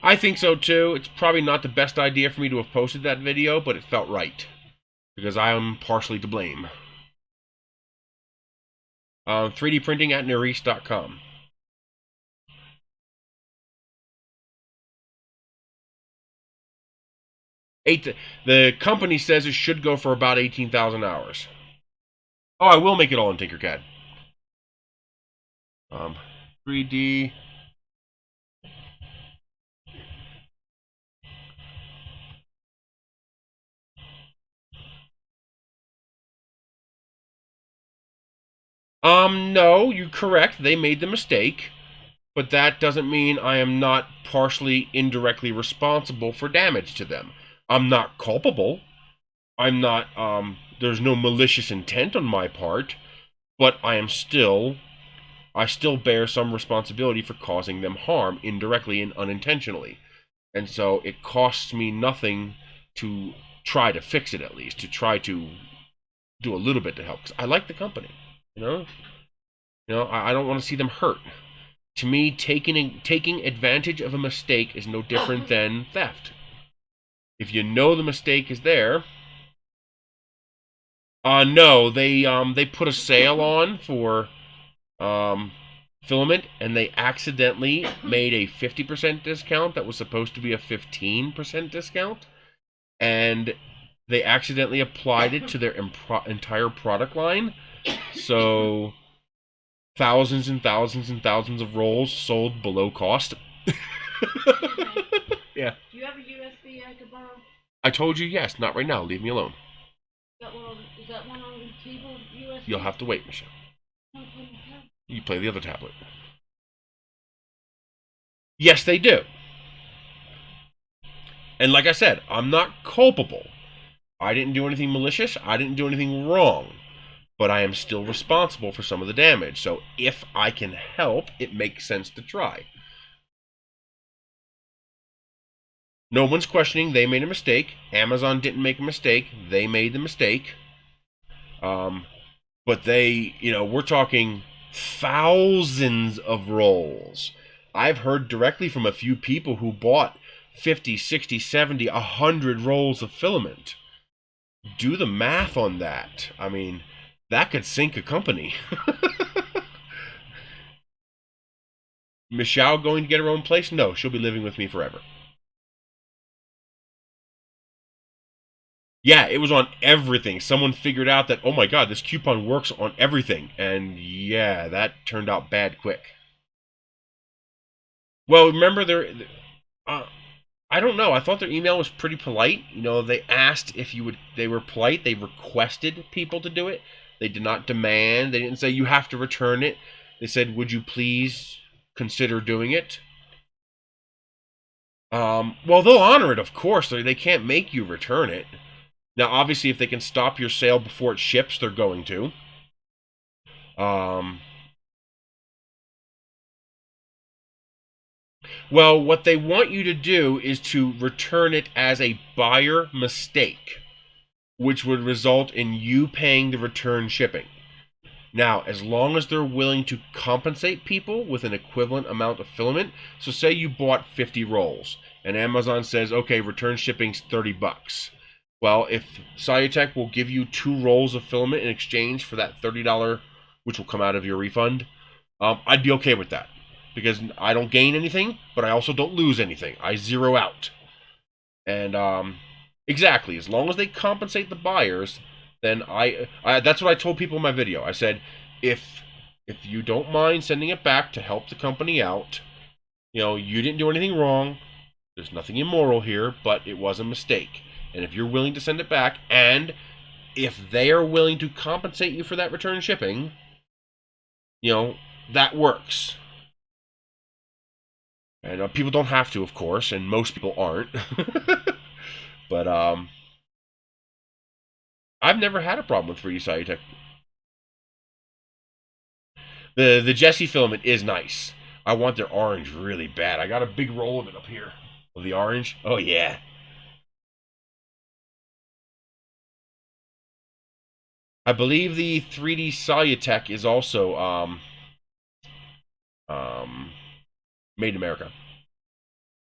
S1: I think so too. It's probably not the best idea for me to have posted that video, but it felt right. Because I am partially to blame. 3D printing at Nerys.com. The company says it should go for about 18,000 hours. Oh, I will make it all in Tinkercad. 3D. No, you're correct. They made the mistake. But that doesn't mean I am not partially indirectly responsible for damage to them. I'm not culpable. I'm not, there's no malicious intent on my part, but I still bear some responsibility for causing them harm indirectly and unintentionally. And so it costs me nothing to try to fix it, at least, to try to do a little bit to help. 'Cause I like the company, you know? I don't want to see them hurt. To me, taking advantage of a mistake is no different than theft. If you know the mistake is there, no, they put a sale on for filament, and they accidentally made a 50% discount that was supposed to be a 15% discount, and they accidentally applied it to their entire product line. So thousands and thousands and thousands of rolls sold below cost. Yeah.
S2: Do you have a USB I could borrow?
S1: I told you yes. Not right now. Leave me alone.
S2: Is that one on the table? USB?
S1: You'll have to wait, Michelle. You play the other tablet. Yes, they do. And like I said, I'm not culpable. I didn't do anything malicious. I didn't do anything wrong. But I am still responsible for some of the damage. So if I can help, it makes sense to try. No one's questioning they made a mistake. Amazon didn't make a mistake. They made the mistake. But they, we're talking thousands of rolls. I've heard directly from a few people who bought 50, 60, 70, 100 rolls of filament. Do the math on that. I mean, that could sink a company. Michelle going to get her own place? No, she'll be living with me forever. Yeah, it was on everything. Someone figured out that, oh my god, this coupon works on everything. And yeah, that turned out bad quick. Well, remember, I don't know. I thought their email was pretty polite. They asked if they were polite. They requested people to do it. They did not demand. They didn't say you have to return it. They said, would you please consider doing it? Well, they'll honor it, of course. They can't make you return it. Now, obviously, if they can stop your sale before it ships, they're going to. Well, what they want you to do is to return it as a buyer mistake, which would result in you paying the return shipping. Now, as long as they're willing to compensate people with an equivalent amount of filament, so say you bought 50 rolls, and Amazon says, okay, return shipping's $30. Well, if Cytec will give you 2 rolls of filament in exchange for that $30, which will come out of your refund, I'd be okay with that. Because I don't gain anything, but I also don't lose anything. I zero out. And, exactly, as long as they compensate the buyers, then that's what I told people in my video. I said, if you don't mind sending it back to help the company out, you didn't do anything wrong, there's nothing immoral here, but it was a mistake. And if you're willing to send it back, and if they are willing to compensate you for that return shipping, that works. And people don't have to, of course, and most people aren't. But, I've never had a problem with 3D Cytec. The Jesse filament is nice. I want their orange really bad. I got a big roll of it up here. Of the orange. Oh, yeah. I believe the 3D Cytec is also made in America.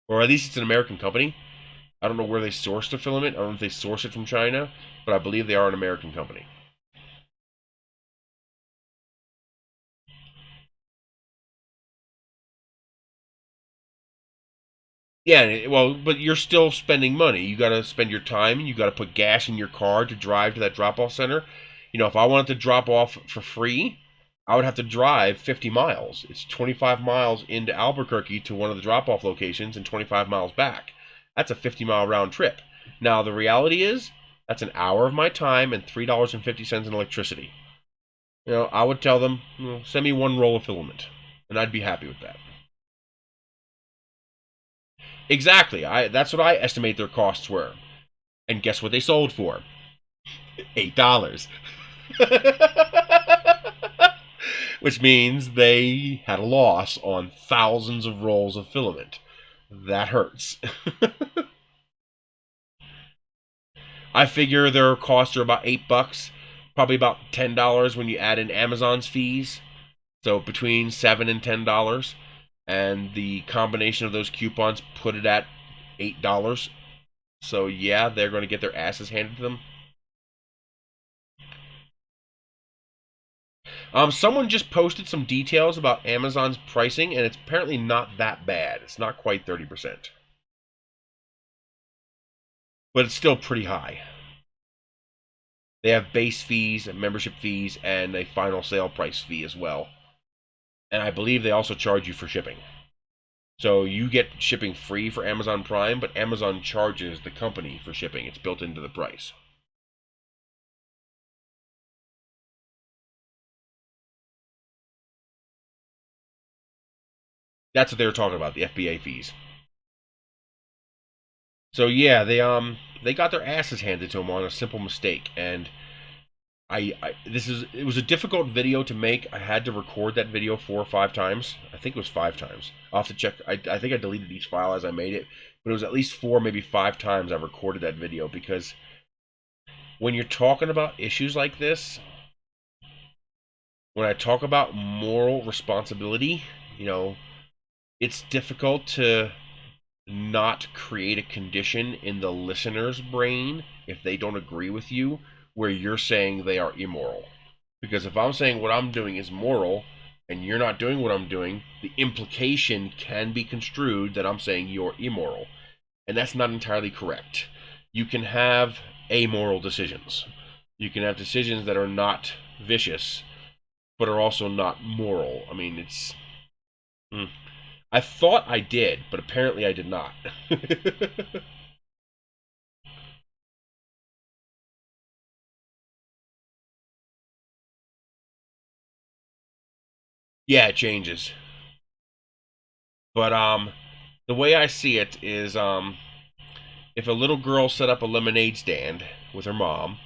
S1: Or at least it's an American company. I don't know where they source the filament. I don't know if they source it from China, but I believe they are an American company. Yeah, well, but you're still spending money. You got to spend your time. You got to put gas in your car to drive to that drop-off center. You know, if I wanted to drop off for free, I would have to drive 50 miles. It's 25 miles into Albuquerque to one of the drop-off locations and 25 miles back. That's a 50-mile round trip. Now, the reality is, that's an hour of my time and $3.50 in electricity. You know, I would tell them, send me one roll of filament, and I'd be happy with that. Exactly. That's what I estimate their costs were. And guess what they sold for? $8. Which means they had a loss on thousands of rolls of filament. That hurts. I figure their costs are about $8, probably about $10 when you add in Amazon's fees. So between $7 and $10. And the combination of those coupons put it at $8. So yeah, they're going to get their asses handed to them. Someone just posted some details about Amazon's pricing, and it's apparently not that bad. It's not quite 30%. But it's still pretty high. They have base fees, and membership fees, and a final sale price fee as well. And I believe they also charge you for shipping. So you get shipping free for Amazon Prime, but Amazon charges the company for shipping. It's built into the price. That's what they were talking about, the FBA fees. So yeah, they got their asses handed to them on a simple mistake, and it was a difficult video to make. I had to record that video 4 or 5 times. I think it was 5 times. I'll have to check. I think I deleted each file as I made it, but it was at least 4, maybe 5 times I recorded that video, because when you're talking about issues like this, when I talk about moral responsibility, you know, it's difficult to not create a condition in the listener's brain if they don't agree with you where you're saying they are immoral. Because if I'm saying what I'm doing is moral and you're not doing what I'm doing, the implication can be construed that I'm saying you're immoral. And that's not entirely correct. You can have amoral decisions. You can have decisions that are not vicious, but are also not moral. I mean, it's... I thought I did, but apparently I did not. Yeah, it changes. But the way I see it is if a little girl set up a lemonade stand with her mom,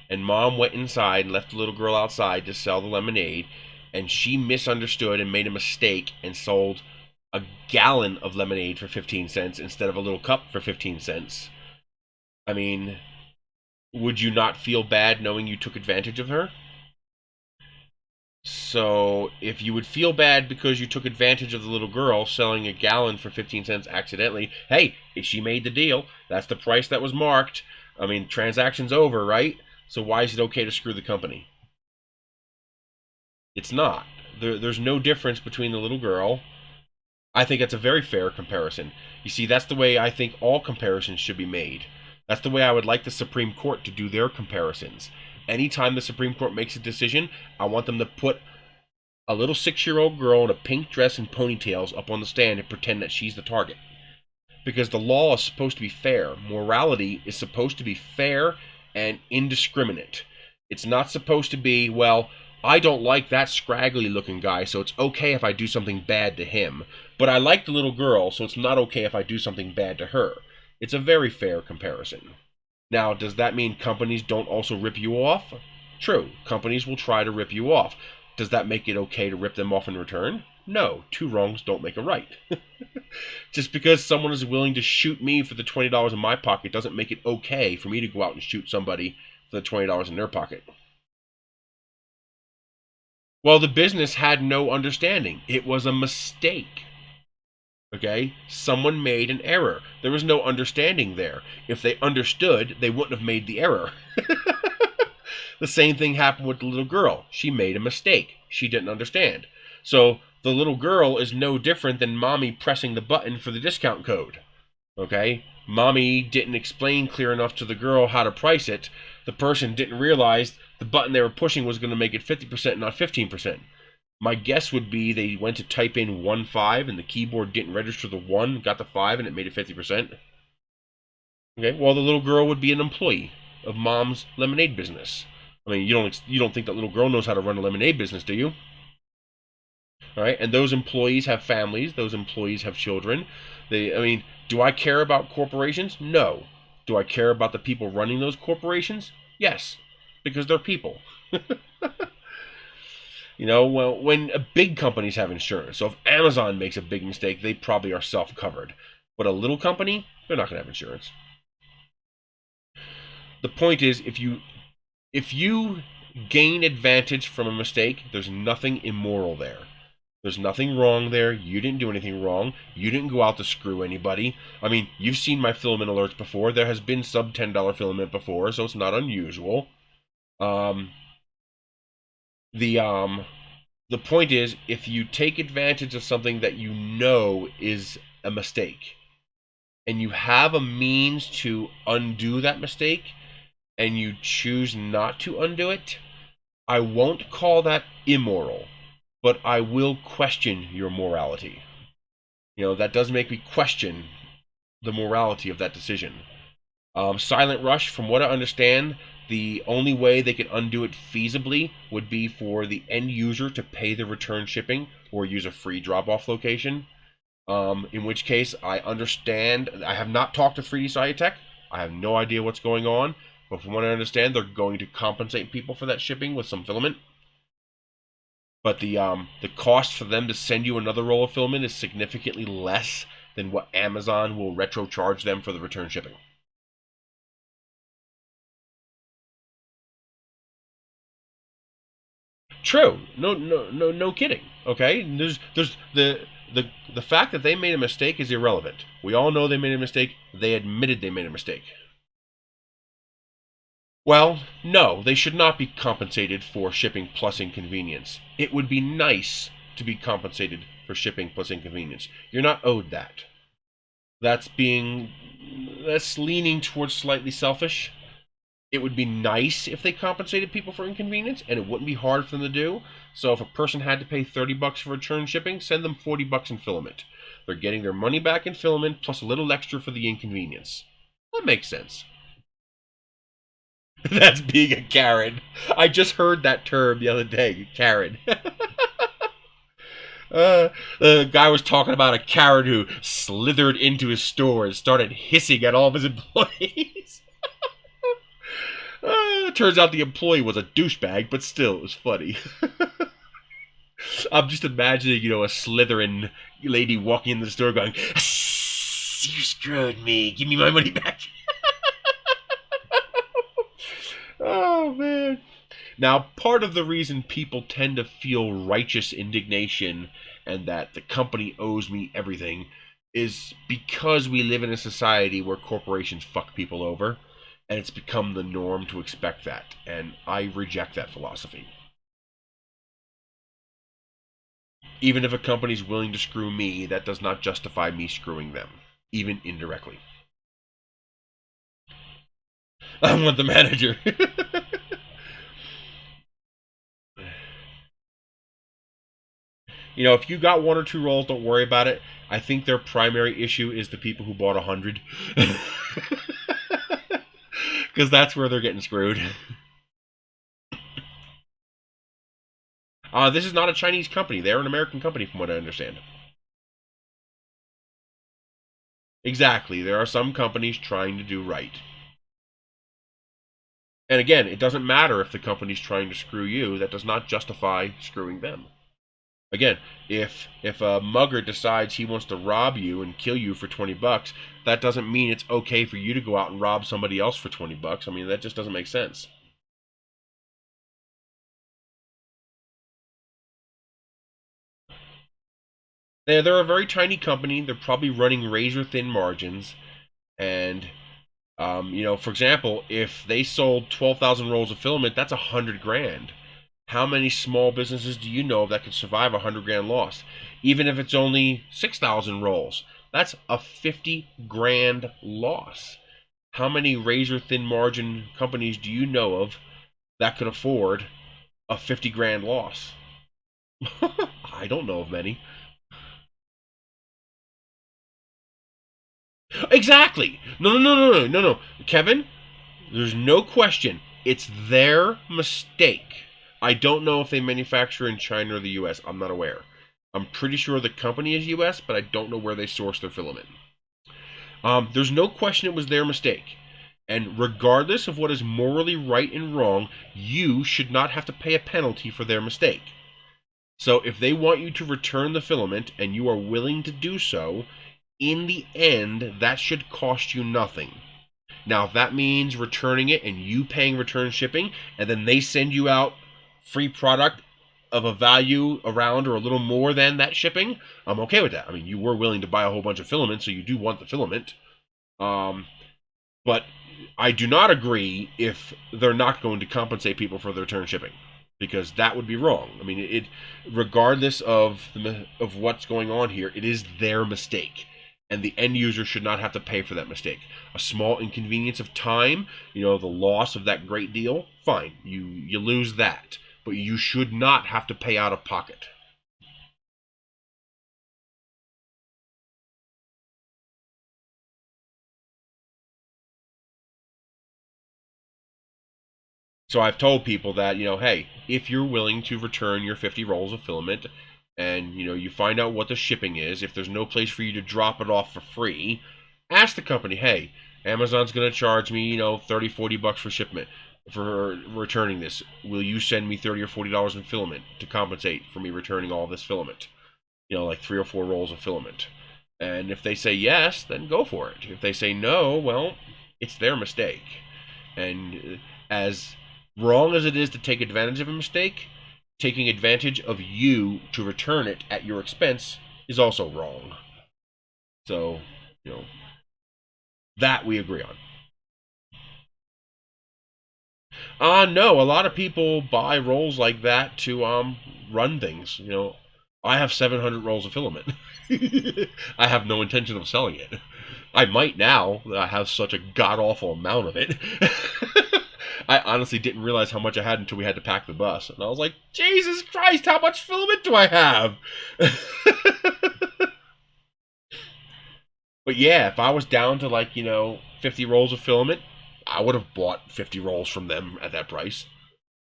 S1: and mom went inside and left the little girl outside to sell the lemonade, and she misunderstood and made a mistake and sold a gallon of lemonade for 15 cents instead of a little cup for 15 cents. I mean, would you not feel bad knowing you took advantage of her? So, if you would feel bad because you took advantage of the little girl selling a gallon for 15 cents accidentally, hey, she made the deal. That's the price that was marked. I mean, transaction's over, right? So why is it okay to screw the company? It's not. There's no difference between the little girl. I think that's a very fair comparison. You see, that's the way I think all comparisons should be made. That's the way I would like the Supreme Court to do their comparisons. Anytime the Supreme Court makes a decision, I want them to put a little 6-year-old girl in a pink dress and ponytails up on the stand and pretend that she's the target. Because the law is supposed to be fair. Morality is supposed to be fair and indiscriminate. It's not supposed to be, well, I don't like that scraggly looking guy, so it's okay if I do something bad to him. But I like the little girl, so it's not okay if I do something bad to her. It's a very fair comparison. Now, does that mean companies don't also rip you off? True, companies will try to rip you off. Does that make it okay to rip them off in return? No, two wrongs don't make a right. Just because someone is willing to shoot me for the $20 in my pocket doesn't make it okay for me to go out and shoot somebody for the $20 in their pocket. Well, the business had no understanding. It was a mistake. Okay? Someone made an error. There was no understanding there. If they understood, they wouldn't have made the error. The same thing happened with the little girl. She made a mistake. She didn't understand. So the little girl is no different than mommy pressing the button for the discount code. Okay? Mommy didn't explain clear enough to the girl how to price it. The person didn't realize the button they were pushing was going to make it 50%, not 15%. My guess would be they went to type in 1.5 and the keyboard didn't register the 1, got the 5, and it made it 50%. Okay, well, the little girl would be an employee of mom's lemonade business. I mean, you don't think that little girl knows how to run a lemonade business, do you? All right, and those employees have families. Those employees have children. Do I care about corporations? No. Do I care about the people running those corporations? Yes, because they're people. Well, when big companies have insurance, so if Amazon makes a big mistake, they probably are self-covered. But a little company, they're not going to have insurance. The point is, if you gain advantage from a mistake, there's nothing immoral there. There's nothing wrong there. You didn't do anything wrong. You didn't go out to screw anybody. I mean, you've seen my filament alerts before. There has been sub $10 filament before, so it's not unusual. The point is, if you take advantage of something that you know is a mistake, and you have a means to undo that mistake, and you choose not to undo it, I won't call that immoral, but I will question your morality. That does make me question the morality of that decision. Silent Rush, from what I understand, the only way they could undo it feasibly would be for the end user to pay the return shipping or use a free drop-off location. In which case, I understand. I have not talked to 3D Sciatech. I have no idea what's going on. But from what I understand, they're going to compensate people for that shipping with some filament. But the cost for them to send you another roll of filament is significantly less than what Amazon will retro charge them for the return shipping. True. No kidding. Okay? There's the fact that they made a mistake is irrelevant. We all know they made a mistake. They admitted they made a mistake. Well, no, they should not be compensated for shipping plus inconvenience. It would be nice to be compensated for shipping plus inconvenience. You're not owed that. That's leaning towards slightly selfish. It would be nice if they compensated people for inconvenience, and it wouldn't be hard for them to do. So if a person had to pay $30 for return shipping, send them $40 in filament. They're getting their money back in filament plus a little extra for the inconvenience. That makes sense. That's being a Karen. I just heard that term the other day, Karen. The guy was talking about a Karen who slithered into his store and started hissing at all of his employees. Turns out the employee was a douchebag, but still, it was funny. I'm just imagining, a Slytherin lady walking in the store going, "You screwed me. Give me my money back." Oh, man. Now, part of the reason people tend to feel righteous indignation and that the company owes me everything is because we live in a society where corporations fuck people over, and it's become the norm to expect that, and I reject that philosophy. Even if a company's willing to screw me, that does not justify me screwing them, even indirectly. I want the manager. If you got 1 or 2 rolls, don't worry about it. I think their primary issue is the people who bought 100. Because that's where they're getting screwed. This is not a Chinese company. They're an American company, from what I understand. Exactly. There are some companies trying to do right. And again, it doesn't matter if the company's trying to screw you. That does not justify screwing them. Again, if a mugger decides he wants to rob you and kill you for 20 bucks, that doesn't mean it's okay for you to go out and rob somebody else for 20 bucks. I mean, that just doesn't make sense. They're a very tiny company. They're probably running razor thin margins. And, for example, if they sold 12,000 rolls of filament, that's 100 grand. How many small businesses do you know of that could survive a 100 grand loss? Even if it's only 6,000 rolls, that's a 50 grand loss. How many razor thin margin companies do you know of that could afford a 50 grand loss? I don't know of many. Exactly. No. Kevin, there's no question. It's their mistake. I don't know if they manufacture in China or the US. I'm not aware. I'm pretty sure the company is US, but I don't know where they source their filament. There's no question it was their mistake. And regardless of what is morally right and wrong, you should not have to pay a penalty for their mistake. So if they want you to return the filament and you are willing to do so, in the end, that should cost you nothing. Now, if that means returning it and you paying return shipping, and then they send you out free product of a value around or a little more than that shipping, I'm okay with that. I mean, you were willing to buy a whole bunch of filament, so you do want the filament. But I do not agree if they're not going to compensate people for the return shipping, because that would be wrong. I mean, regardless of what's going on here, it is their mistake, and the end user should not have to pay for that mistake. A small inconvenience of time, the loss of that great deal, fine, you lose that, but you should not have to pay out of pocket. So I've told people that, hey, if you're willing to return your 50 rolls of filament and, you find out what the shipping is, if there's no place for you to drop it off for free, ask the company, hey, Amazon's going to charge me, 30, 40 bucks for shipment for returning this. Will you send me 30 or $40 in filament to compensate for me returning all this filament? Like 3 or 4 rolls of filament. And if they say yes, then go for it. If they say no, well, it's their mistake. And as wrong as it is to take advantage of a mistake, taking advantage of you to return it at your expense is also wrong. So, that we agree on. No, a lot of people buy rolls like that to run things. I have 700 rolls of filament. I have no intention of selling it. I might now. I have such a god awful amount of it. I honestly didn't realize how much I had until we had to pack the bus, and I was like, Jesus Christ, how much filament do I have? But yeah, if I was down to 50 rolls of filament, I would have bought 50 rolls from them at that price,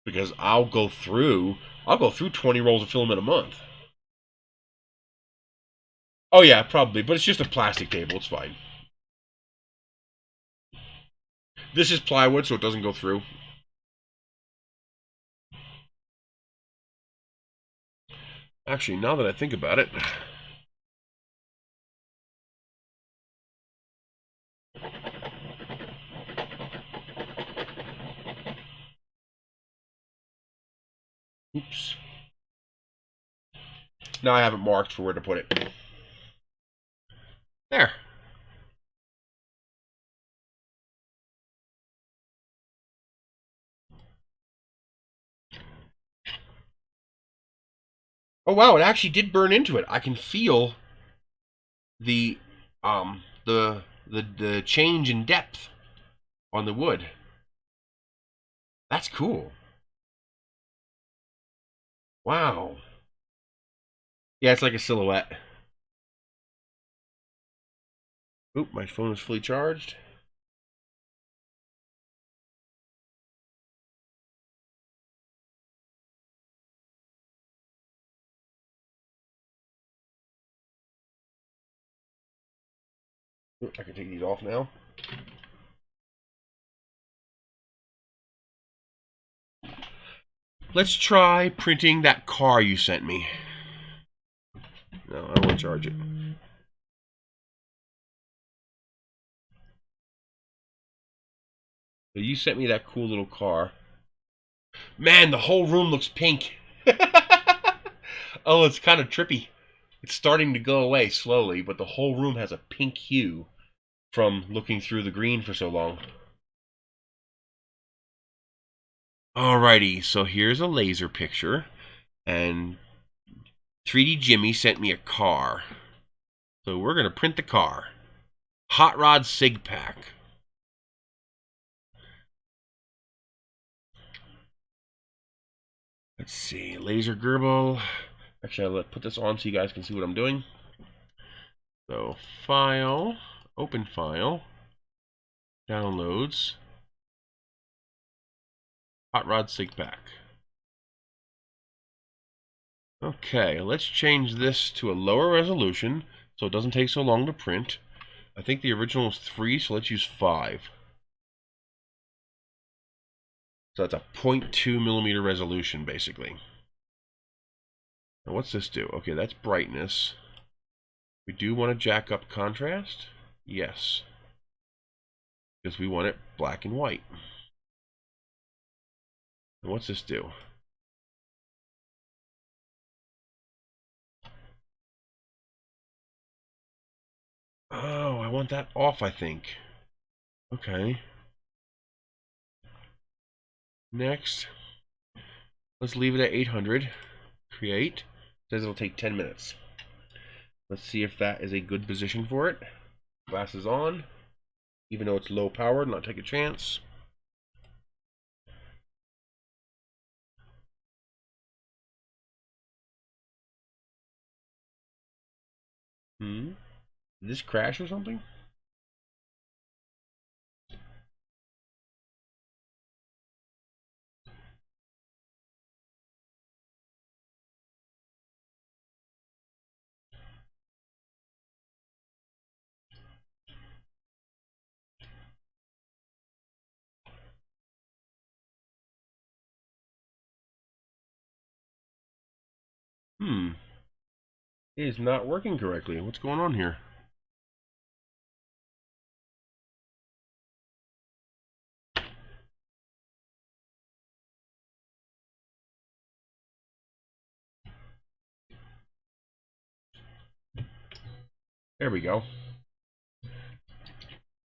S1: because I'll go through 20 rolls of filament a month. Oh yeah, probably, but it's just a plastic table. It's fine. This is plywood, so it doesn't go through. Actually, now that I think about it, oops. Now I have it marked for where to put it. There. Oh wow, it actually did burn into it. I can feel the the change in depth on the wood. That's cool. Wow. Yeah, it's like a silhouette. Oop, my phone is fully charged. Oop, I can take these off now. Let's try printing that car you sent me. No, I don't want to charge it. So you sent me that cool little car. Man, the whole room looks pink. Oh, it's kind of trippy. It's starting to go away slowly, but the whole room has a pink hue from looking through the green for so long. Alrighty, so here's a laser picture, and 3D Jimmy sent me a car. So we're going to print the car. Hot Rod Sig Pack. Let's see, laser Gerbil. Actually, I'll put this on so you guys can see what I'm doing. So, File, Open File, Downloads, Hot Rod Sig Pack. Okay, let's change this to a lower resolution so it doesn't take so long to print. I think the original was 3, so let's use 5. So that's a 0.2 millimeter resolution, basically. Now what's this do? Okay, that's brightness. We do want to jack up contrast? Yes. Because we want it black and white. And what's this do? Oh, I want that off, I think. Okay. Next, let's leave it at 800. Create. It says it'll take 10 minutes. Let's see if that is a good position for it. Glasses on. Even though it's low powered, not take a chance. Did this crash or something? It is not working correctly. What's going on here? There we go.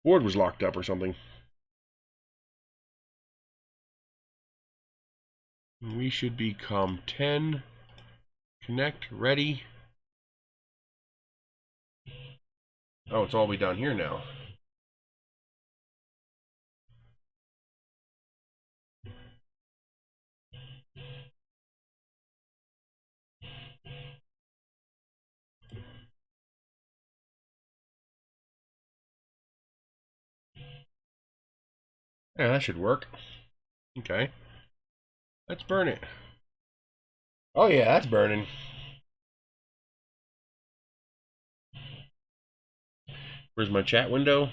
S1: Board was locked up or something. We should become 10. Connect, ready. Oh, it's all the way down here now. Yeah, that should work. Okay. Let's burn it. Oh yeah, that's burning. Where's my chat window?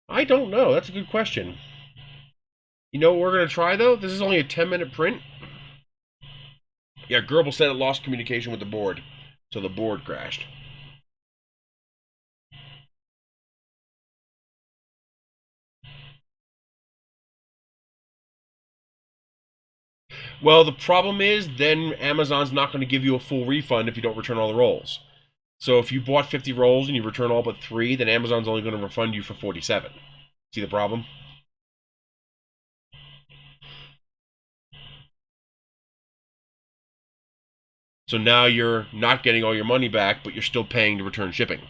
S1: I don't know. That's a good question. You know what we're going to try, though? This is only a 10-minute print. Yeah, Gerbil said it lost communication with the board, so the board crashed. Well, the problem is then Amazon's not going to give you a full refund if you don't return all the rolls. So if you bought 50 rolls and you return all but 3, then Amazon's only going to refund you for 47. See the problem? So now you're not getting all your money back, but you're still paying to return shipping.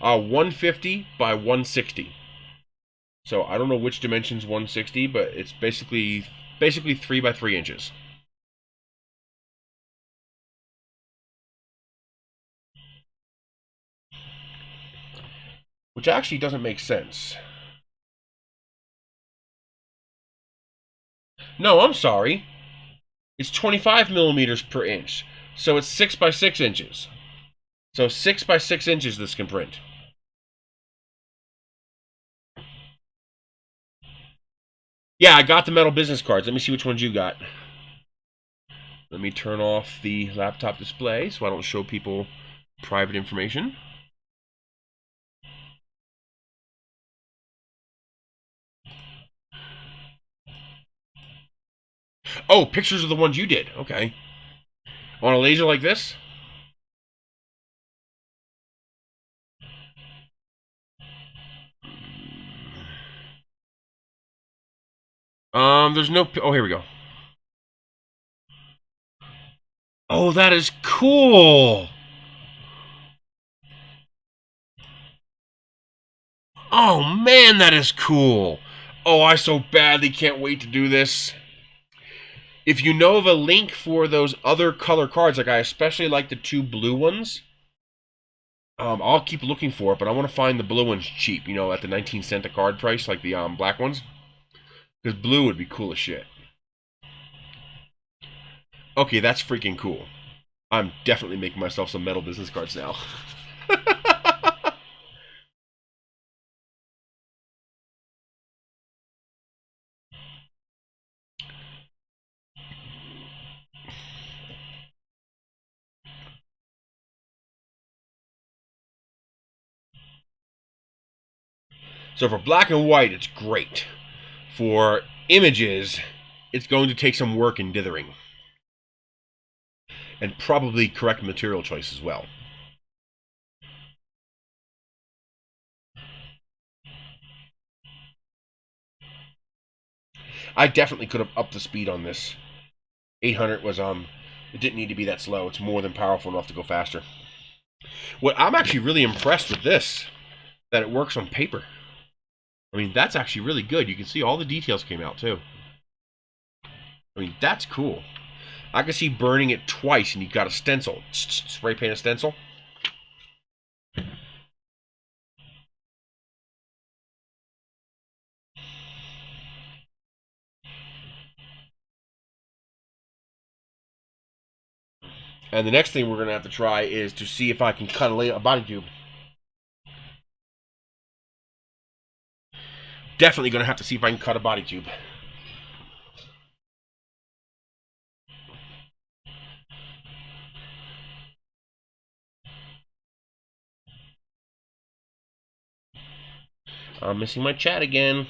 S1: 150 by 160. So I don't know which dimension's 160, but it's basically 3 by 3 inches. Which actually doesn't make sense. No, I'm sorry. It's 25 millimeters per inch. So it's 6 by 6 inches. So 6 by 6 inches this can print. Yeah, I got the metal business cards. Let me see which ones you got. Let me turn off the laptop display so I don't show people private information. Oh, pictures of the ones you did. Okay. On a laser like this? There's no... Oh, here we go. Oh, that is cool! Oh, man, that is cool! Oh, I so badly can't wait to do this. If you know of a link for those other color cards, like I especially like the 2 blue ones, I'll keep looking for it, but I want to find the blue ones cheap, you know, at the 19 cent a card price, like the black ones. Because blue would be cool as shit. Okay, that's freaking cool. I'm definitely making myself some metal business cards now. So for black and white, it's great. For images, it's going to take some work in dithering. And probably correct material choice as well. I definitely could have upped the speed on this. 800 was, it didn't need to be that slow. It's more than powerful enough to go faster. What I'm actually really impressed with this, that it works on paper. I mean, that's actually really good. You can see all the details came out, too. I mean, that's cool. I can see burning it twice and you've got a stencil. Spray paint a stencil. And the next thing we're going to have to try is to see if I can cut a body tube. Definitely going to have to see if I can cut a body tube. I'm missing my chat again.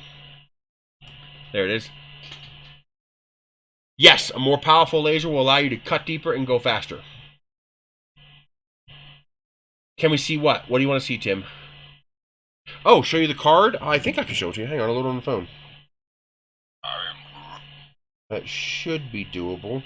S1: There it is. Yes, a more powerful laser will allow you to cut deeper and go faster. Can we see what? What do you want to see, Tim? Oh, show you the card? I think I can show it to you. Hang on, I'll load it on the phone. That should be doable.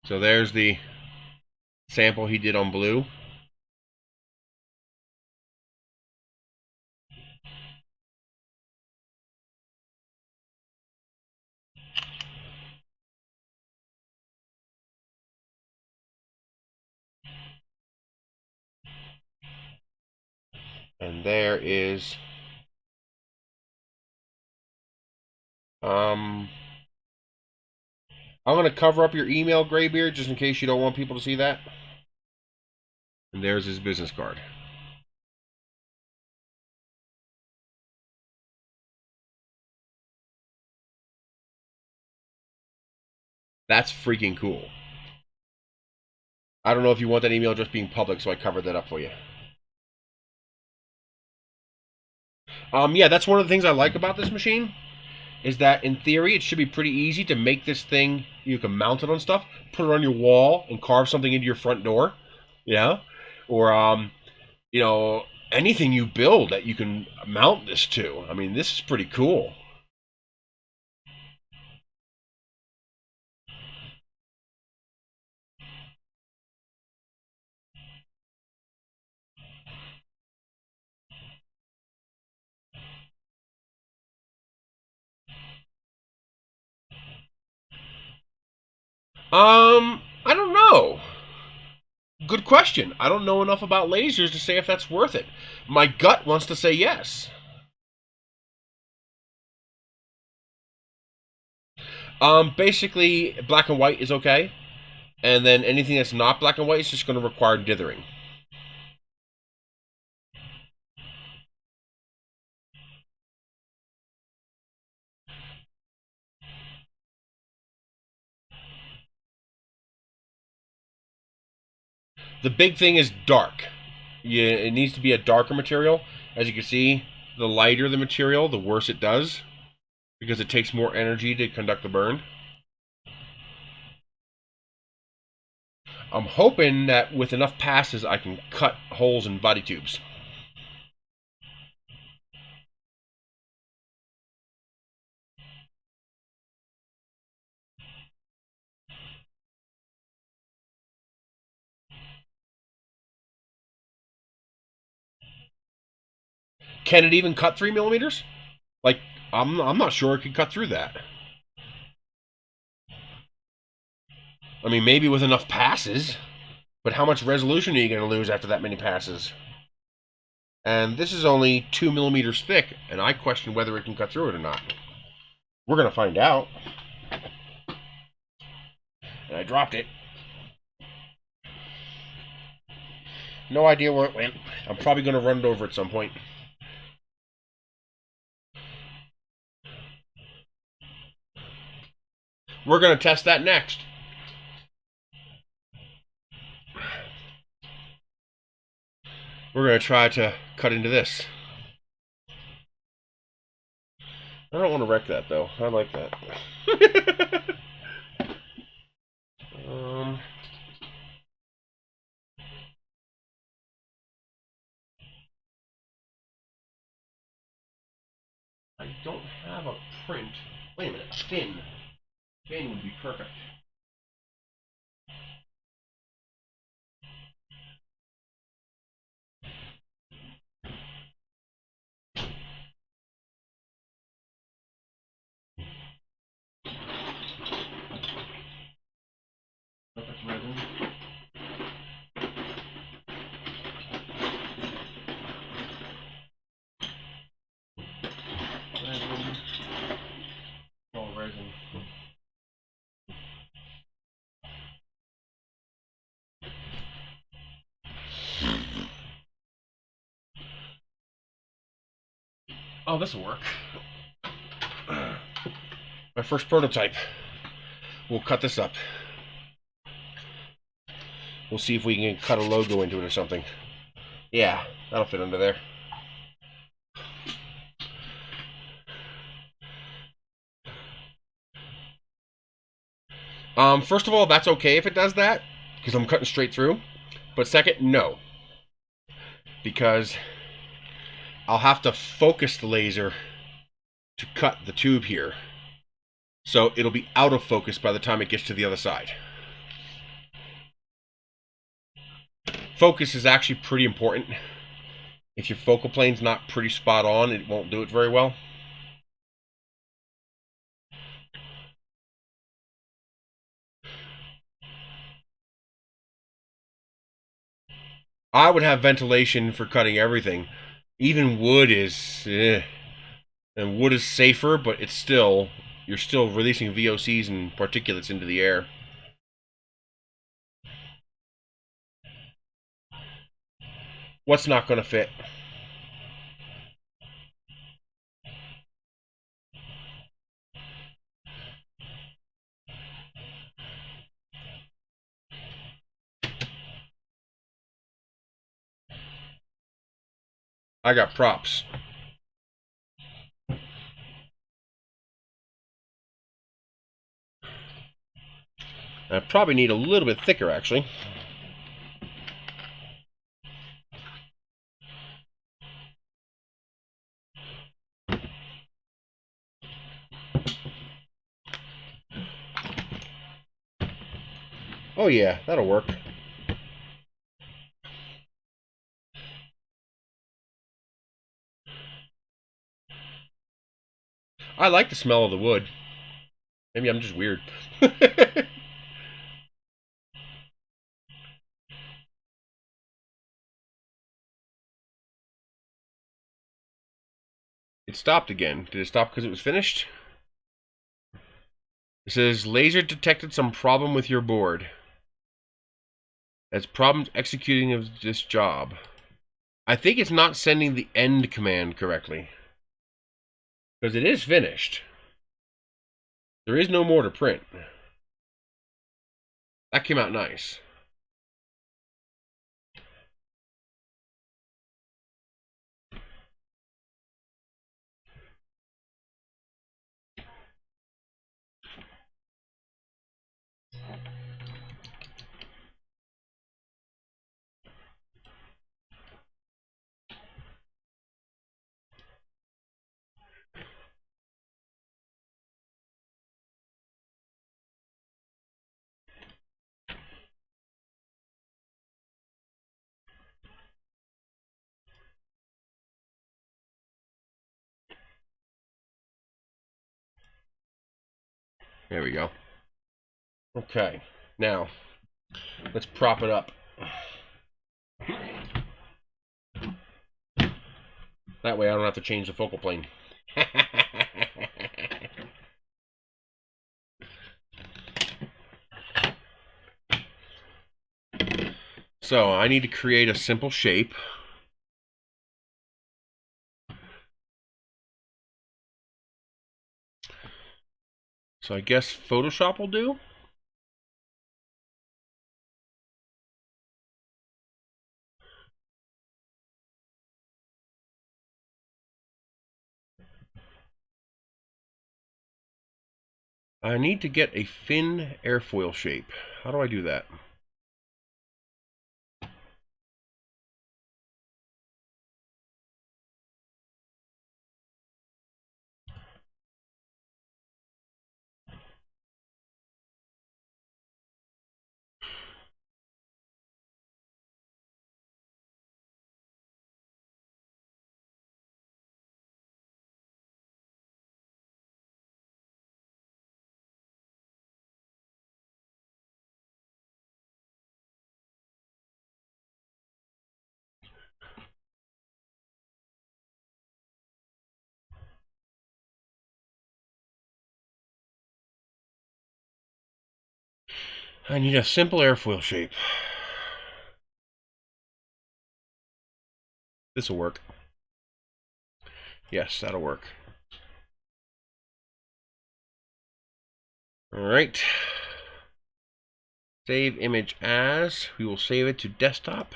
S1: So there's the sample he did on blue. And there is I'm going to cover up your email, Graybeard, just in case you don't want people to see that. And there's his business card. That's freaking cool. I don't know if you want that email just being public, so I covered that up for you. Yeah, that's one of the things I like about this machine, is that in theory it should be pretty easy to make this thing. You can mount it on stuff, put it on your wall, and carve something into your front door. Yeah, or you know, anything you build that you can mount this to. I mean, this is pretty cool. I don't know. Good question. I don't know enough about lasers to say if that's worth it. My gut wants to say yes. Basically, black and white is okay. And then anything that's not black and white is just going to require dithering. The big thing is dark. Yeah, it needs to be a darker material. As you can see, the lighter the material, the worse it does, because it takes more energy to conduct the burn. I'm hoping that with enough passes, I can cut holes in body tubes. Can it even cut 3mm? Like, I'm not sure it could cut through that. I mean, maybe with enough passes, but how much resolution are you going to lose after that many passes? And this is only 2mm thick, and I question whether it can cut through it or not. We're going to find out. And I dropped it. No idea where it went. I'm probably going to run it over at some point. We're going to test that next. We're going to try to cut into this. I don't want to wreck that, though. I like that. I don't have a print. Wait a minute, a fin. Fin would be perfect. Perfect resin. Resin. All resin. Oh, this will work. My first prototype. We'll cut this up. We'll see if we can cut a logo into it or something. Yeah, that'll fit under there. First of all, that's okay if it does that, because I'm cutting straight through. But second, no. Because I'll have to focus the laser to cut the tube here. So it'll be out of focus by the time it gets to the other side. Focus is actually pretty important. If your focal plane's not pretty spot on, it won't do it very well. I would have ventilation for cutting everything. Even wood is... And wood is safer, but it's still... You're still releasing VOCs and particulates into the air. What's not going to fit? I got props. I probably need a little bit thicker, actually. Oh yeah, that'll work. I like the smell of the wood. Maybe I'm just weird. It stopped again. Did it stop because it was finished? It says, laser detected some problem with your board. Has problems executing of this job. I think it's not sending the end command correctly. Because it is finished. There is no more to print. That came out nice. There we go. Okay, now let's prop it up. That way I don't have to change the focal plane. So I need to create a simple shape. So I guess Photoshop will do. I need to get a fin airfoil shape. How do I do that? I need a simple airfoil shape. This will work. Yes, that'll work. Alright. Save image as. We will save it to desktop.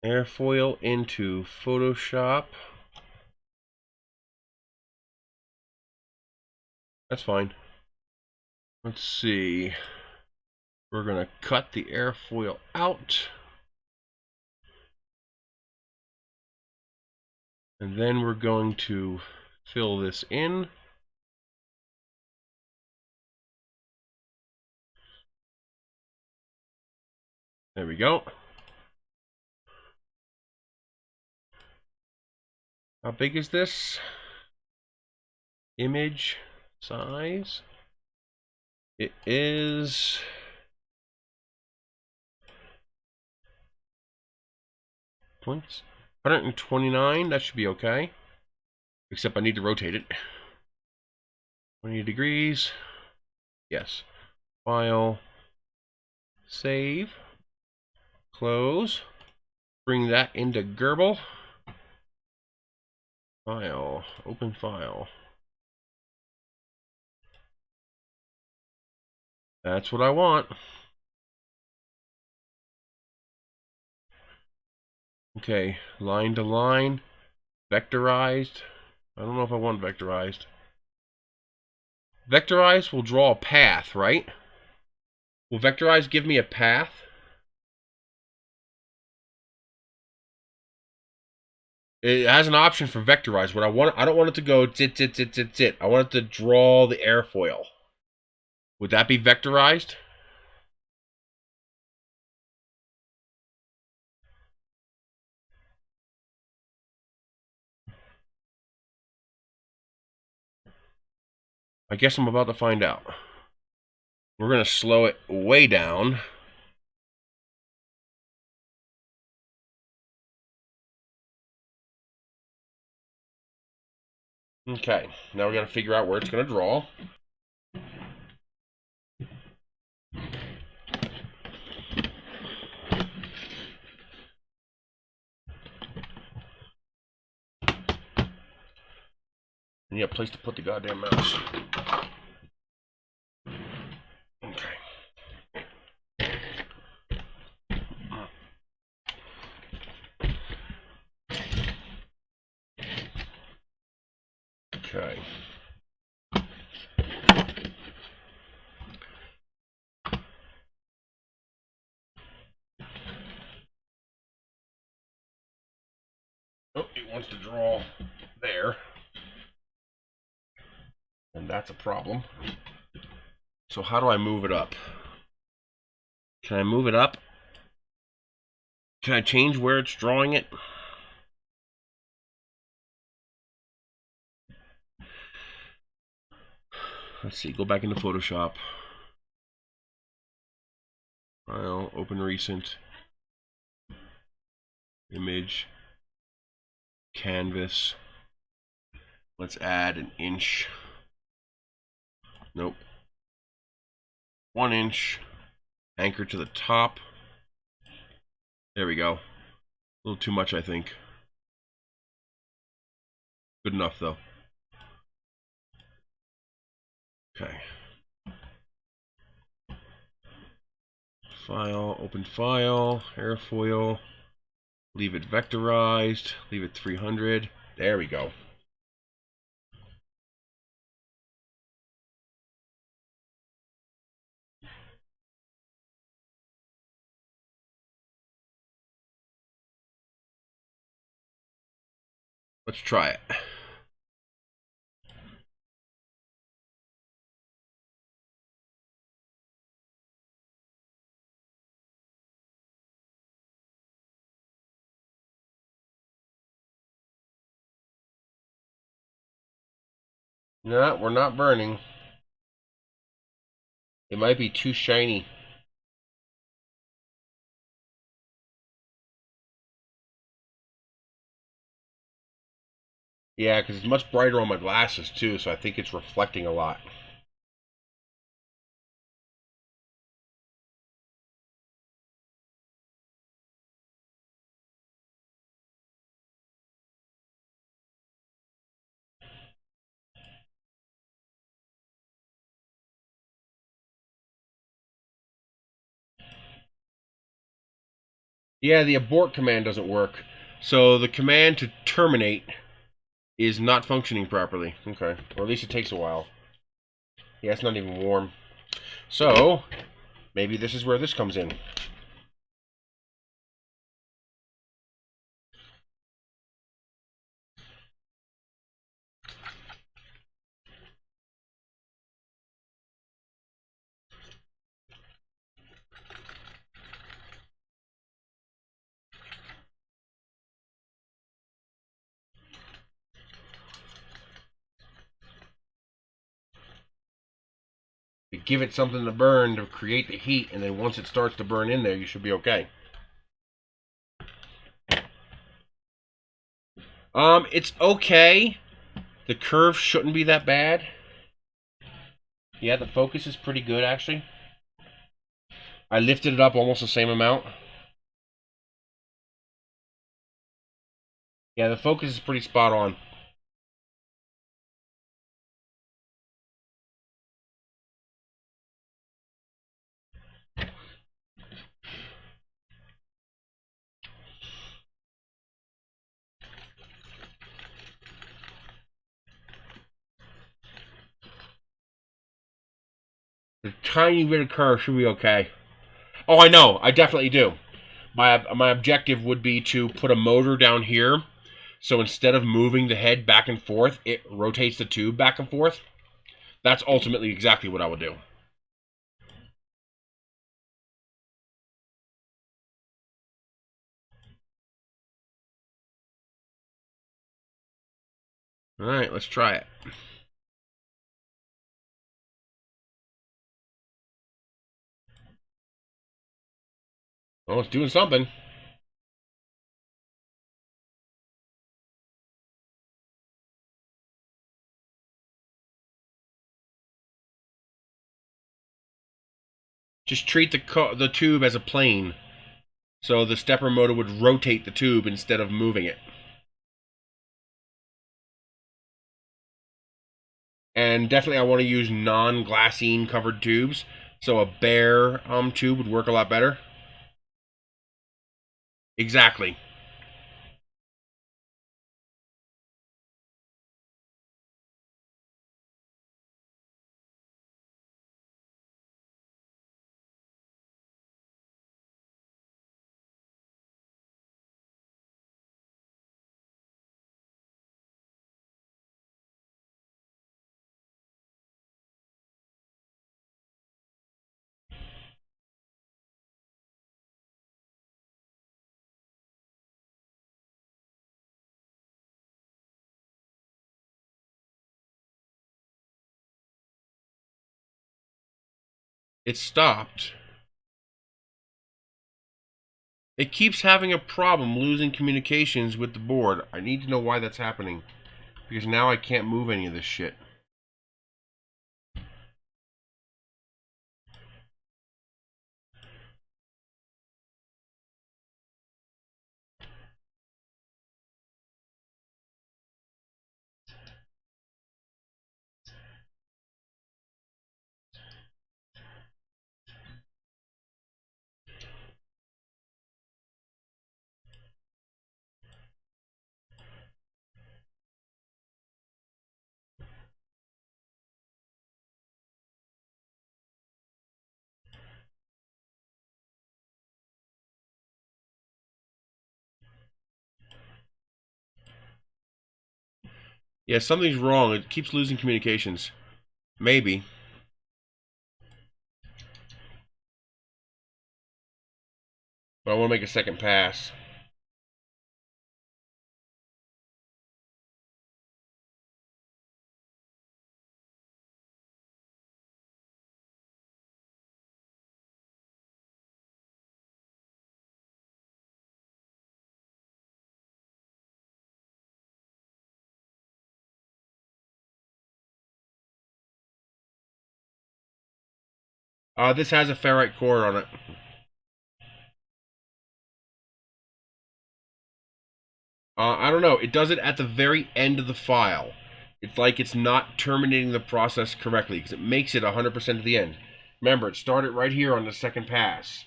S1: Airfoil into Photoshop. That's fine. Let's see. We're going to cut the airfoil out. And then we're going to fill this in. There we go. How big is this? Image size. It is 129. That should be okay. Except I need to rotate it. 20 degrees. Yes. File. Save. Close. Bring that into Gerbil. File. Open file. That's what I want. Okay, line to line. Vectorized. I don't know if I want vectorized. Vectorized will draw a path, right? Will vectorized give me a path? It has an option for vectorized. What I don't want it to go zit zit zit zit zit. I want it to draw the airfoil. Would that be vectorized? I guess I'm about to find out. We're going to slow it way down. Okay, now we got to figure out where it's going to draw. You need a place to put the goddamn mouse. Okay. Okay. Oh, it wants to draw there. And that's a problem. So how do I move it up? Can I move it up? Can I change where it's drawing it? Let's see, go back into Photoshop. File, open recent. Image. Canvas. Let's add an inch. Nope. 1 inch. Anchor to the top. There we go. A little too much, I think. Good enough, though. Okay. File, open file, airfoil. Leave it vectorized. Leave it 300. There we go. Let's try it. No, we're not burning. It might be too shiny. Yeah, because it's much brighter on my glasses too, so I think it's reflecting a lot. Yeah, the abort command doesn't work. So the command to terminate is not functioning properly. Okay, or at least it takes a while. Yeah, it's not even warm. So, maybe this is where this comes in. You give it something to burn to create the heat, and then once it starts to burn in there, you should be okay. It's okay. The curve shouldn't be that bad. Yeah, the focus is pretty good, actually. I lifted it up almost the same amount. Yeah, the focus is pretty spot on. The tiny bit of curve should be okay. Oh, I know. I definitely do. My objective would be to put a motor down here. So instead of moving the head back and forth, it rotates the tube back and forth. That's ultimately exactly what I would do. Alright, let's try it. Well, it's doing something. Just treat the tube as a plane. So the stepper motor would rotate the tube instead of moving it. And definitely I want to use non-glassine covered tubes. So a bare tube would work a lot better. Exactly. It stopped. It keeps having a problem losing communications with the board. I need to know why that's happening. Because now I can't move any of this shit. Yeah, something's wrong. It keeps losing communications. Maybe. But I want to make a second pass. This has a ferrite core on it. I don't know. It does it at the very end of the file. It's like it's not terminating the process correctly because it makes it 100% at the end. Remember, it started right here on the second pass.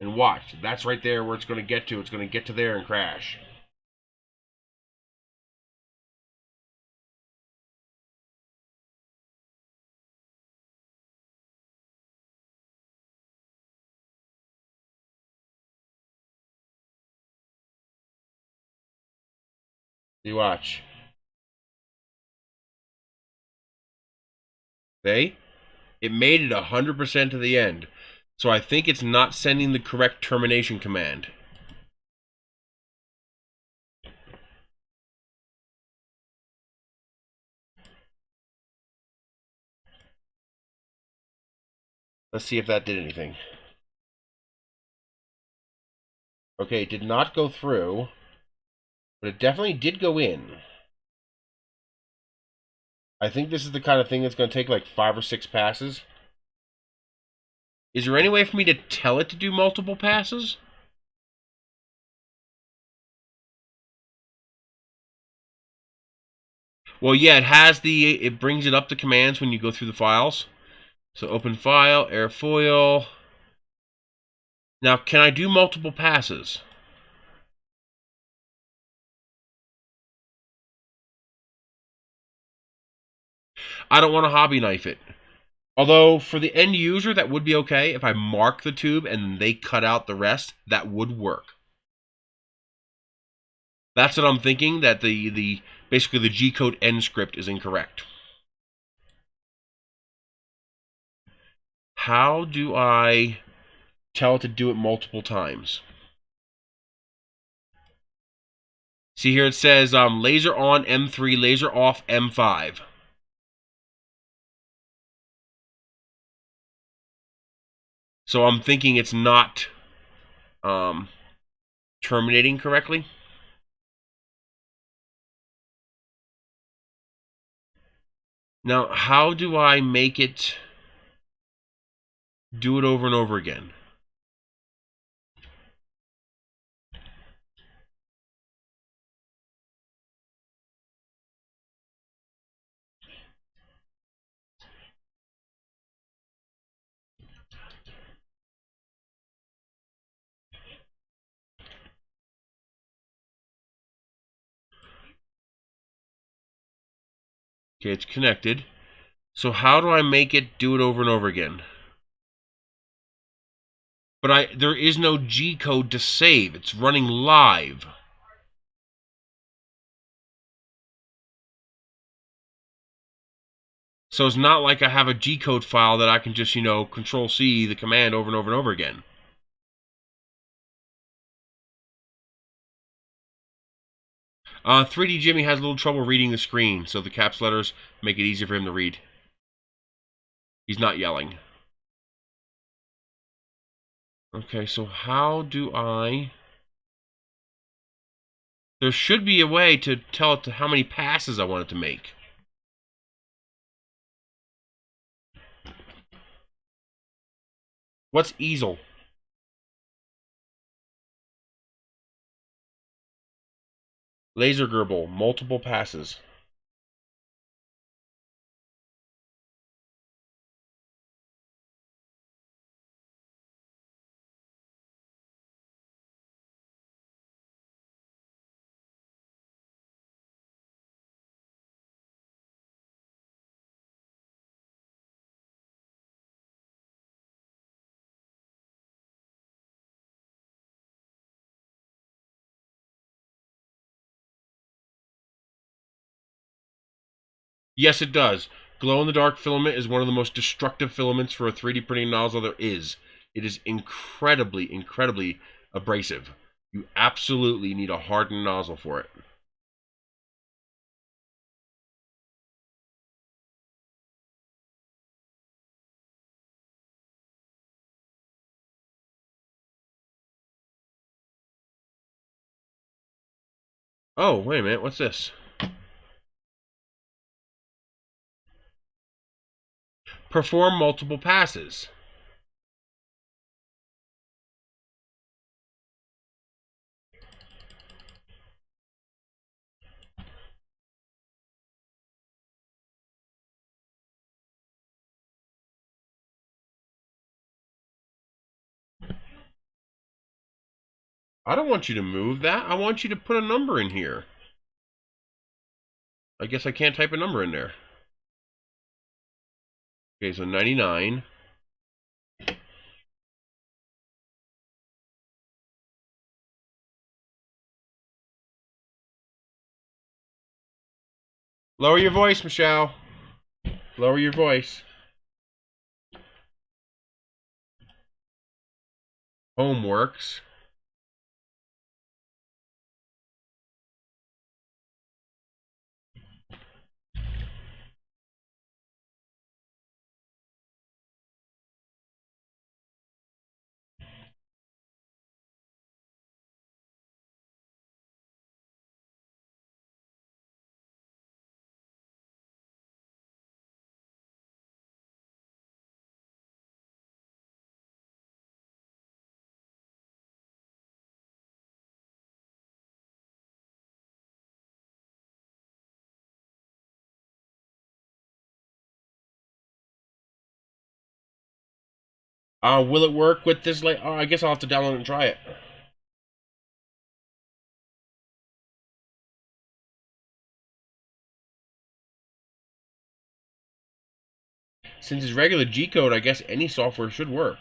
S1: And watch, that's right there where it's going to get to. It's going to get to there and crash. You watch. See? It made it 100% to the end. So I think it's not sending the correct termination command. Let's see if that did anything. Okay, it did not go through, but it definitely did go in. I think this is the kind of thing that's going to take like 5 or 6 passes. Is there any way for me to tell it to do multiple passes? Well, yeah, it brings it up to commands when you go through the files. So open file, airfoil. Now, can I do multiple passes? I don't want to hobby knife it. Although, for the end user, that would be okay. If I mark the tube and they cut out the rest, that would work. That's what I'm thinking, that basically the G-code end script is incorrect. How do I tell it to do it multiple times? See here it says laser on M3, laser off M5. So I'm thinking it's not terminating correctly. Now, how do I make it do it over and over again? Okay, it's connected. So how do I make it do it over and over again? But there is no G code to save. It's running live. So it's not like I have a G code file that I can just, Control C the command over and over and over again. .3D Jimmy has a little trouble reading the screen, so the caps letters make it easier for him to read. He's not yelling. Okay, so how do I... There should be a way to tell it how many passes I want it to make. What's easel? Laser Gerbil, multiple passes. Yes, it does. Glow-in-the-dark filament is one of the most destructive filaments for a 3D printing nozzle there is. It is incredibly, incredibly abrasive. You absolutely need a hardened nozzle for it. Oh, wait a minute. What's this? Perform multiple passes. I don't want you to move that. I want you to put a number in here. I guess I can't type a number in there. Okay, so 99. Lower your voice, Michelle. Lower your voice. Homeworks. Will it work with this? I guess I'll have to download it and try it. Since it's regular G code, I guess any software should work.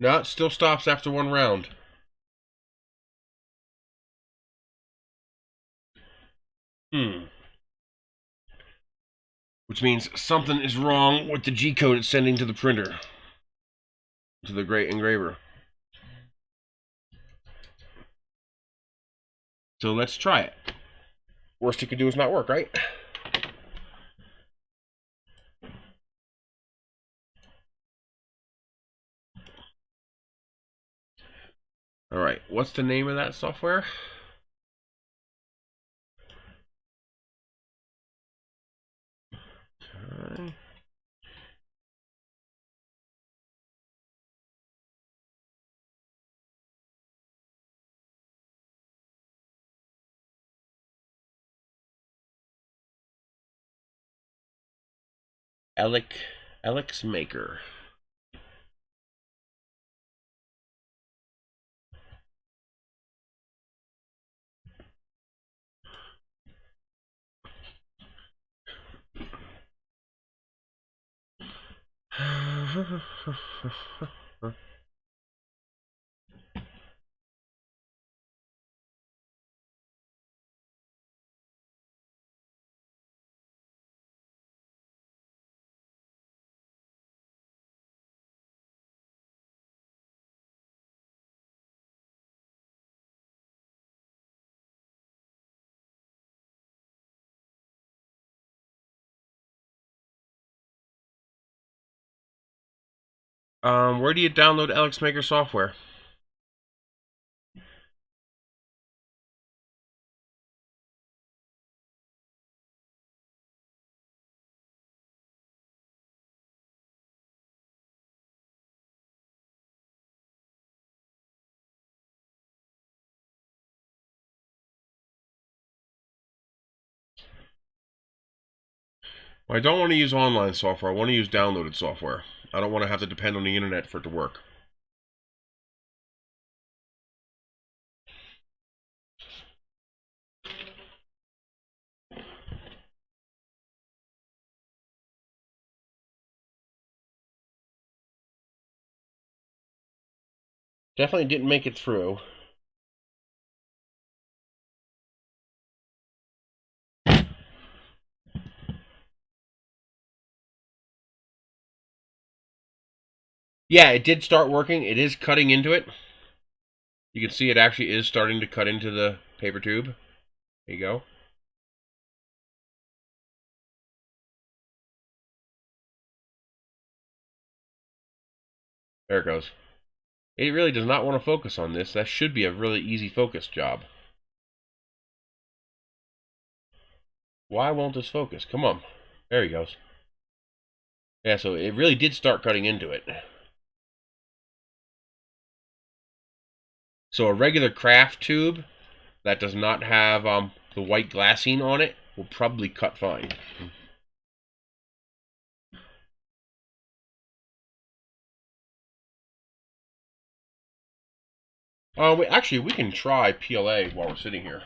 S1: No, it still stops after one round. which means something is wrong with the G-code it's sending to the printer, to the great engraver. So let's try it. Worst it could do is not work, right? Alright, what's the name of that software? Okay. Alex Maker. Where do you download Alex Maker software? Well, I don't want to use online software. I want to use downloaded software. I don't want to have to depend on the internet for it to work. Definitely didn't make it through. Yeah, it did start working. It is cutting into it. You can see it actually is starting to cut into the paper tube. There you go. There it goes. It really does not want to focus on this. That should be a really easy focus job. Why won't this focus? Come on. There he goes. Yeah, so it really did start cutting into it. So a regular craft tube that does not have the white glassine on it will probably cut fine. Actually, we can try PLA while we're sitting here.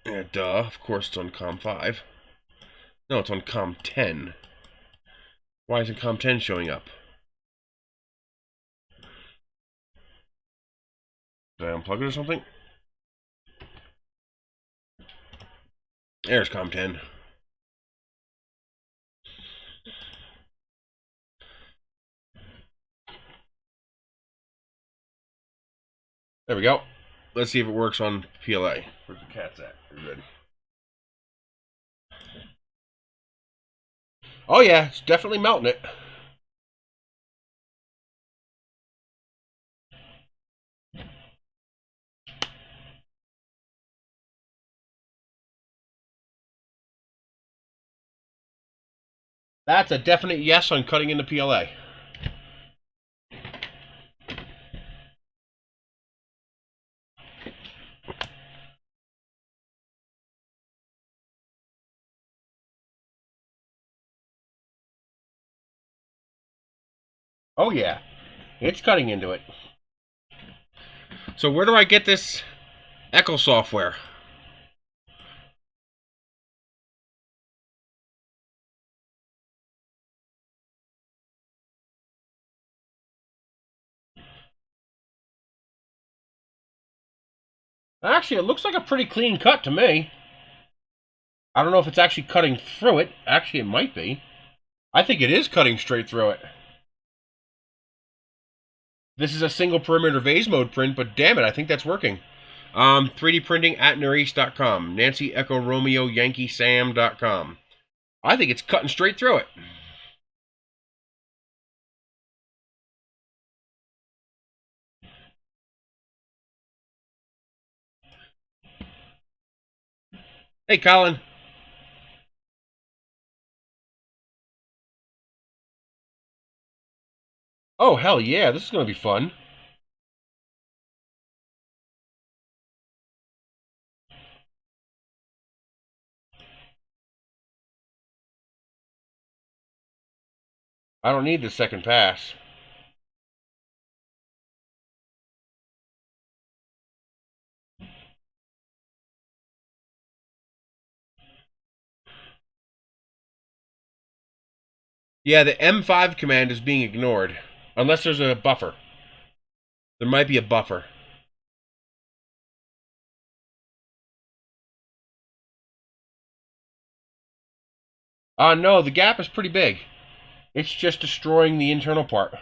S1: Yeah, duh. Of course it's on COM 5. No, it's on COM 10. Why isn't COM 10 showing up? Did I unplug it or something? There's COM 10. There we go. Let's see if it works on PLA. Where's the cat's at? We're good. Oh yeah, it's definitely melting it. That's a definite yes on cutting into PLA. Oh yeah, it's cutting into it. So where do I get this Echo software? Actually, it looks like a pretty clean cut to me. I don't know if it's actually cutting through it. Actually, it might be. I think it is cutting straight through it. This is a single perimeter vase mode print, but damn it, I think that's working. 3D printing at Nereis.com. Nancy Echo Romeo Yankee Sam.com. I think it's cutting straight through it. Hey, Colin. Oh, hell yeah, this is going to be fun. I don't need the second pass. Yeah, the M5 command is being ignored. Unless there's a buffer. There might be a buffer. No, the gap is pretty big. It's just destroying the internal part.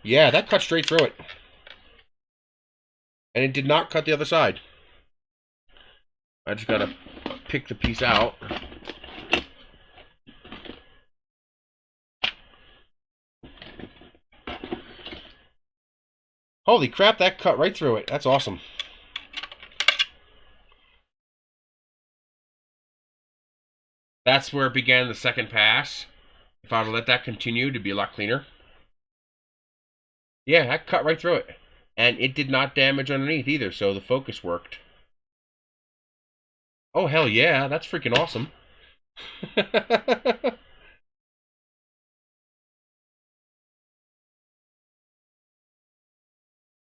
S1: Yeah, that cut straight through it. And it did not cut the other side. I just gotta pick the piece out. Holy crap, that cut right through it. That's awesome. That's where it began the second pass. If I were to let that continue, it'd be a lot cleaner. Yeah, that cut right through it. And it did not damage underneath either, so the focus worked. Oh, hell yeah, that's freaking awesome.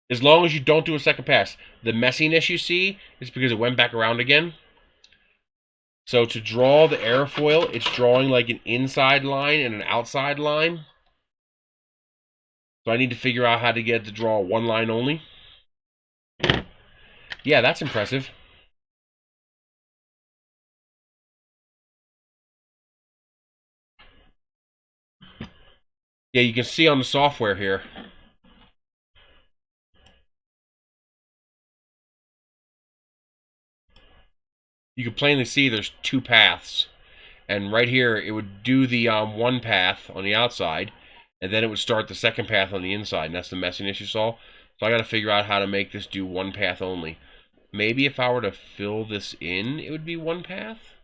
S1: As long as you don't do a second pass. The messiness you see is because it went back around again. So to draw the airfoil, it's drawing like an inside line and an outside line. So I need to figure out how to get it to draw one line only. Yeah, that's impressive. Yeah, you can see on the software here. You can plainly see there's two paths. And right here, it would do the one path on the outside, and then it would start the second path on the inside, and that's the messiness you saw. So I got to figure out how to make this do one path only. Maybe if I were to fill this in, it would be one path?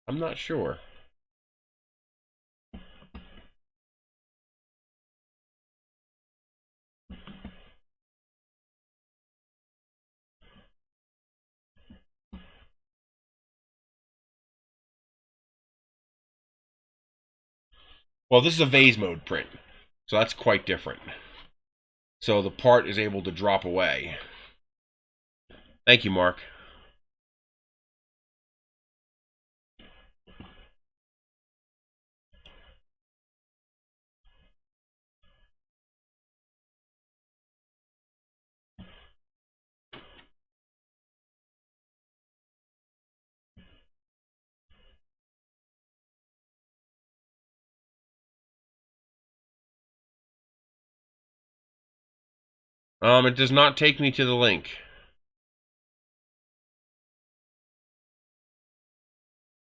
S1: I'm not sure. Well, this is a vase mode print, so that's quite different. So the part is able to drop away. Thank you, Mark. It does not take me to the link.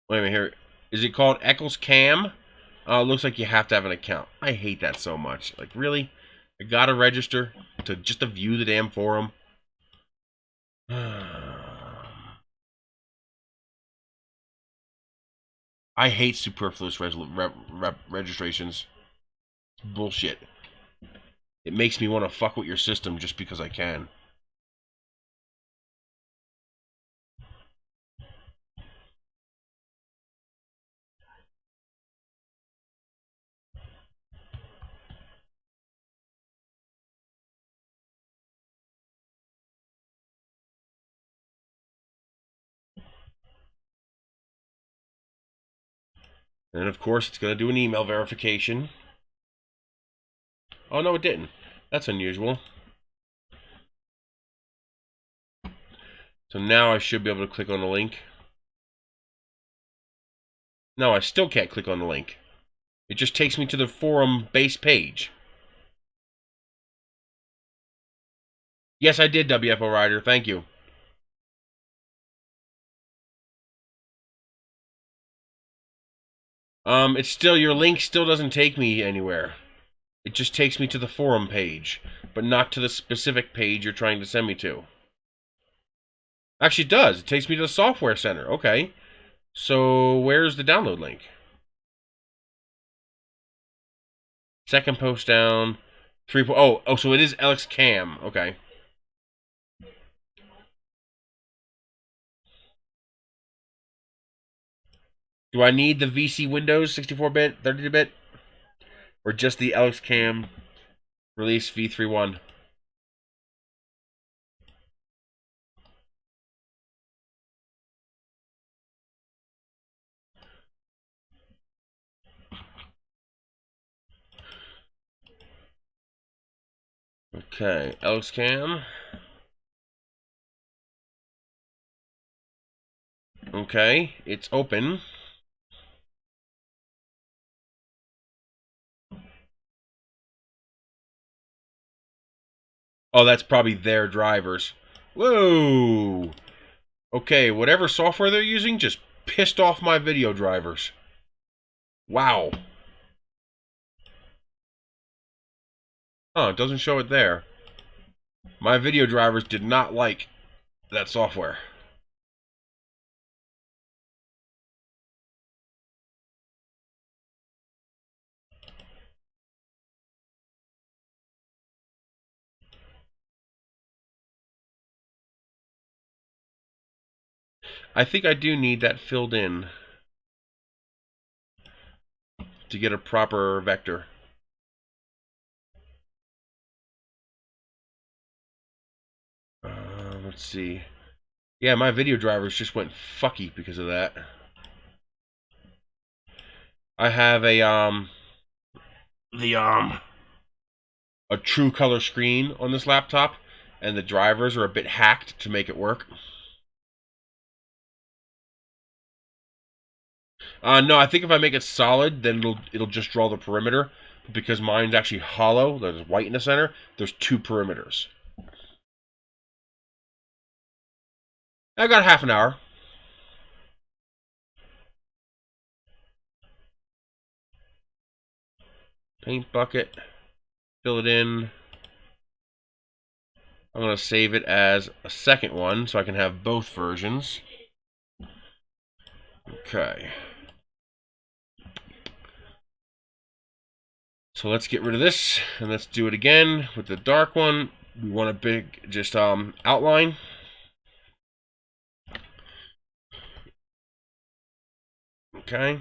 S1: Wait a minute here. Is it called Eccles Cam? Looks like you have to have an account. I hate that so much. Like, really? I gotta register to view the damn forum? I hate superfluous registrations. Bullshit. It makes me want to fuck with your system just because I can. And of course, it's going to do an email verification. Oh, no, it didn't. That's unusual. So now I should be able to click on the link. No, I still can't click on the link. It just takes me to the forum base page. Yes, I did, WFO Rider. Thank you. It's still, your link still doesn't take me anywhere. It just takes me to the forum page, but not to the specific page you're trying to send me to. Actually, it does. It takes me to the software center. Okay. So, where's the download link? Second post down. Oh, so it is LXCam. Okay. Do I need the VC Windows 64-bit, 32-bit? Or just the LXCam release v3.1? Okay, LXCam. Okay, it's open. Oh, that's probably their drivers. Whoa! Okay, whatever software they're using just pissed off my video drivers. Wow. Oh, it doesn't show it there. My video drivers did not like that software. I think I do need that filled in to get a proper vector. Let's see. Yeah, my video drivers just went fucky because of that. I have a true color screen on this laptop, and the drivers are a bit hacked to make it work. No, I think if I make it solid, then it'll just draw the perimeter. But because mine's actually hollow, there's white in the center, there's two perimeters. I got half an hour. Paint bucket. Fill it in. I'm going to save it as a second one so I can have both versions. Okay. So let's get rid of this and let's do it again with the dark one. We want a big just outline. Okay.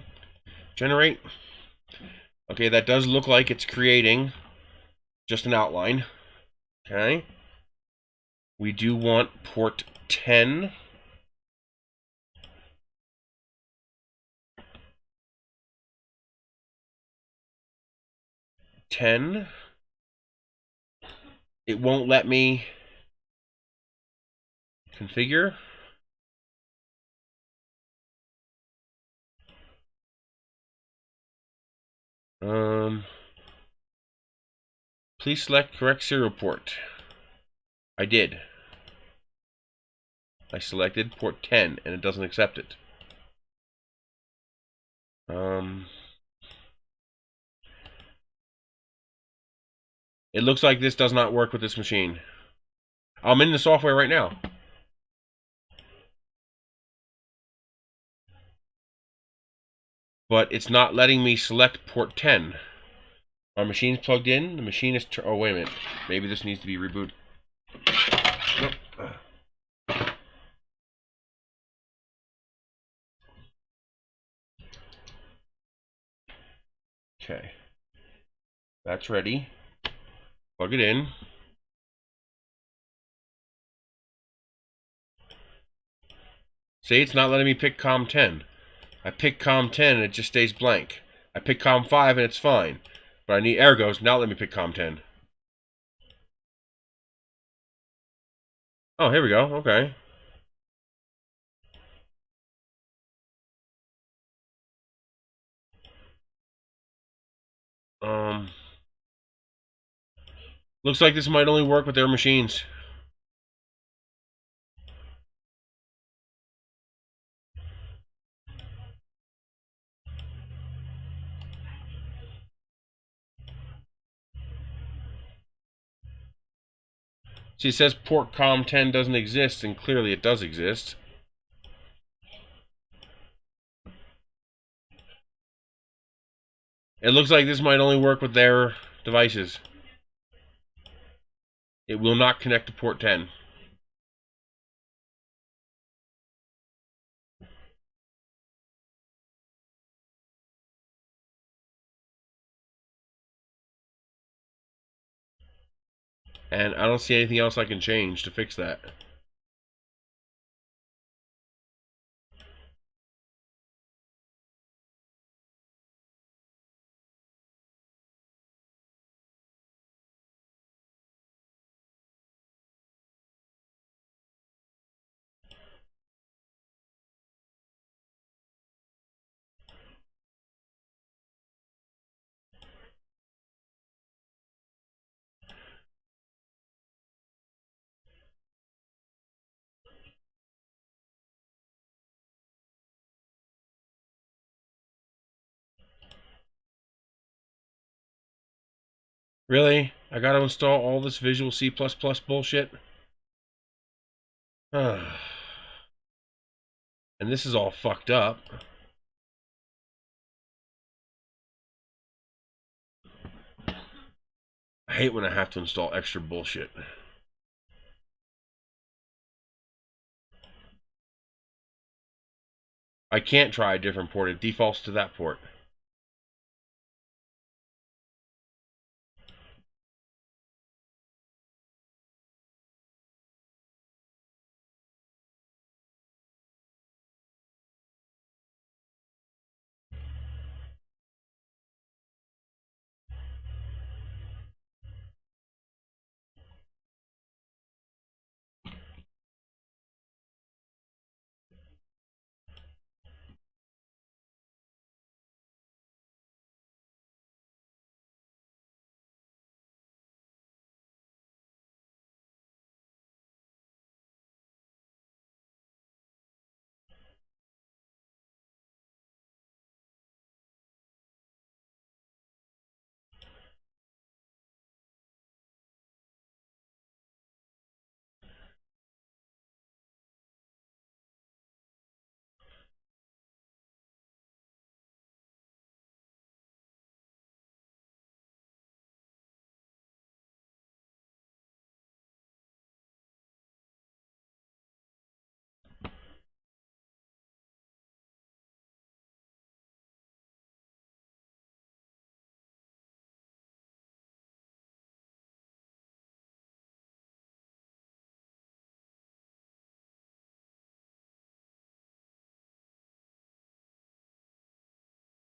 S1: Generate. Okay, that does look like it's creating just an outline. Okay. We do want port 10. It won't let me configure. Please select correct serial port. I did. I selected port 10 and it doesn't accept it. It looks like this does not work with this machine. I'm in the software right now. But it's not letting me select port 10. My machine's plugged in. The machine is... oh, wait a minute. Maybe this needs to be rebooted. Nope. Okay. That's ready. Plug it in. See, it's not letting me pick COM 10. I pick COM 10 and it just stays blank. I pick COM 5 and it's fine. But I need ergos. Now let me pick COM 10. Oh, here we go. Okay. Looks like this might only work with their machines. See, it says port COM 10 doesn't exist, and clearly it does exist. It looks like this might only work with their devices. It will not connect to port 10. And I don't see anything else I can change to fix that. Really? I gotta install all this Visual C++ bullshit? And this is all fucked up. I hate when I have to install extra bullshit. I can't try a different port. It defaults to that port.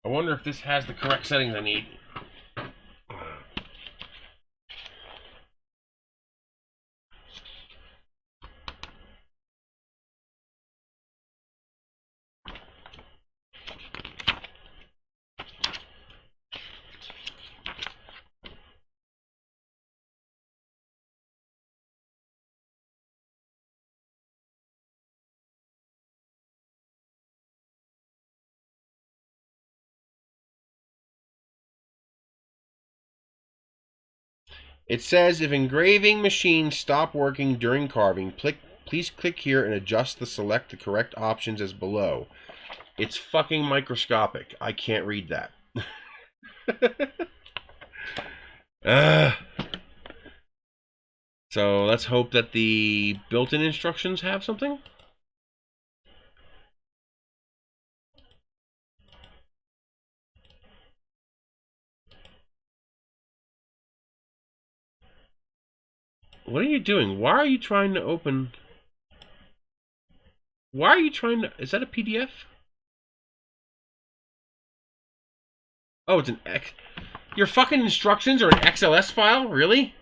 S1: I wonder if this has the correct settings I need. It says if engraving machines stop working during carving, please click here and adjust select the correct options as below. It's fucking microscopic. I can't read that. So let's hope that the built-in instructions have something. What are you doing? Why are you trying to open... Why are you trying to... Is that a PDF? Oh, it's an X. Your fucking instructions are an XLS file? Really?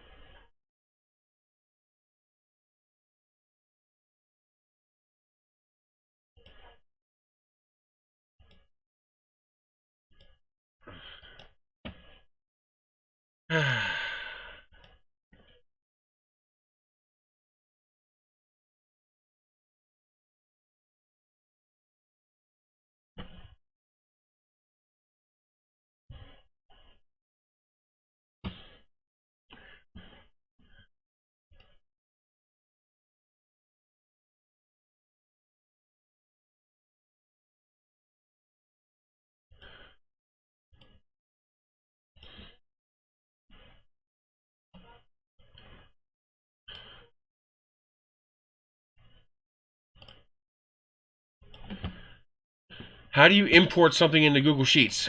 S1: How do you import something into Google Sheets?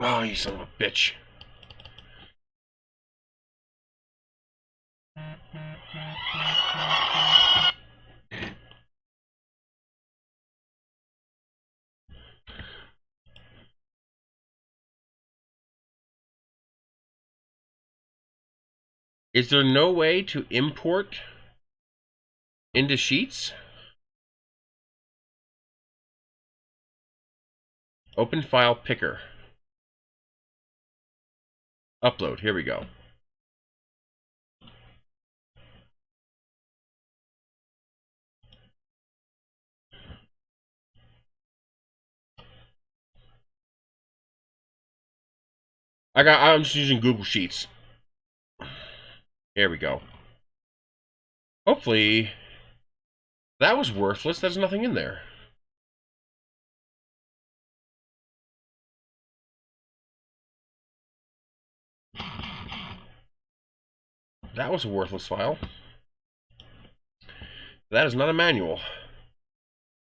S1: Oh, you son of a bitch. Is there no way to import into Sheets? Open file picker. Upload. Here we go. I'm just using Google Sheets. Here we go. Hopefully that was worthless. There's nothing in there. That was a worthless file. That is not a manual.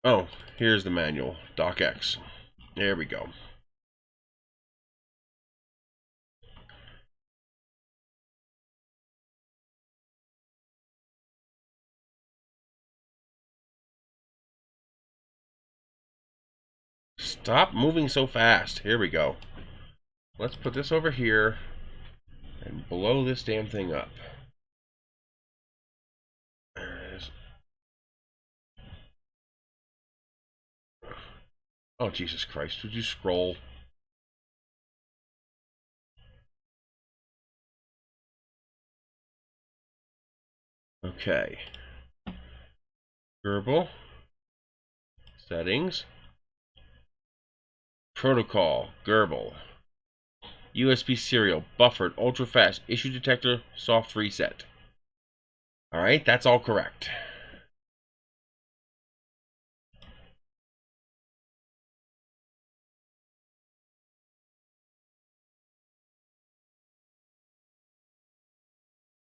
S1: Oh, here's the manual. DocX. There we go. Stop moving so fast. Here we go. Let's put this over here and blow this damn thing up. There it is. Oh, Jesus Christ. Would you scroll? Okay. Gerbil. Settings. Protocol. Gerbil. USB serial. Buffered. Ultra fast. Issue detector. Soft reset. Alright, that's all correct.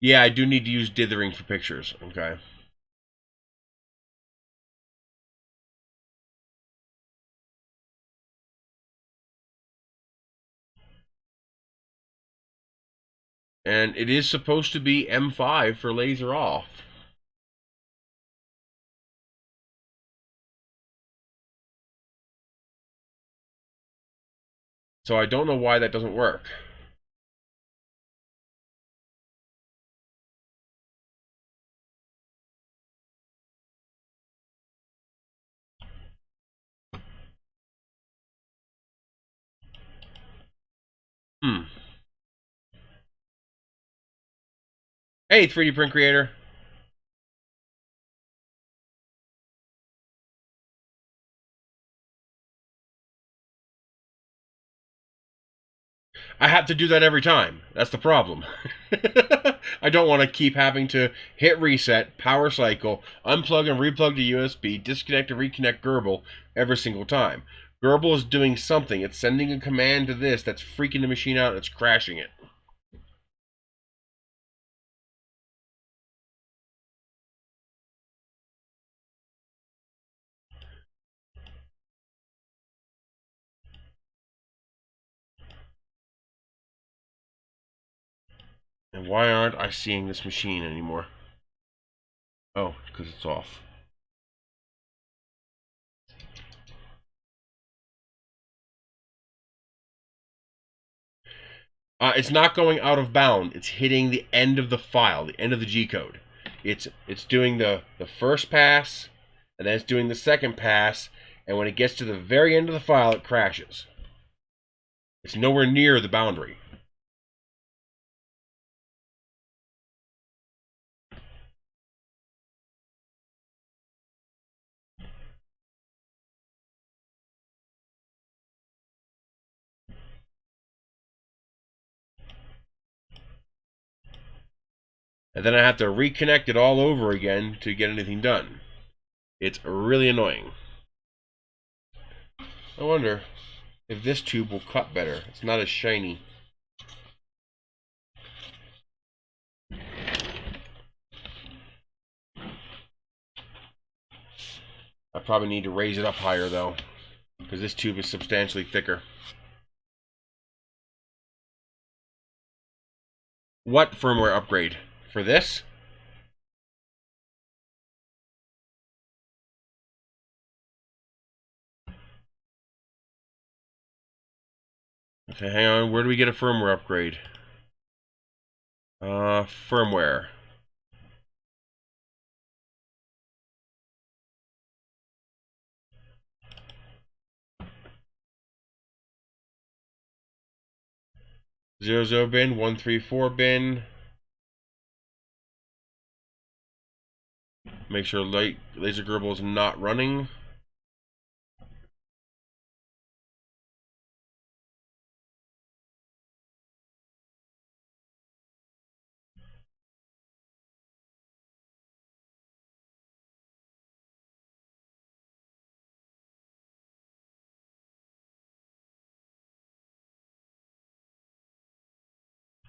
S1: Yeah, I do need to use dithering for pictures. Okay. And it is supposed to be M5 for laser off. So I don't know why that doesn't work. Hey, 3D print creator. I have to do that every time. That's the problem. I don't want to keep having to hit reset, power cycle, unplug and replug the USB, disconnect and reconnect Gerbil every single time. Gerbil is doing something. It's sending a command to this that's freaking the machine out and it's crashing it. And why aren't I seeing this machine anymore? Oh, because it's off. It's not going out of bound. It's hitting the end of the file, the end of the G-code. It's doing the first pass, and then it's doing the second pass, and when it gets to the very end of the file, it crashes. It's nowhere near the boundary. And then I have to reconnect it all over again to get anything done. It's really annoying. I wonder if this tube will cut better. It's not as shiny. I probably need to raise it up higher though, because this tube is substantially thicker. What firmware upgrade? For this? Okay, hang on. Where do we get a firmware upgrade? Firmware. Zero bin, 134 bin. Make sure laser gerbil is not running.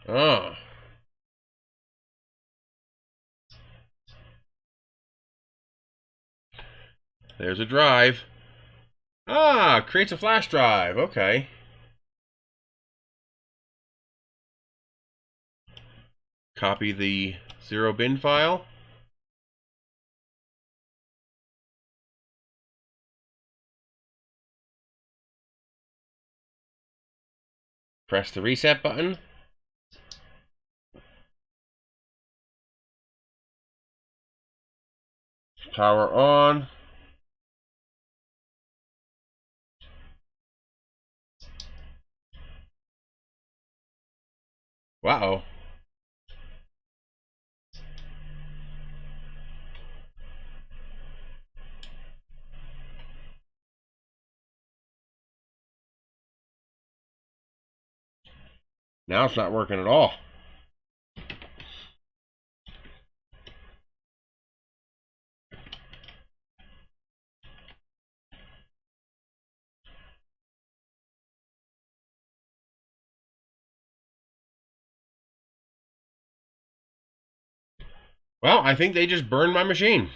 S1: Oh. There's a drive. Ah, creates a flash drive. Okay. Copy the 0 bin file. Press the reset button. Power on. Wow. Now it's not working at all. Well, I think they just burned my machine.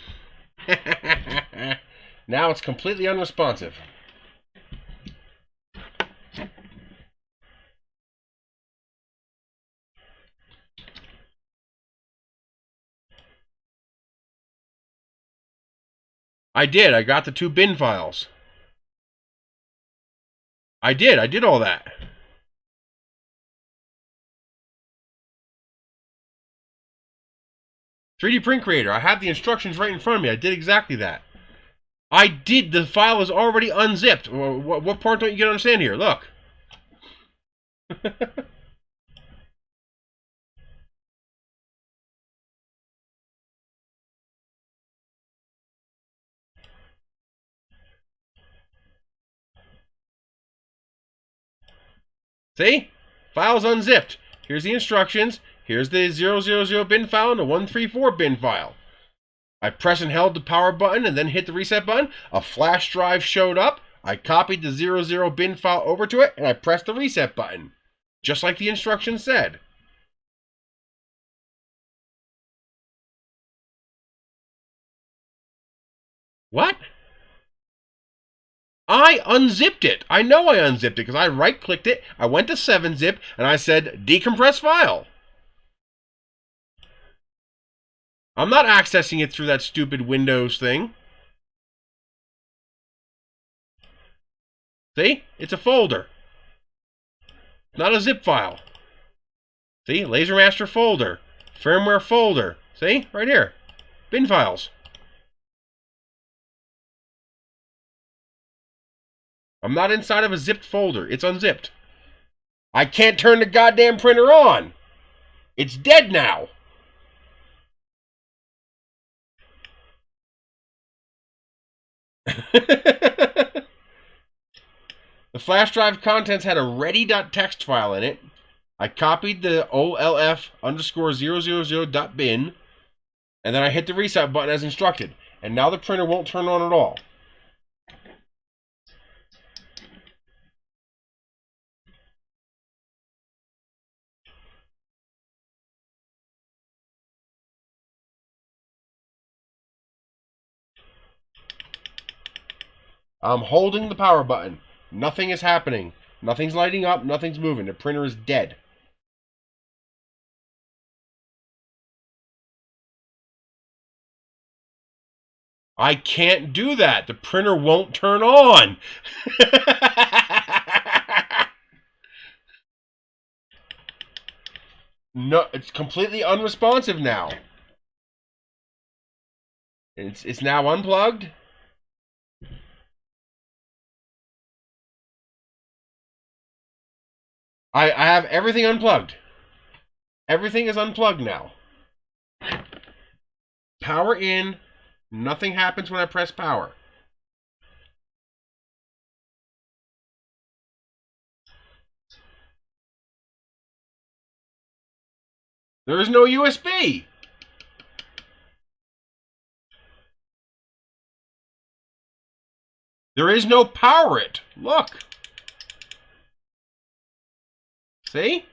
S1: Now it's completely unresponsive. I did. I got the 2 bin files. I did all that. "3D Print Creator." I have the instructions right in front of me. I did exactly that. I did. The file is already unzipped. What part don't you get to understand here? Look. See? File's unzipped. Here's the instructions. Here's the 000 bin file and the 134 bin file. I pressed and held the power button and then hit the reset button. A flash drive showed up. I copied the 00 bin file over to it and I pressed the reset button. Just like the instructions said. What? I unzipped it. I know I unzipped it because I right-clicked it. I went to 7-zip and I said decompress file. I'm not accessing it through that stupid Windows thing. See? It's a folder. Not a zip file. See? LaserMaster folder. Firmware folder. See? Right here. Bin files. I'm not inside of a zipped folder. It's unzipped. I can't turn the goddamn printer on. It's dead now. The flash drive contents had a ready.txt file in it. I copied the olf_000.bin, and then I hit the reset button as instructed. And now the printer won't turn on at all. I'm holding the power button. Nothing is happening. Nothing's lighting up. Nothing's moving. The printer is dead. I can't do that. The printer won't turn on. No, it's completely unresponsive now. It's now unplugged. I have everything unplugged. Everything is unplugged now. Power in. Nothing happens when I press power. There is no USB. There is no power it. Look. See?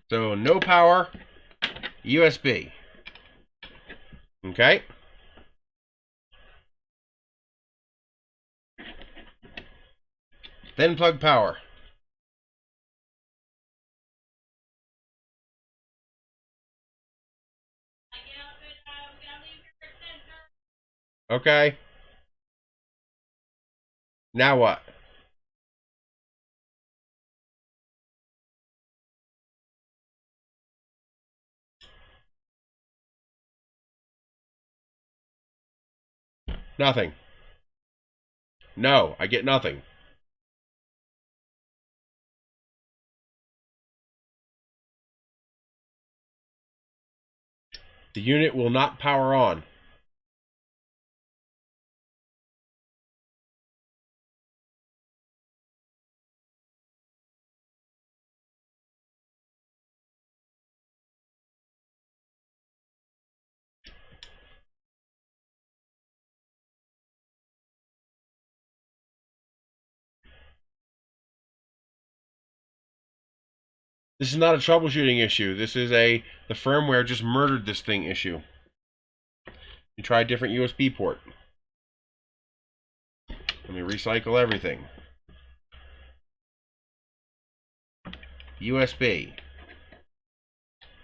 S1: So, no power, USB. Okay? Then plug power. Okay. Now what? Nothing. No, I get nothing. The unit will not power on. This is not a troubleshooting issue. This is the firmware just murdered this thing issue. You try a different USB port. Let me recycle everything. USB.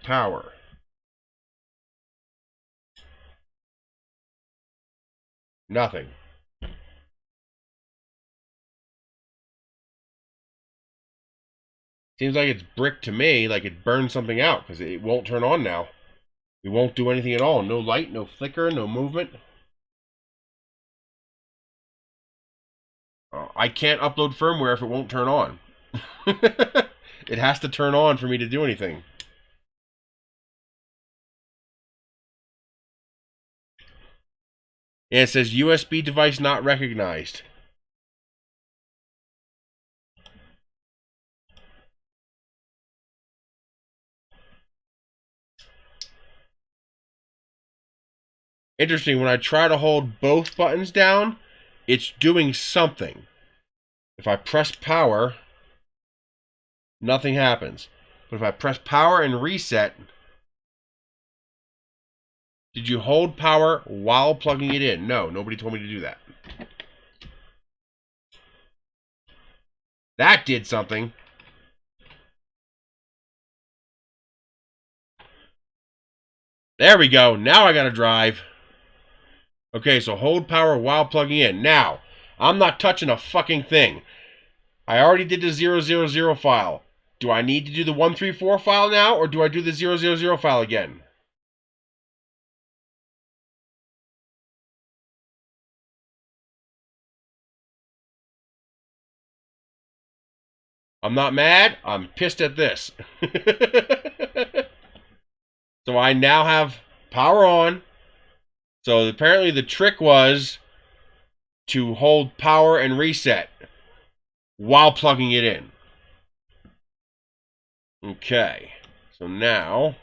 S1: Power. Nothing. Seems like it's brick to me, like it burned something out, because it won't turn on now. It won't do anything at all. No light, no flicker, no movement. I can't upload firmware if it won't turn on. It has to turn on for me to do anything. And it says USB device not recognized. Interesting, when I try to hold both buttons down, it's doing something. If I press power, nothing happens. But if I press power and reset, Did you hold power while plugging it in? No, nobody told me to do that. That did something. There we go. Now I got to drive. Okay, so hold power while plugging in. Now, I'm not touching a fucking thing. I already did the 000 file. Do I need to do the 134 file now, or do I do the 000 file again? I'm not mad. I'm pissed at this. So I now have power on. So apparently the trick was to hold power and reset while plugging it in. Okay. So now,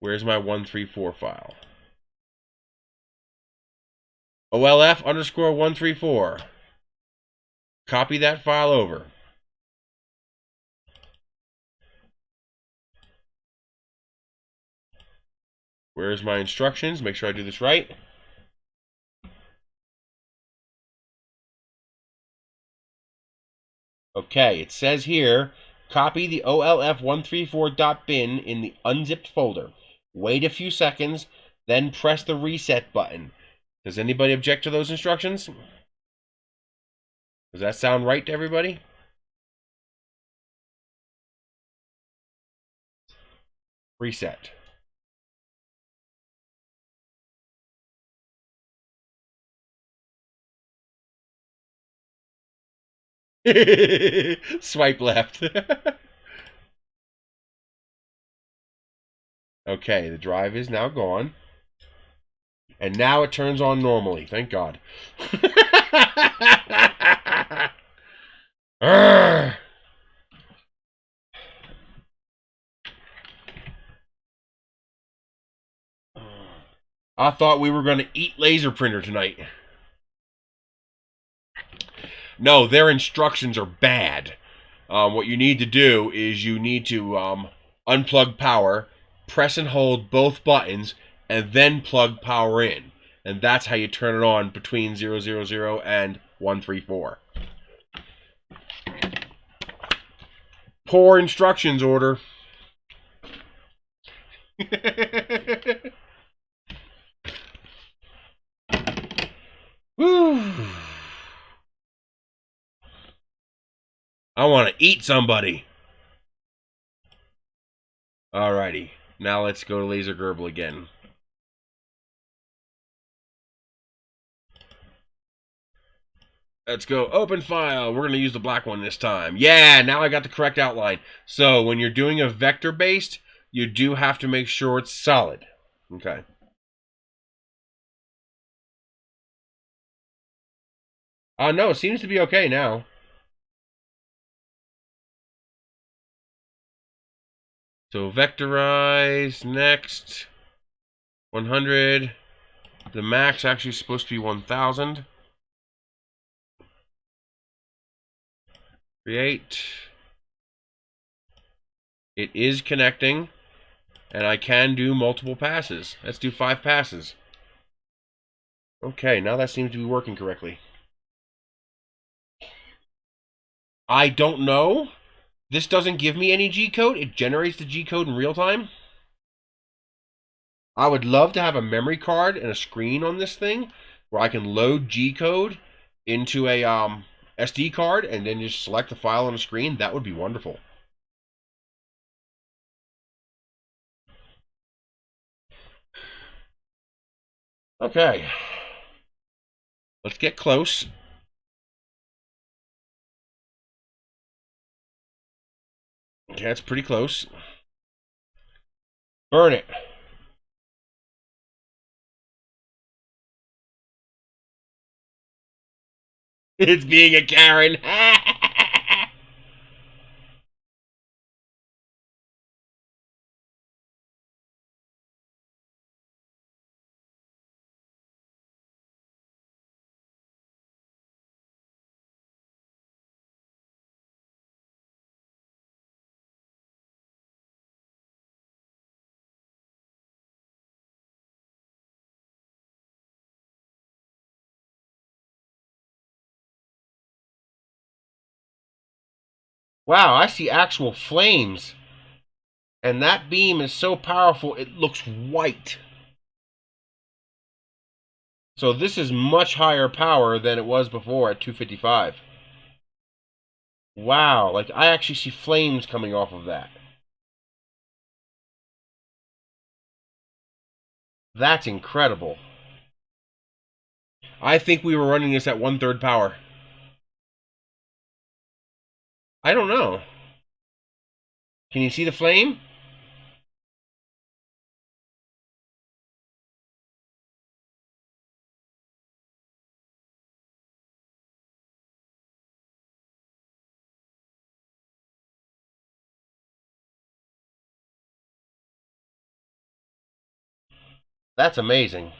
S1: where's my 134 file? OLF_134. Copy that file over. Where's my instructions? Make sure I do this right. Okay, it says here, copy the OLF134.bin in the unzipped folder. Wait a few seconds, then press the reset button. Does anybody object to those instructions? Does that sound right to everybody? Reset. Swipe left. Okay, the drive is now gone. And now it turns on normally. Thank God. I thought we were going to eat laser printer tonight. No, their instructions are bad. What you need to do is you need to unplug power, press and hold both buttons, and then plug power in. And that's how you turn it on between 000 and 134. Poor instructions, Ortur. Woo. I want to eat somebody. Alrighty. Now let's go to Laser Gerbil again. Let's go open file. We're going to use the black one this time. Yeah, now I got the correct outline. So when you're doing a vector-based, you do have to make sure it's solid. Okay. No, it seems to be okay now. So vectorize, next. 100. The max actually is supposed to be 1000. Create. It is connecting, and I can do multiple passes. Let's do 5 passes. Okay, now that seems to be working correctly. I don't know. This doesn't give me any G-code. It generates the G-code in real time. I would love to have a memory card and a screen on this thing where I can load G-code into a SD card and then just select the file on the screen. That would be wonderful. Okay. Let's get close. Okay, that's pretty close. Burn it. It's being a Karen. Wow, I see actual flames. And that beam is so powerful, it looks white. So this is much higher power than it was before at 255. Wow, like I actually see flames coming off of that. That's incredible. I think we were running this at 1/3 power. I don't know. Can you see the flame? That's amazing.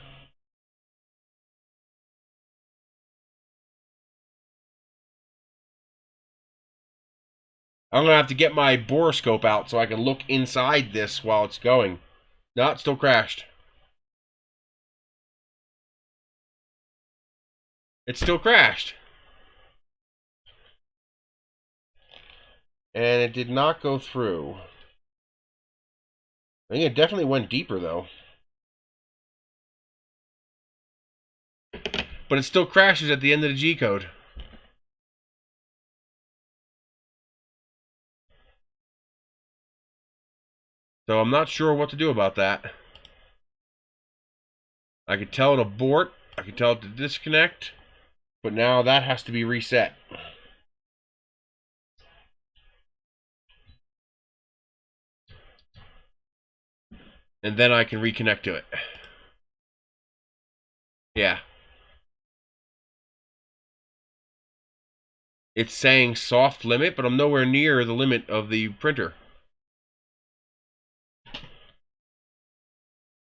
S1: I'm going to have to get my borescope out so I can look inside this while it's going. No, it still crashed. It still crashed. And it did not go through. I think it definitely went deeper, though. But it still crashes at the end of the G code. So I'm not sure what to do about that. I could tell it to abort. I could tell it to disconnect. But now that has to be reset. And then I can reconnect to it. Yeah. It's saying soft limit, but I'm nowhere near the limit of the printer.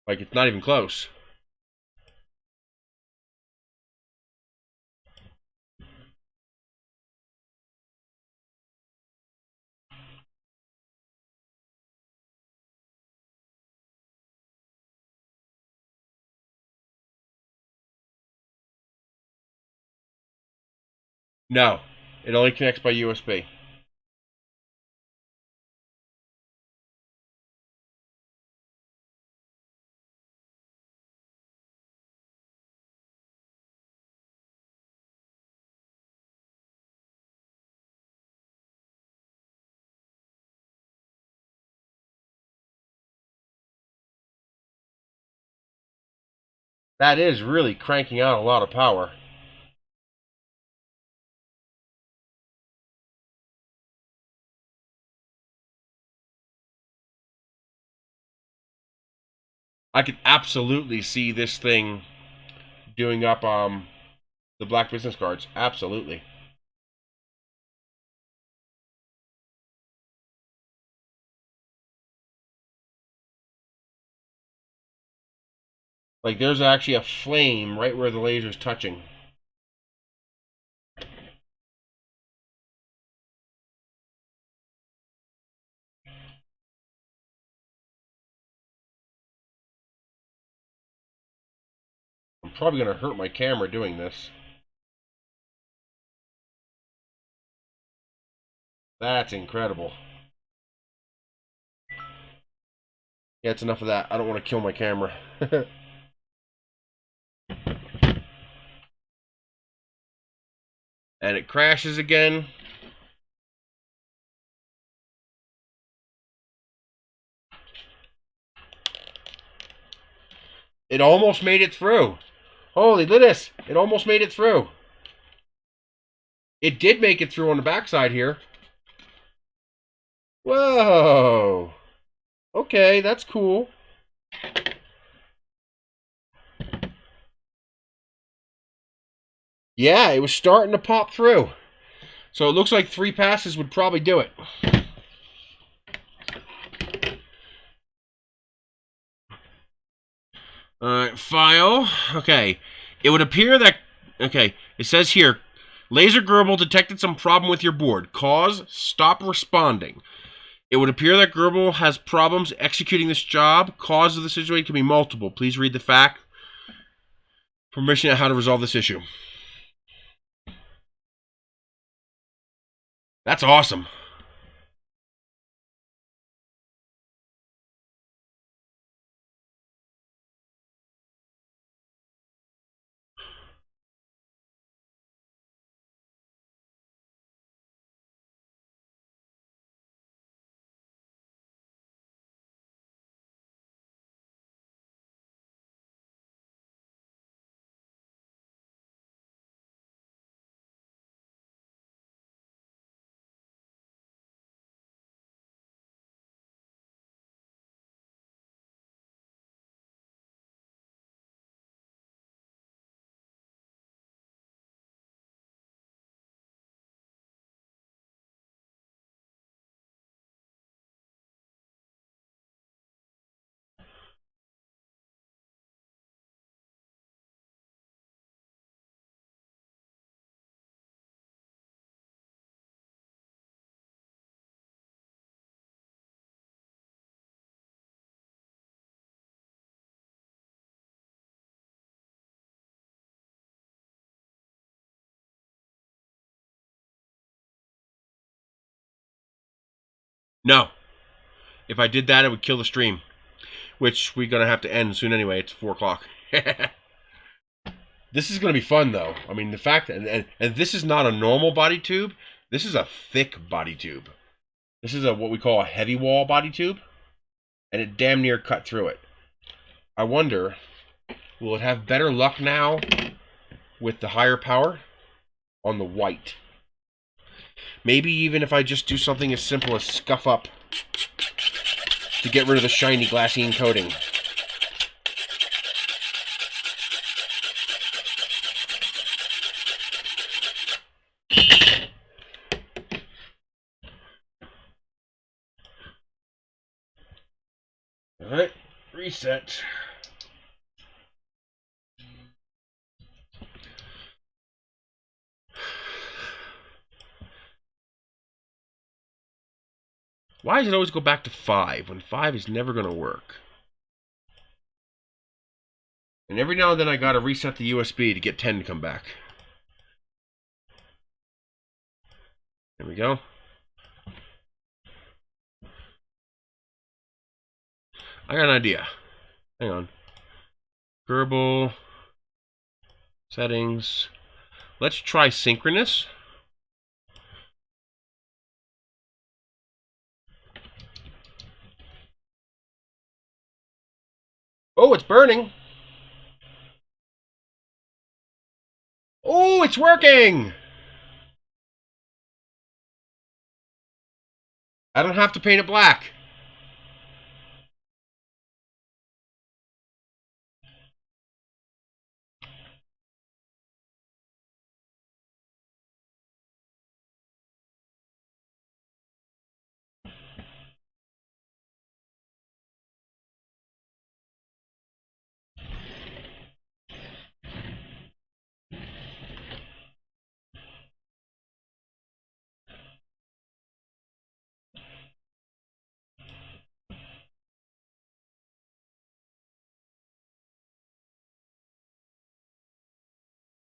S1: Like, it's not even close. No, it only connects by USB. That is really cranking out a lot of power. I could absolutely see this thing doing up the black business cards. Absolutely. Like, there's actually a flame right where the laser's touching. I'm probably going to hurt my camera doing this. That's incredible. Yeah, it's enough of that. I don't want to kill my camera. And it crashes again. It almost made it through. Holy Lidus! It almost made it through. It did make it through on the backside here. Whoa! Okay, that's cool. Yeah, it was starting to pop through. So it looks like 3 passes would probably do it. Alright, file. Okay. It would appear that... Okay, it says here, Laser Gerbil detected some problem with your board. Cause, stop responding. It would appear that Gerbil has problems executing this job. Cause of the situation can be multiple. Please read the fact. Permission on how to resolve this issue. That's awesome. No. If I did that, it would kill the stream. Which we're going to have to end soon anyway. It's 4 o'clock. This is going to be fun, though. I mean, the fact that... And this is not a normal body tube. This is a thick body tube. This is what we call a heavy wall body tube. And it damn near cut through it. I wonder, will it have better luck now with the higher power on the white? Maybe even if I just do something as simple as scuff up to get rid of the shiny glassine coating. Alright, reset. Why does it always go back to 5 when 5 is never going to work? And every now and then I gotta reset the USB to get 10 to come back. There we go. I got an idea. Hang on. Gerbil. Settings. Let's try synchronous. Oh, it's burning. Oh, it's working. I don't have to paint it black.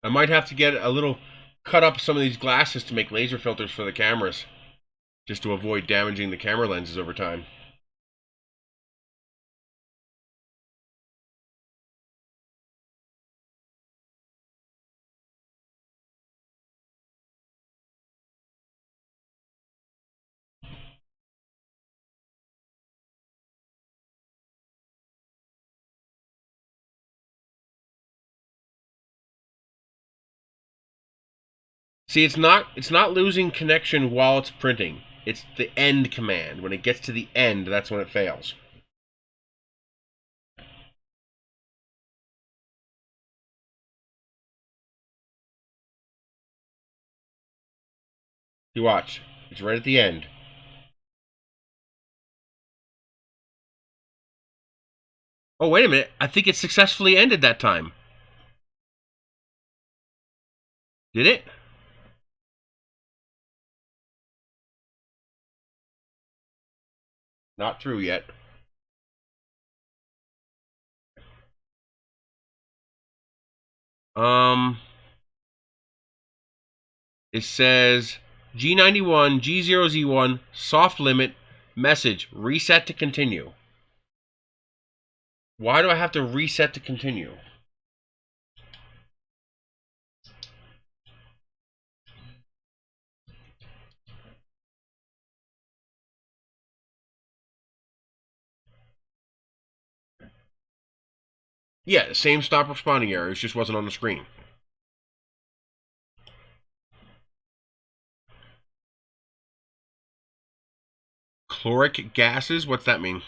S1: I might have to get a little cut up some of these glasses to make laser filters for the cameras, just to avoid damaging the camera lenses over time. See, it's not losing connection while it's printing. It's the end command. When it gets to the end, that's when it fails. You watch. It's right at the end. Oh, wait a minute. I think it successfully ended that time. Did it? Not through yet. It says G91, G0Z1, soft limit, message, reset to continue. Why do I have to reset to continue? Yeah, same stop responding error. It just wasn't on the screen. Chloric gases? What's that mean?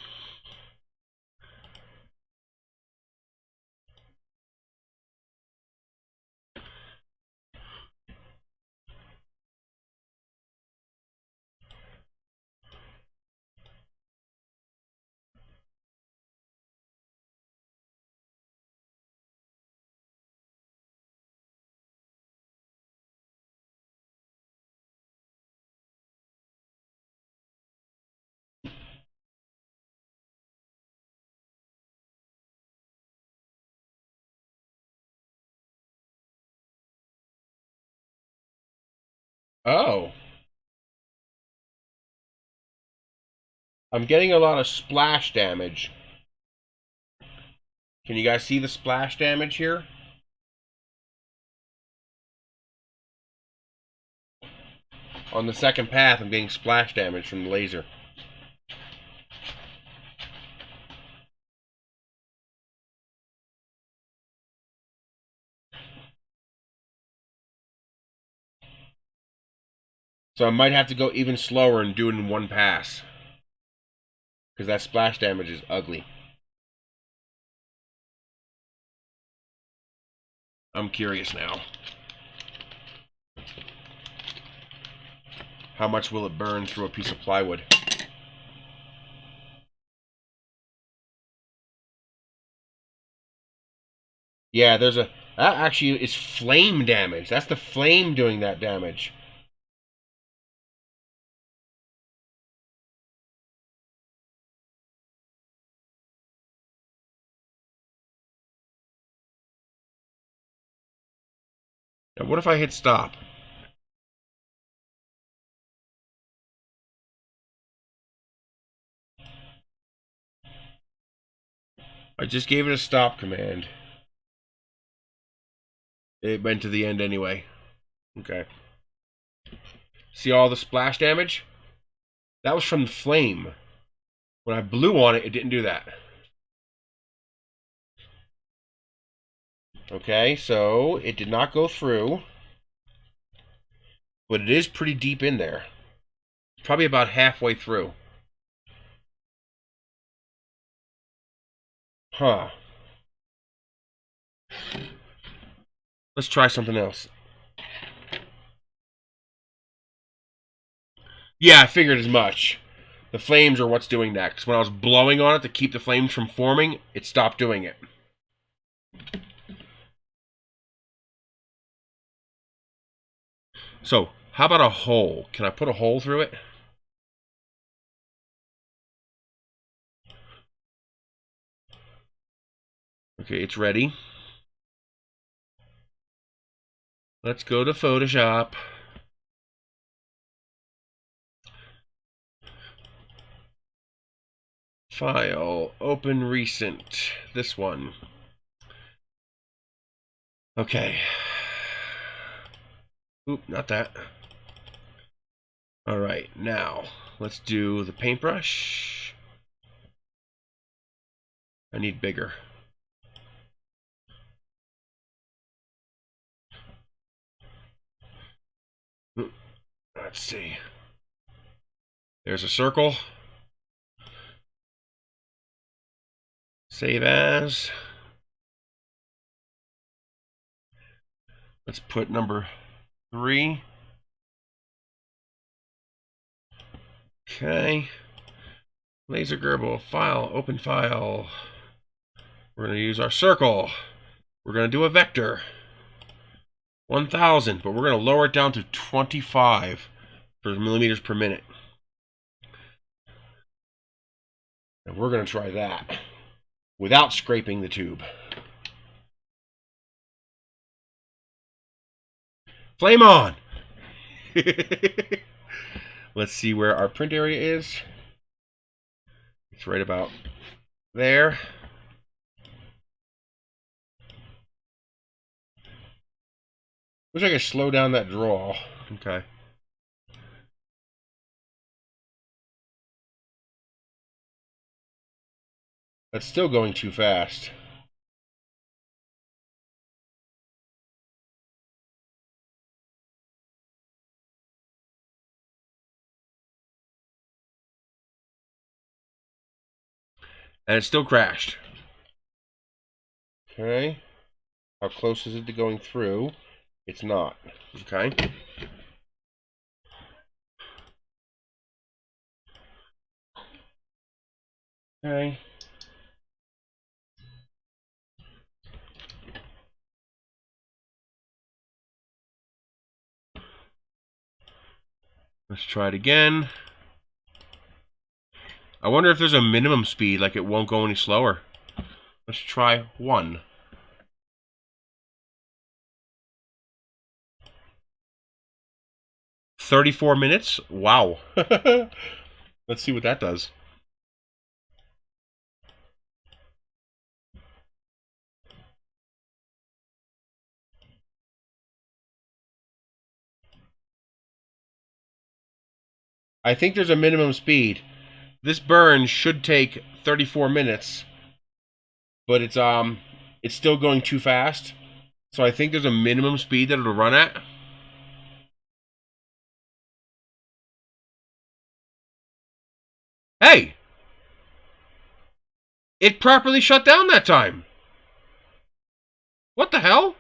S1: Oh. I'm getting a lot of splash damage. Can you guys see the splash damage here? On the second path, I'm getting splash damage from the laser. So I might have to go even slower and do it in one pass. Because that splash damage is ugly. I'm curious now. How much will it burn through a piece of plywood? Yeah, there's a... That actually is flame damage. That's the flame doing that damage. Now, what if I hit stop? I just gave it a stop command. It went to the end anyway. Okay. See all the splash damage? That was from the flame. When I blew on it, it didn't do that. Okay, so it did not go through. But it is pretty deep in there. Probably about halfway through. Huh. Let's try something else. Yeah, I figured as much. The flames are what's doing that. Because when I was blowing on it to keep the flames from forming, it stopped doing it. So, how about a hole? Can I put a hole through it? Okay, it's ready. Let's go to Photoshop. File, open recent. This one. Okay. Oop, not that. Alright, now let's do the paintbrush. I need bigger. Let's see. There's a circle. Save as. Let's put number 3. Okay. Laser Gerbil, file, open file. We're going to use our circle. We're going to do a vector. 1000, but we're going to lower it down to 25 for millimeters per minute. And we're going to try that without scraping the tube. Flame on! Let's see where our print area is. It's right about there. Wish I could slow down that draw. Okay. That's still going too fast. And it still crashed. Okay. How close is it to going through? It's not. Okay. Okay. Let's try it again. I wonder if there's a minimum speed, like it won't go any slower. Let's try 1. $34 minutes? Wow. Let's see what that does. I think there's a minimum speed. This burn should take 34 minutes, but it's still going too fast. So I think there's a minimum speed that it'll run at. Hey! It properly shut down that time. What the hell?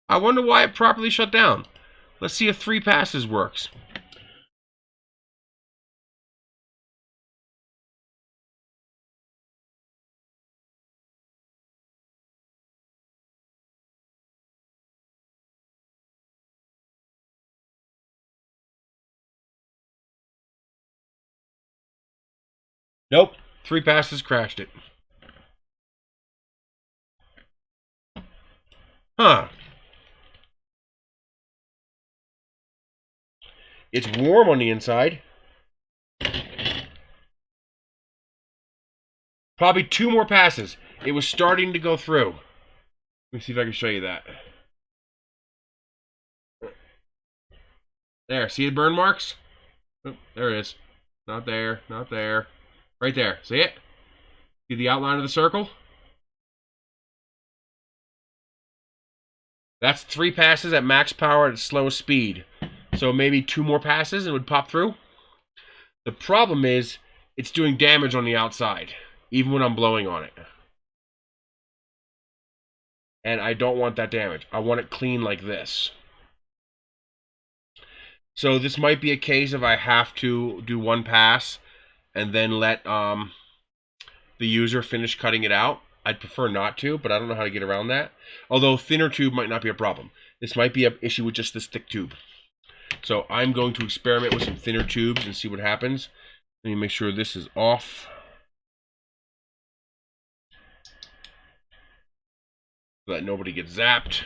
S1: I wonder why it properly shut down. Let's see if 3 passes works. Nope. 3 passes crashed it. Huh. It's warm on the inside. Probably 2 more passes. It was starting to go through. Let me see if I can show you that. There, see the burn marks? Oh, there it is. Not there, not there. Right there. See it? See the outline of the circle? That's 3 passes at max power at slow speed. So maybe 2 more passes and it would pop through. The problem is, it's doing damage on the outside, even when I'm blowing on it. And I don't want that damage. I want it clean like this. So this might be a case of I have to do 1 pass and then let the user finish cutting it out. I'd prefer not to, but I don't know how to get around that. Although thinner tube might not be a problem. This might be an issue with just this thick tube. So I'm going to experiment with some thinner tubes and see what happens. Let me make sure this is off. So that nobody gets zapped.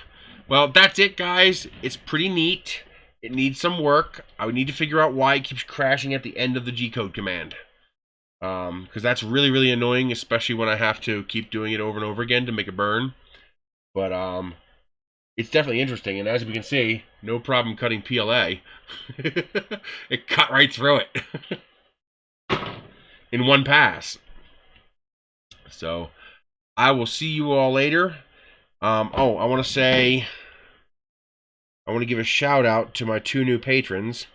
S1: Well, that's it, guys. It's pretty neat. It needs some work. I would need to figure out why it keeps crashing at the end of the G-code command. Because that's really, really annoying, especially when I have to keep doing it over and over again to make a burn. But it's definitely interesting, and as we can see, no problem cutting PLA. It cut right through it in 1 pass. So I will see you all later. I want to give a shout out to my 2 new patrons.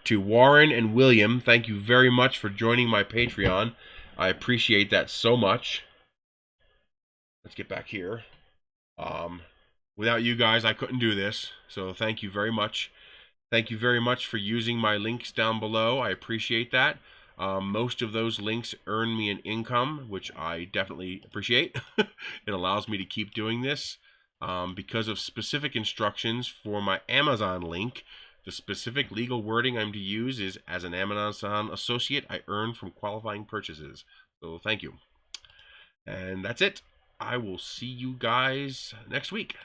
S1: To Warren and William, thank you very much for joining my Patreon. I appreciate that so much. Let's get back here. Without you guys, I couldn't do this. So thank you very much. Thank you very much for using my links down below. I appreciate that. Most of those links earn me an income, which I definitely appreciate. It allows me to keep doing this. Because of specific instructions for my Amazon link, the specific legal wording I'm to use is, as an Amazon associate, I earn from qualifying purchases. So thank you. And that's it. I will see you guys next week,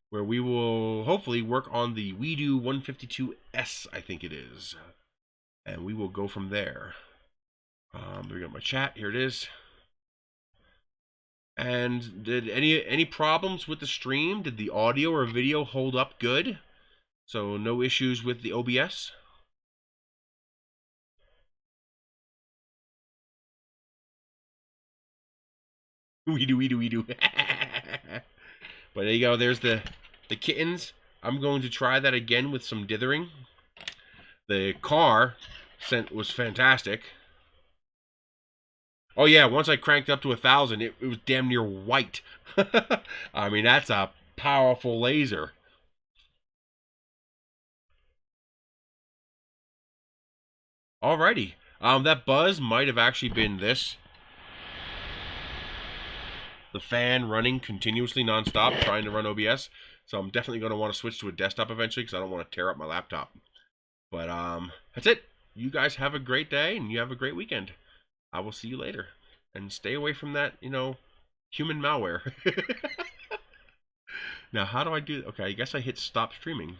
S1: where we will hopefully work on the WeDo 152S, I think it is. And we will go from there. We got my chat. Here it is. And did any problems with the stream? Did the audio or video hold up good? So no issues with the OBS? We do. But there you go. There's the kittens. I'm going to try that again with some dithering. The car was fantastic. Oh yeah, once I cranked up to 1,000, it was damn near white. I mean, that's a powerful laser. Alrighty. That buzz might have actually been this. The fan running continuously nonstop, trying to run OBS. So I'm definitely going to want to switch to a desktop eventually because I don't want to tear up my laptop. But that's it. You guys have a great day and you have a great weekend. I will see you later. And stay away from that, human malware. Now, how do I do? Okay, I guess I hit stop streaming.